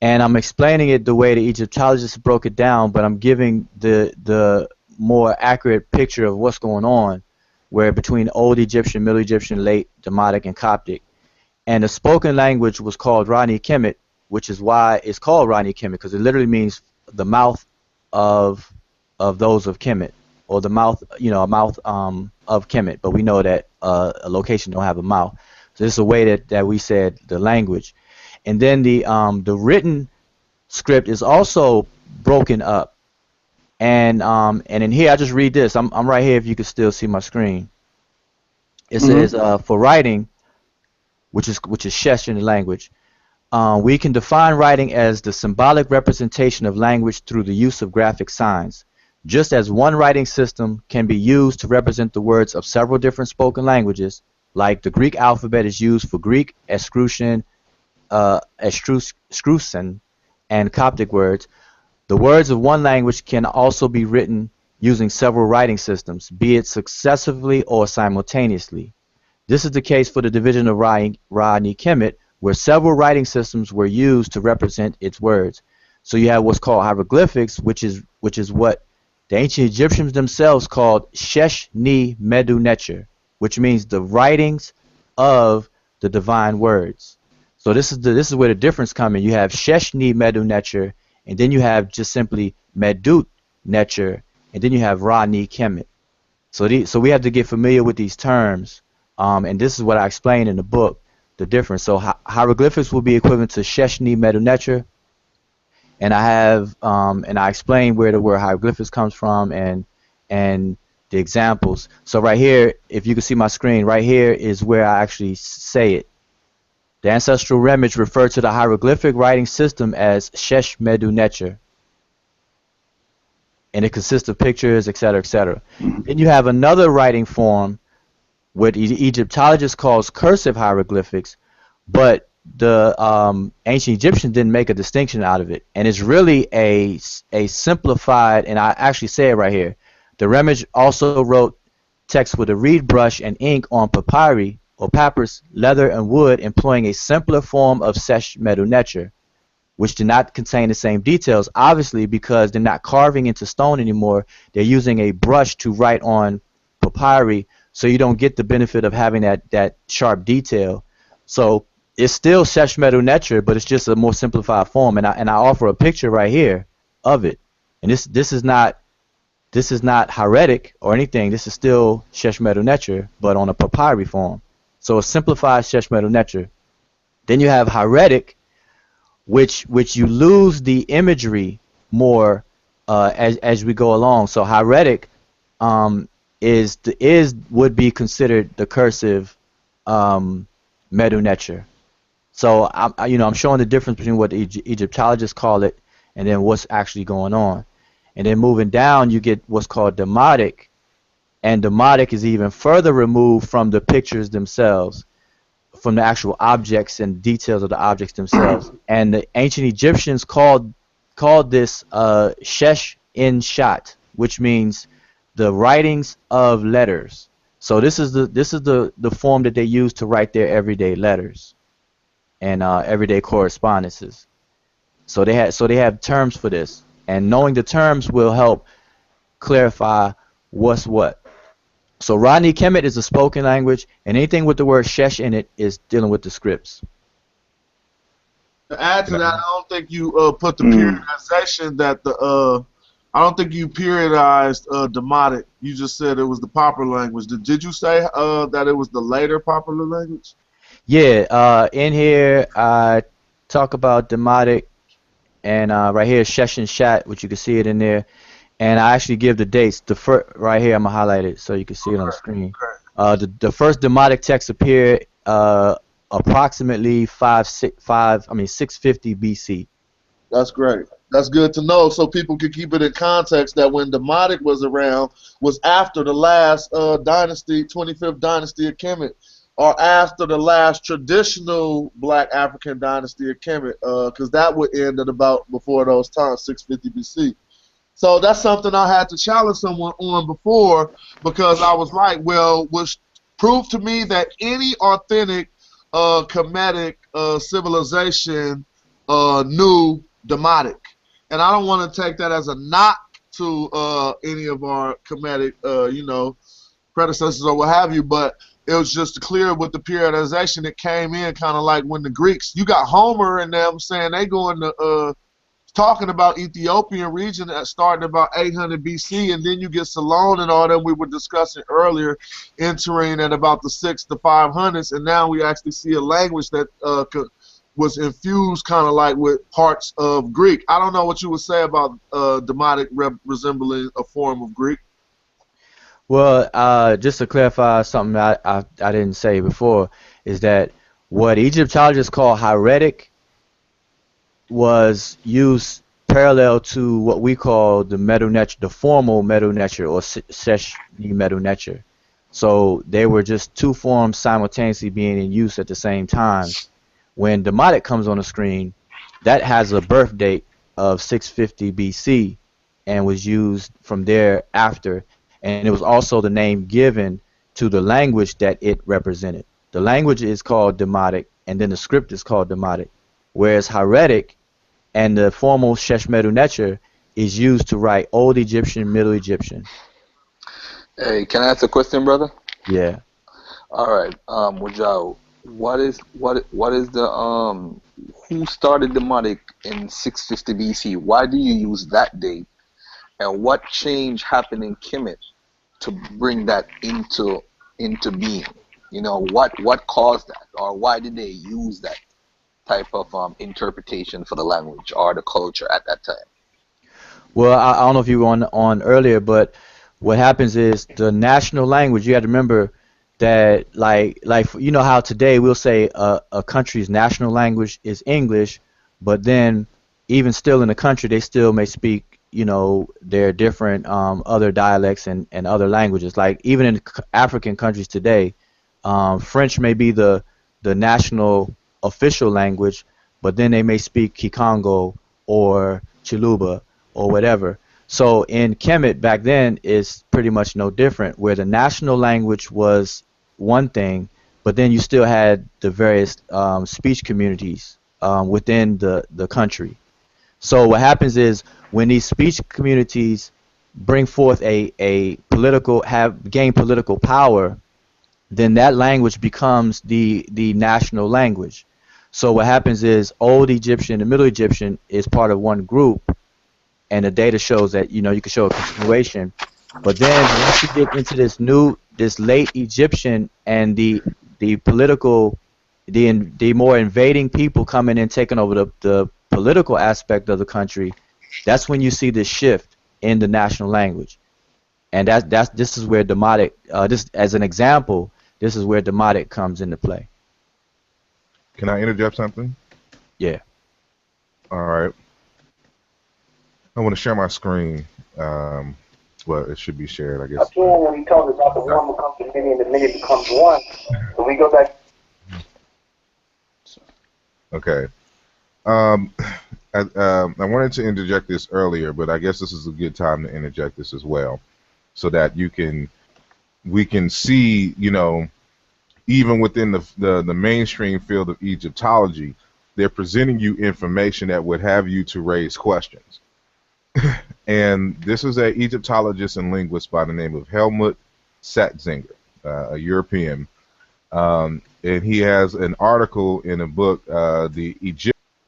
and I'm explaining it the way the Egyptologists broke it down, but I'm giving the more accurate picture of what's going on, where between Old Egyptian, Middle Egyptian, Late Demotic, and Coptic. And the spoken language was called Rani Kemet, which is why it's called Rani Kemet, because it literally means the mouth of those of Kemet, or the mouth, a mouth of Kemet. But we know that a location don't have a mouth, so this is a way that we said the language. And then the written script is also broken up, and in here I just read this. I'm right here if you can still see my screen. It says for writing, which is Shesh in the language. We can define writing as the symbolic representation of language through the use of graphic signs. Just as one writing system can be used to represent the words of several different spoken languages, like the Greek alphabet is used for Greek, Etruscan, and Coptic words, the words of one language can also be written using several writing systems, be it successively or simultaneously. This is the case for the division of Rani Kemet, where several writing systems were used to represent its words. So you have what's called hieroglyphics, which is what the ancient Egyptians themselves called Shesh Ni Medu Necher, which means the writings of the divine words. So this is where the difference comes in. You have Shesh Ni Medu Necher, and then you have just simply Medut Necher, and then you have Rani Kemet. So we have to get familiar with these terms, and this is what I explained in the book, the difference. So hieroglyphics will be equivalent to Shesh Ni Medu Necher, and I have and I explain where the word hieroglyphics comes from and the examples. So right here, if you can see my screen, right here is where I actually say it. The ancestral remnants refer to the hieroglyphic writing system as Shesh Medu Necher, and it consists of pictures, etc., etc. Then you have another writing form, what Egyptologists calls cursive hieroglyphics, but the ancient Egyptians didn't make a distinction out of it, and it's really a simplified, and I actually say it right here. The remnants also wrote text with a reed brush and ink on papyri or papyrus, leather, and wood, employing a simpler form of Shesh Medu Necher, which did not contain the same details, obviously because they're not carving into stone anymore. They're using a brush to write on papyri, so you don't get the benefit of having that sharp detail. So it's still Shesh Medu Necher, but it's just a more simplified form, and I offer a picture right here of it. And this is not hieratic or anything. This is still Shesh Medu Necher, but on a papyri form. So a simplified Shesh Medu Necher. Then you have hieratic, which you lose the imagery more as we go along. So hieratic would be considered the cursive Medu Necher. So I'm showing the difference between what the Egyptologists call it and then what's actually going on. And then moving down, you get what's called demotic, and demotic is even further removed from the pictures themselves, from the actual objects and details of the objects themselves. And the ancient Egyptians called this Shesh in Shat, which means the writings of letters. So this is the form that they use to write their everyday letters and everyday correspondences. So they have terms for this, and knowing the terms will help clarify what's what. So Rani Kemet is a spoken language, and anything with the word Shesh in it is dealing with the scripts. To add to that, I don't think you put the periodization that I don't think you periodized Demotic. You just said it was the popular language. Did you say that it was the later popular language? Yeah, in here I talk about Demotic, and right here Shesh and Shat, which you can see it in there. And I actually give the dates. The first right here, I'm gonna highlight it so you can see it on the screen. The first Demotic text appeared approximately 650 BC. That's great. That's good to know, so people can keep it in context that when Demotic was around was after the last dynasty, 25th dynasty of Kemet. or after the last traditional Black African dynasty of Kemet, because that would end at about before those times, 650 BC. So that's something I had to challenge someone on before, because I was like, well, which proved to me that any authentic Kemetic civilization knew Demotic. And I don't want to take that as a knock to any of our Kemetic, predecessors or what have you, but it was just clear with the periodization it came in kind of like when the Greeks, you got Homer and them saying they going to talking about Ethiopian region that started about 800 BC, and then you get Salon and all that we were discussing earlier entering at about the 6 to 500s, and now we actually see a language that was infused kind of like with parts of Greek. I don't know what you would say about Demotic resembling a form of Greek. Well, just to clarify something I didn't say before, is that what Egyptologists call hieratic was used parallel to what we call the Medu Neter, the formal Medu Neter or Seshni Medu Neter. So they were just two forms simultaneously being in use at the same time. When Demotic comes on the screen, that has a birth date of 650 BC and was used from there after. And it was also the name given to the language that it represented. The language is called Demotic, and then the script is called Demotic. Whereas hieratic and the formal Sheshmedu Neter is used to write Old Egyptian, Middle Egyptian. Hey, can I ask a question, brother? Yeah. All right, Wajau, what is the who started Demotic in 650 BC? Why do you use that date? And what change happened in Kemet to bring that into being? You know, what caused that, or why did they use that type of interpretation for the language or the culture at that time? Well, I don't know if you were on earlier, but what happens is the national language. You have to remember that, like you know how today we'll say a country's national language is English, but then even still in the country they still may speak, you know, their different other dialects and other languages. Like even in African countries today, French may be the national official language, but then they may speak Kikongo or Chiluba or whatever. So in Kemet back then is pretty much no different, where the national language was one thing, but then you still had the various speech communities within the country. So what happens is when these speech communities bring forth gain political power, then that language becomes the national language. So what happens is Old Egyptian and Middle Egyptian is part of one group, and the data shows that, you know, you can show a continuation. But then once you get into this late Egyptian and the more invading people coming in, taking over the political aspect of the country, that's when you see this shift in the national language. And this is where Demotic, this as an example, this is where Demotic comes into play. Can I interject something? Yeah. All right. I want to share my screen. Well, it should be shared, I guess. Again, when he talks about the one becomes many and the many becomes one, so we go back. Okay. I wanted to interject this earlier, but I guess this is a good time to interject this as well, so that we can see, you know, even within the mainstream field of Egyptology, they're presenting you information that would have you to raise questions. And this is an Egyptologist and linguist by the name of Helmut Sattzinger, a European. And he has an article in a book, The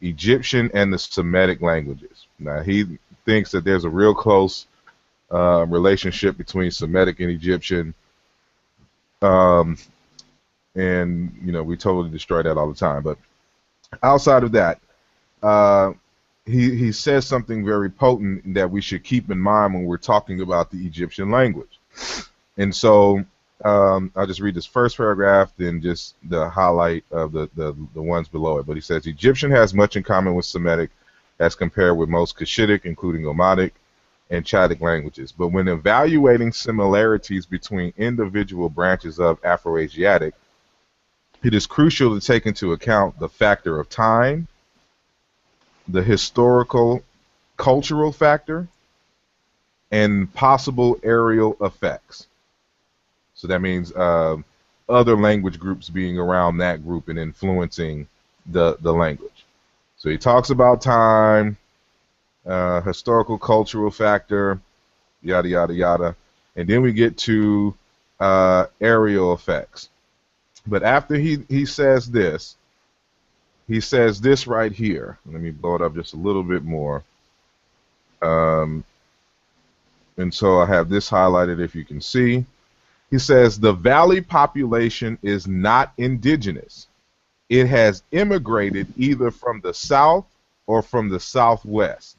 Egyptian and the Semitic Languages. Now, he thinks that there's a real close relationship between Semitic and Egyptian. And, you know, we totally destroy that all the time. But outside of that, he says something very potent that we should keep in mind when we're talking about the Egyptian language. And so I'll just read this first paragraph, then just the highlight of the ones below it. But he says, Egyptian has much in common with Semitic as compared with most Cushitic, including Omatic and Chadic languages. But when evaluating similarities between individual branches of Afroasiatic, It is crucial to take into account the factor of time, the historical, cultural factor, and possible aerial effects. So that means other language groups being around that group and influencing the language. So he talks about time, historical, cultural factor, yada, yada, yada. And then we get to aerial effects. But after he says this right here. Let me blow it up just a little bit more. And so I have this highlighted if you can see. He says the valley population is not indigenous. It has immigrated either from the south or from the southwest.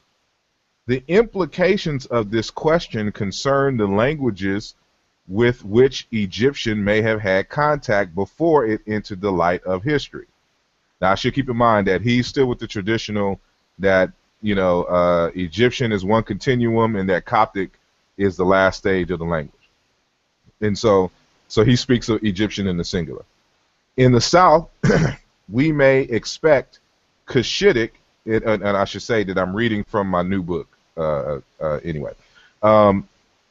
The implications of this question concern the languages with which Egyptian may have had contact before it entered the light of history. Now, I should keep in mind that he's still with the traditional that, Egyptian is one continuum and that Coptic is the last stage of the language. And so he speaks of Egyptian in the singular. In the South, we may expect Cushitic, and I should say that I'm reading from my new book anyway.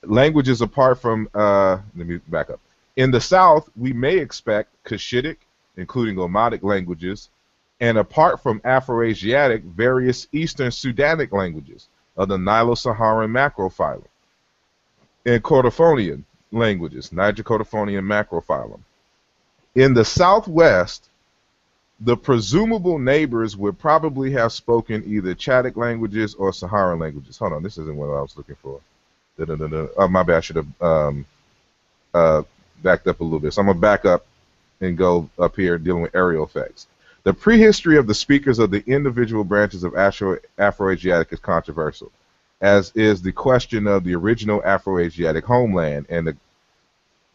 Languages apart from, let me back up. In the South, we may expect Cushitic, including Omotic languages, and apart from Afro-Asiatic, various Eastern Sudanic languages of the Nilo-Saharan macrophylum, and Cordophonian languages, Niger-Cordophonian macrophylum. In the Southwest, the presumable neighbors would probably have spoken either Chadic languages or Saharan languages. Hold on, this isn't what I was looking for. Oh, my bad, I should have backed up a little bit. So I'm going to back up and go up here dealing with aerial effects. The prehistory of the speakers of the individual branches of Afro-Asiatic is controversial, as is the question of the original Afro-Asiatic homeland and the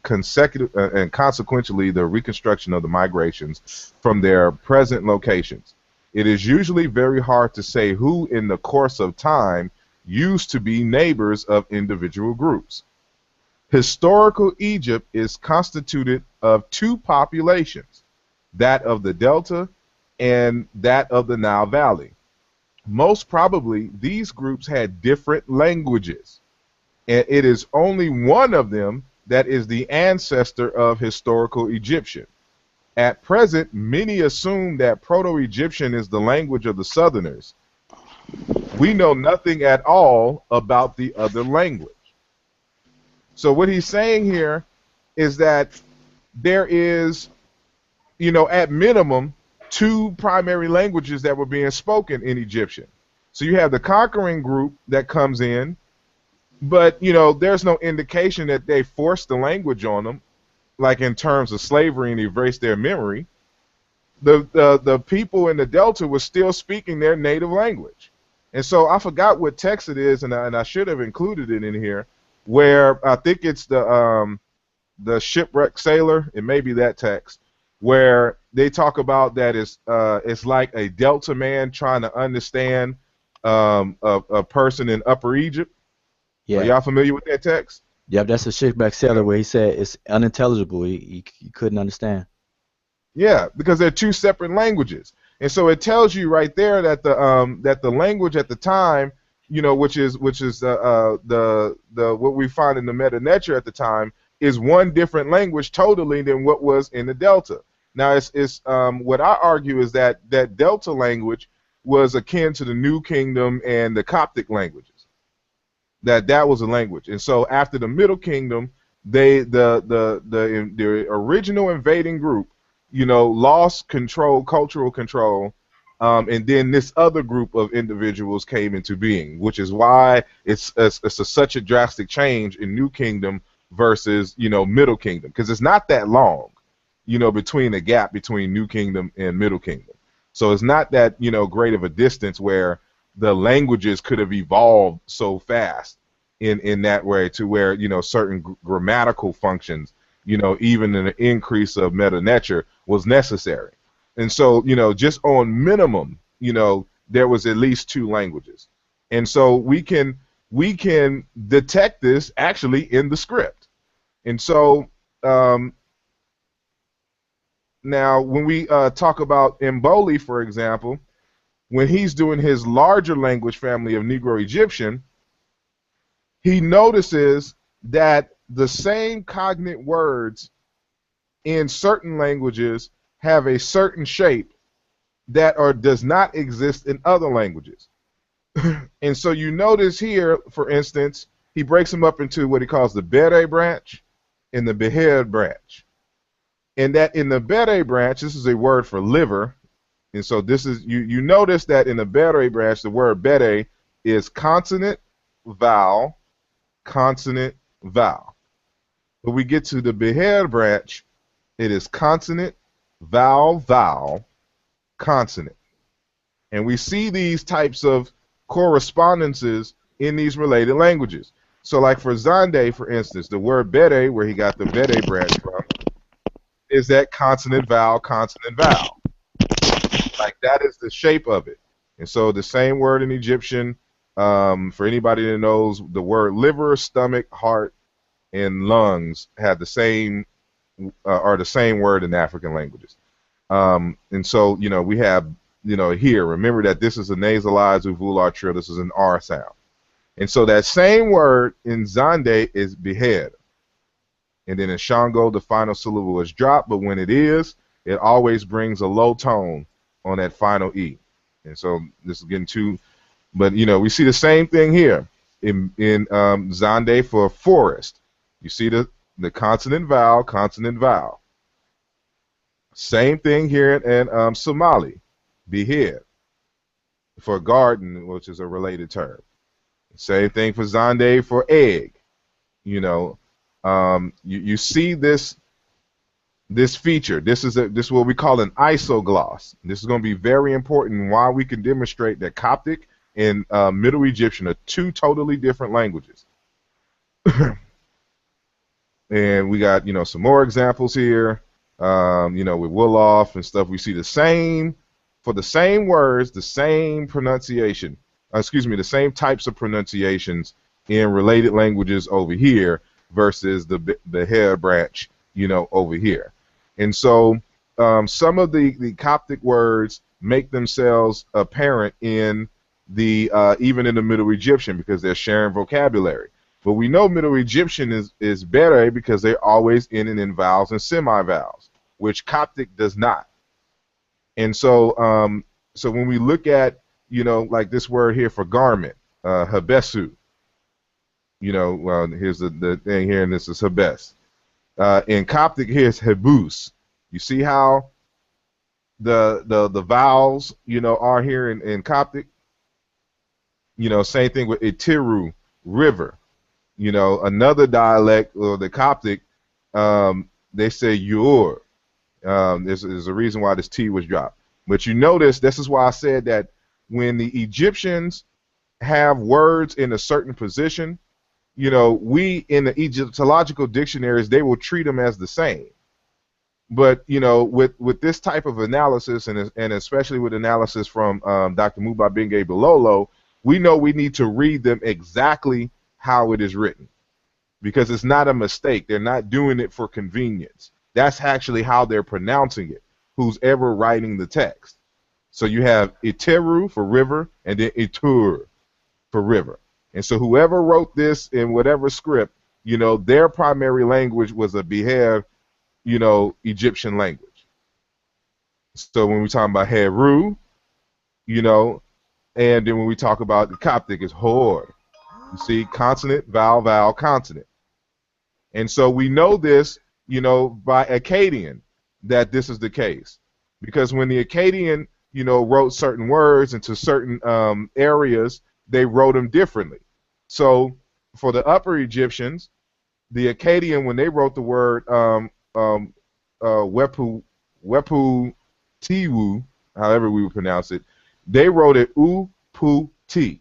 consequently the reconstruction of the migrations from their present locations. It is usually very hard to say who in the course of time used to be neighbors of individual groups. Historical Egypt is constituted of two populations, that of the Delta and that of the Nile Valley. Most probably, these groups had different languages, and it is only one of them that is the ancestor of historical Egyptian. At present, many assume that Proto-Egyptian is the language of the Southerners. We know nothing at all about the other language. So what he's saying here is that there is, at minimum, two primary languages that were being spoken in Egyptian. So you have the conquering group that comes in, but, there's no indication that they forced the language on them, like in terms of slavery and erased their memory. The people in the Delta were still speaking their native language. And so I forgot what text it is, and I should have included it in here, where I think it's the shipwrecked sailor. It may be that text, where they talk about that it's like a Delta man trying to understand a person in Upper Egypt. Yeah. Are y'all familiar with that text? Yep, that's a shipback seller where he said it's unintelligible. He couldn't understand. Yeah, because they're two separate languages, and so it tells you right there that the language at the time, which is the what we find in the Meta Neter at the time, is one different language totally than what was in the Delta. Now, it's what I argue is that Delta language was akin to the New Kingdom and the Coptic languages. That was a language, and so after the Middle Kingdom, the original invading group, lost cultural control, and then this other group of individuals came into being, which is why it's such a drastic change in New Kingdom versus Middle Kingdom, because it's not that long, between the gap between New Kingdom and Middle Kingdom. So it's not that great of a distance where the languages could have evolved so fast in that way to where certain grammatical functions, even an increase of Meta Neter was necessary. And so just on minimum, there was at least two languages, and so we can detect this actually in the script. And so now Now, when we talk about Mboli, for example, when he's doing his larger language family of Negro Egyptian, he notices that the same cognate words in certain languages have a certain shape that does not exist in other languages. And so you notice here, for instance, he breaks them up into what he calls the Bere branch and the Beher branch. And that in the Bere branch, this is a word for liver. And so this is, you notice that in the Bere branch, the word Bere is consonant, vowel, consonant, vowel. When we get to the Beher branch, it is consonant, vowel, vowel, consonant. And we see these types of correspondences in these related languages. So like for Zande, for instance, the word Bere, where he got the Bere branch from, is that consonant, vowel, consonant, vowel. Like that is the shape of it. And so the same word in Egyptian, for anybody that knows, the word liver, stomach, heart, and lungs have the same, are the same word in African languages. And so, you know, we have, you know, here, remember that this is a nasalized uvular trill, this is an R sound. And so that same word in Zande is behead. And then in Shango, the final syllable is dropped, but when it is, it always brings a low tone on that final E. And so this is getting too, but you know, we see the same thing here in Zande for forest. You see the consonant vowel, consonant vowel. Same thing here in Somali, behead, for garden, which is a related term. Same thing for Zande for egg. You know, you see this feature. This is what we call an isogloss. This is going to be very important why we can demonstrate that Coptic and Middle Egyptian are two totally different languages. And we got, you know, some more examples here. You know, with Wolof and stuff, we see the same, for the same words, the same pronunciation, the same types of pronunciations in related languages over here versus the hair branch, you know, over here. And so some of the Coptic words make themselves apparent in the even in the Middle Egyptian because they're sharing vocabulary. But we know Middle Egyptian is better because they're always ending in vowels and semi-vowels, which Coptic does not. And so so when we look at, you know, like this word here for garment, habesu, you know, well, here's the thing here, and this is habes. In Coptic, here's hebus. You see how the vowels, you know, are here in Coptic? You know, same thing with itiru, river. You know, another dialect, or the Coptic, they say yor. There's a reason why this T was dropped. But you notice, this is why I said that when the Egyptians have words in a certain position, you know, we in the Egyptological dictionaries, they will treat them as the same. But, you know, with this type of analysis, and especially with analysis from Dr. Mubabinge Bilolo, we know we need to read them exactly how it is written, because it's not a mistake. They're not doing it for convenience. That's actually how they're pronouncing it, who's ever writing the text. So you have iteru for river, and then itur for river. And so whoever wrote this in whatever script, you know, their primary language was a Beher, you know, Egyptian language. So when we talk about Heru, you know, and then when we talk about the Coptic, it's Hor. You see, consonant, vowel, vowel, consonant. And so we know this, you know, by Akkadian, that this is the case. Because when the Akkadian, you know, wrote certain words into certain areas, they wrote them differently. So for the Upper Egyptians, the Akkadian, when they wrote the word wepu tiwu, however we would pronounce it, they wrote it u-pu-ti.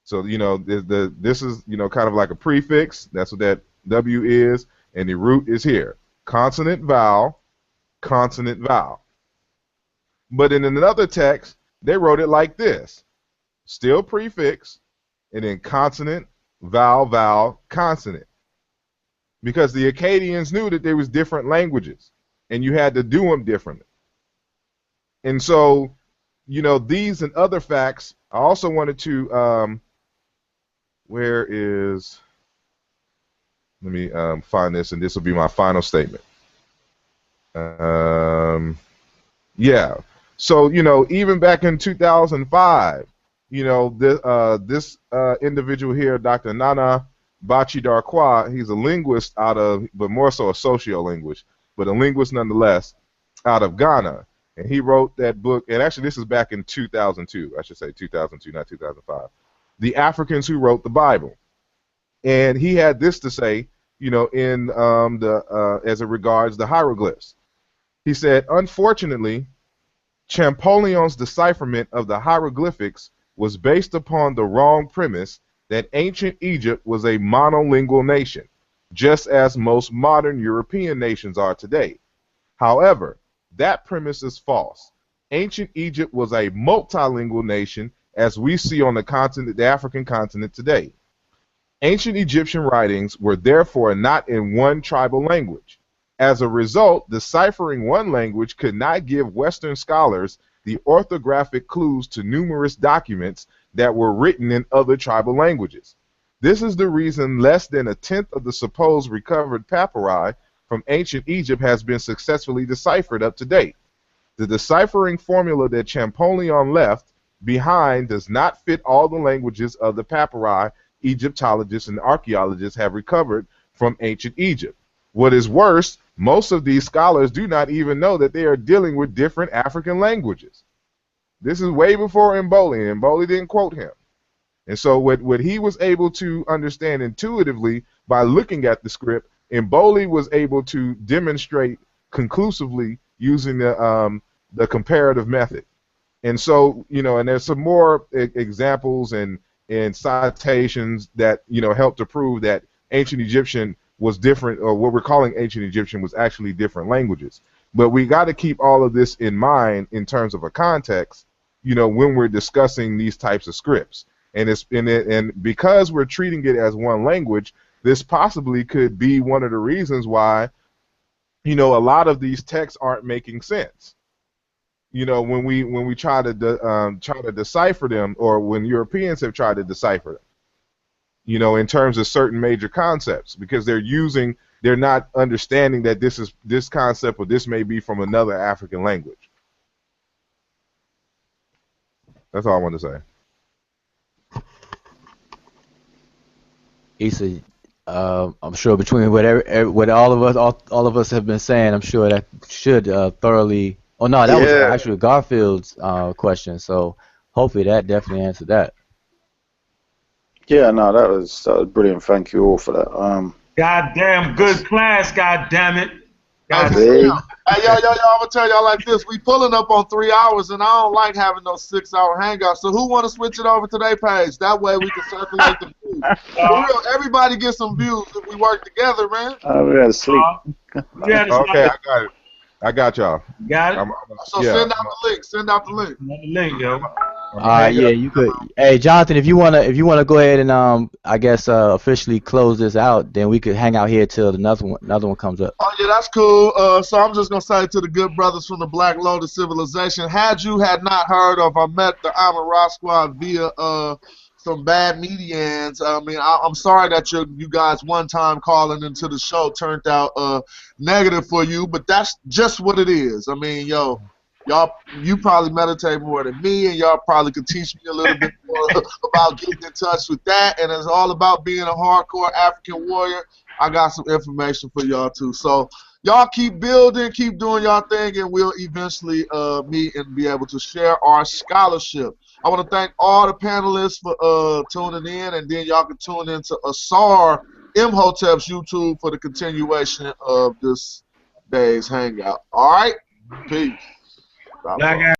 So, you know, this is, you know, kind of like a prefix. That's what that W is. And the root is here. Consonant, vowel, consonant, vowel. But in another text, they wrote it like this. Still prefix, and then consonant, vowel, vowel, consonant. Because the Akkadians knew that there was different languages. and you had to do them differently. And so, you know, these and other facts, I also wanted to, where is, let me find this, and this will be my final statement. Yeah. So, you know, even back in 2005, you know, this individual here, Dr. Nana Bachi-Darkwa, he's a linguist out of, but more so a sociolinguist, but a linguist nonetheless, out of Ghana. And he wrote that book, and actually this is back in 2002, I should say 2002, not 2005. The Africans Who Wrote the Bible. And he had this to say, you know, in as it regards the hieroglyphs. He said, unfortunately, Champollion's decipherment of the hieroglyphics was based upon the wrong premise that ancient Egypt was a monolingual nation, just as most modern European nations are today. However, that premise is false. Ancient Egypt was a multilingual nation, as we see on the continent, the African continent today. Ancient Egyptian writings were therefore not in one tribal language. As a result, deciphering one language could not give Western scholars the orthographic clues to numerous documents that were written in other tribal languages. This is the reason less than a tenth of the supposed recovered papyri from ancient Egypt has been successfully deciphered up to date. The deciphering formula that Champollion left behind does not fit all the languages of the papyri Egyptologists and archaeologists have recovered from ancient Egypt. What is worse, most of these scholars do not even know that they are dealing with different African languages. This is way before Mboli, and Mboli didn't quote him. And so what he was able to understand intuitively by looking at the script, Mboli was able to demonstrate conclusively using the comparative method. And so, you know, and there's some more examples and citations that, you know, help to prove that ancient Egyptian was different, or what we're calling ancient Egyptian was actually different languages. But we got to keep all of this in mind in terms of a context, you know, when we're discussing these types of scripts. And because we're treating it as one language, this possibly could be one of the reasons why, you know, a lot of these texts aren't making sense. You know, when we try to decipher them, or when Europeans have tried to decipher them, you know, in terms of certain major concepts, because they're not understanding that this concept or this may be from another African language. That's all I want to say. Issa, I'm sure between what all of us have been saying, I'm sure that should thoroughly. Oh no, that was actually Garfield's question. So hopefully that definitely answered that. Yeah, no, that was brilliant. Thank you all for that. Goddamn good class, goddamn it. Hey, yo, I'm gonna tell y'all like this. We pulling up on 3 hours, and I don't like having those 6-hour hangouts. So who want to switch it over to their page? That way we can circulate the views. For real, everybody get some views if we work together, man. We gotta sleep. Okay, I got y'all. Got it? So yeah. Send out the link. Send out the link. Send the link, yo. Yeah, you could. Hey, Jonathan, if you wanna go ahead and I guess officially close this out, then we could hang out here till another one comes up. Oh yeah, that's cool. So I'm just gonna say to the good brothers from the Black Lotus Civilization, had not heard of, I met the Amara Squad via some bad medians. I mean, I'm sorry that you guys one time calling into the show turned out negative for you, but that's just what it is. I mean, yo. You probably meditate more than me, and y'all probably could teach me a little bit more about getting in touch with that. And it's all about being a hardcore African warrior. I got some information for y'all too. So y'all keep building, keep doing y'all thing, and we'll eventually meet and be able to share our scholarship. I want to thank all the panelists for tuning in, and then y'all can tune into Asar Imhotep's YouTube for the continuation of this day's hangout. All right, peace. Black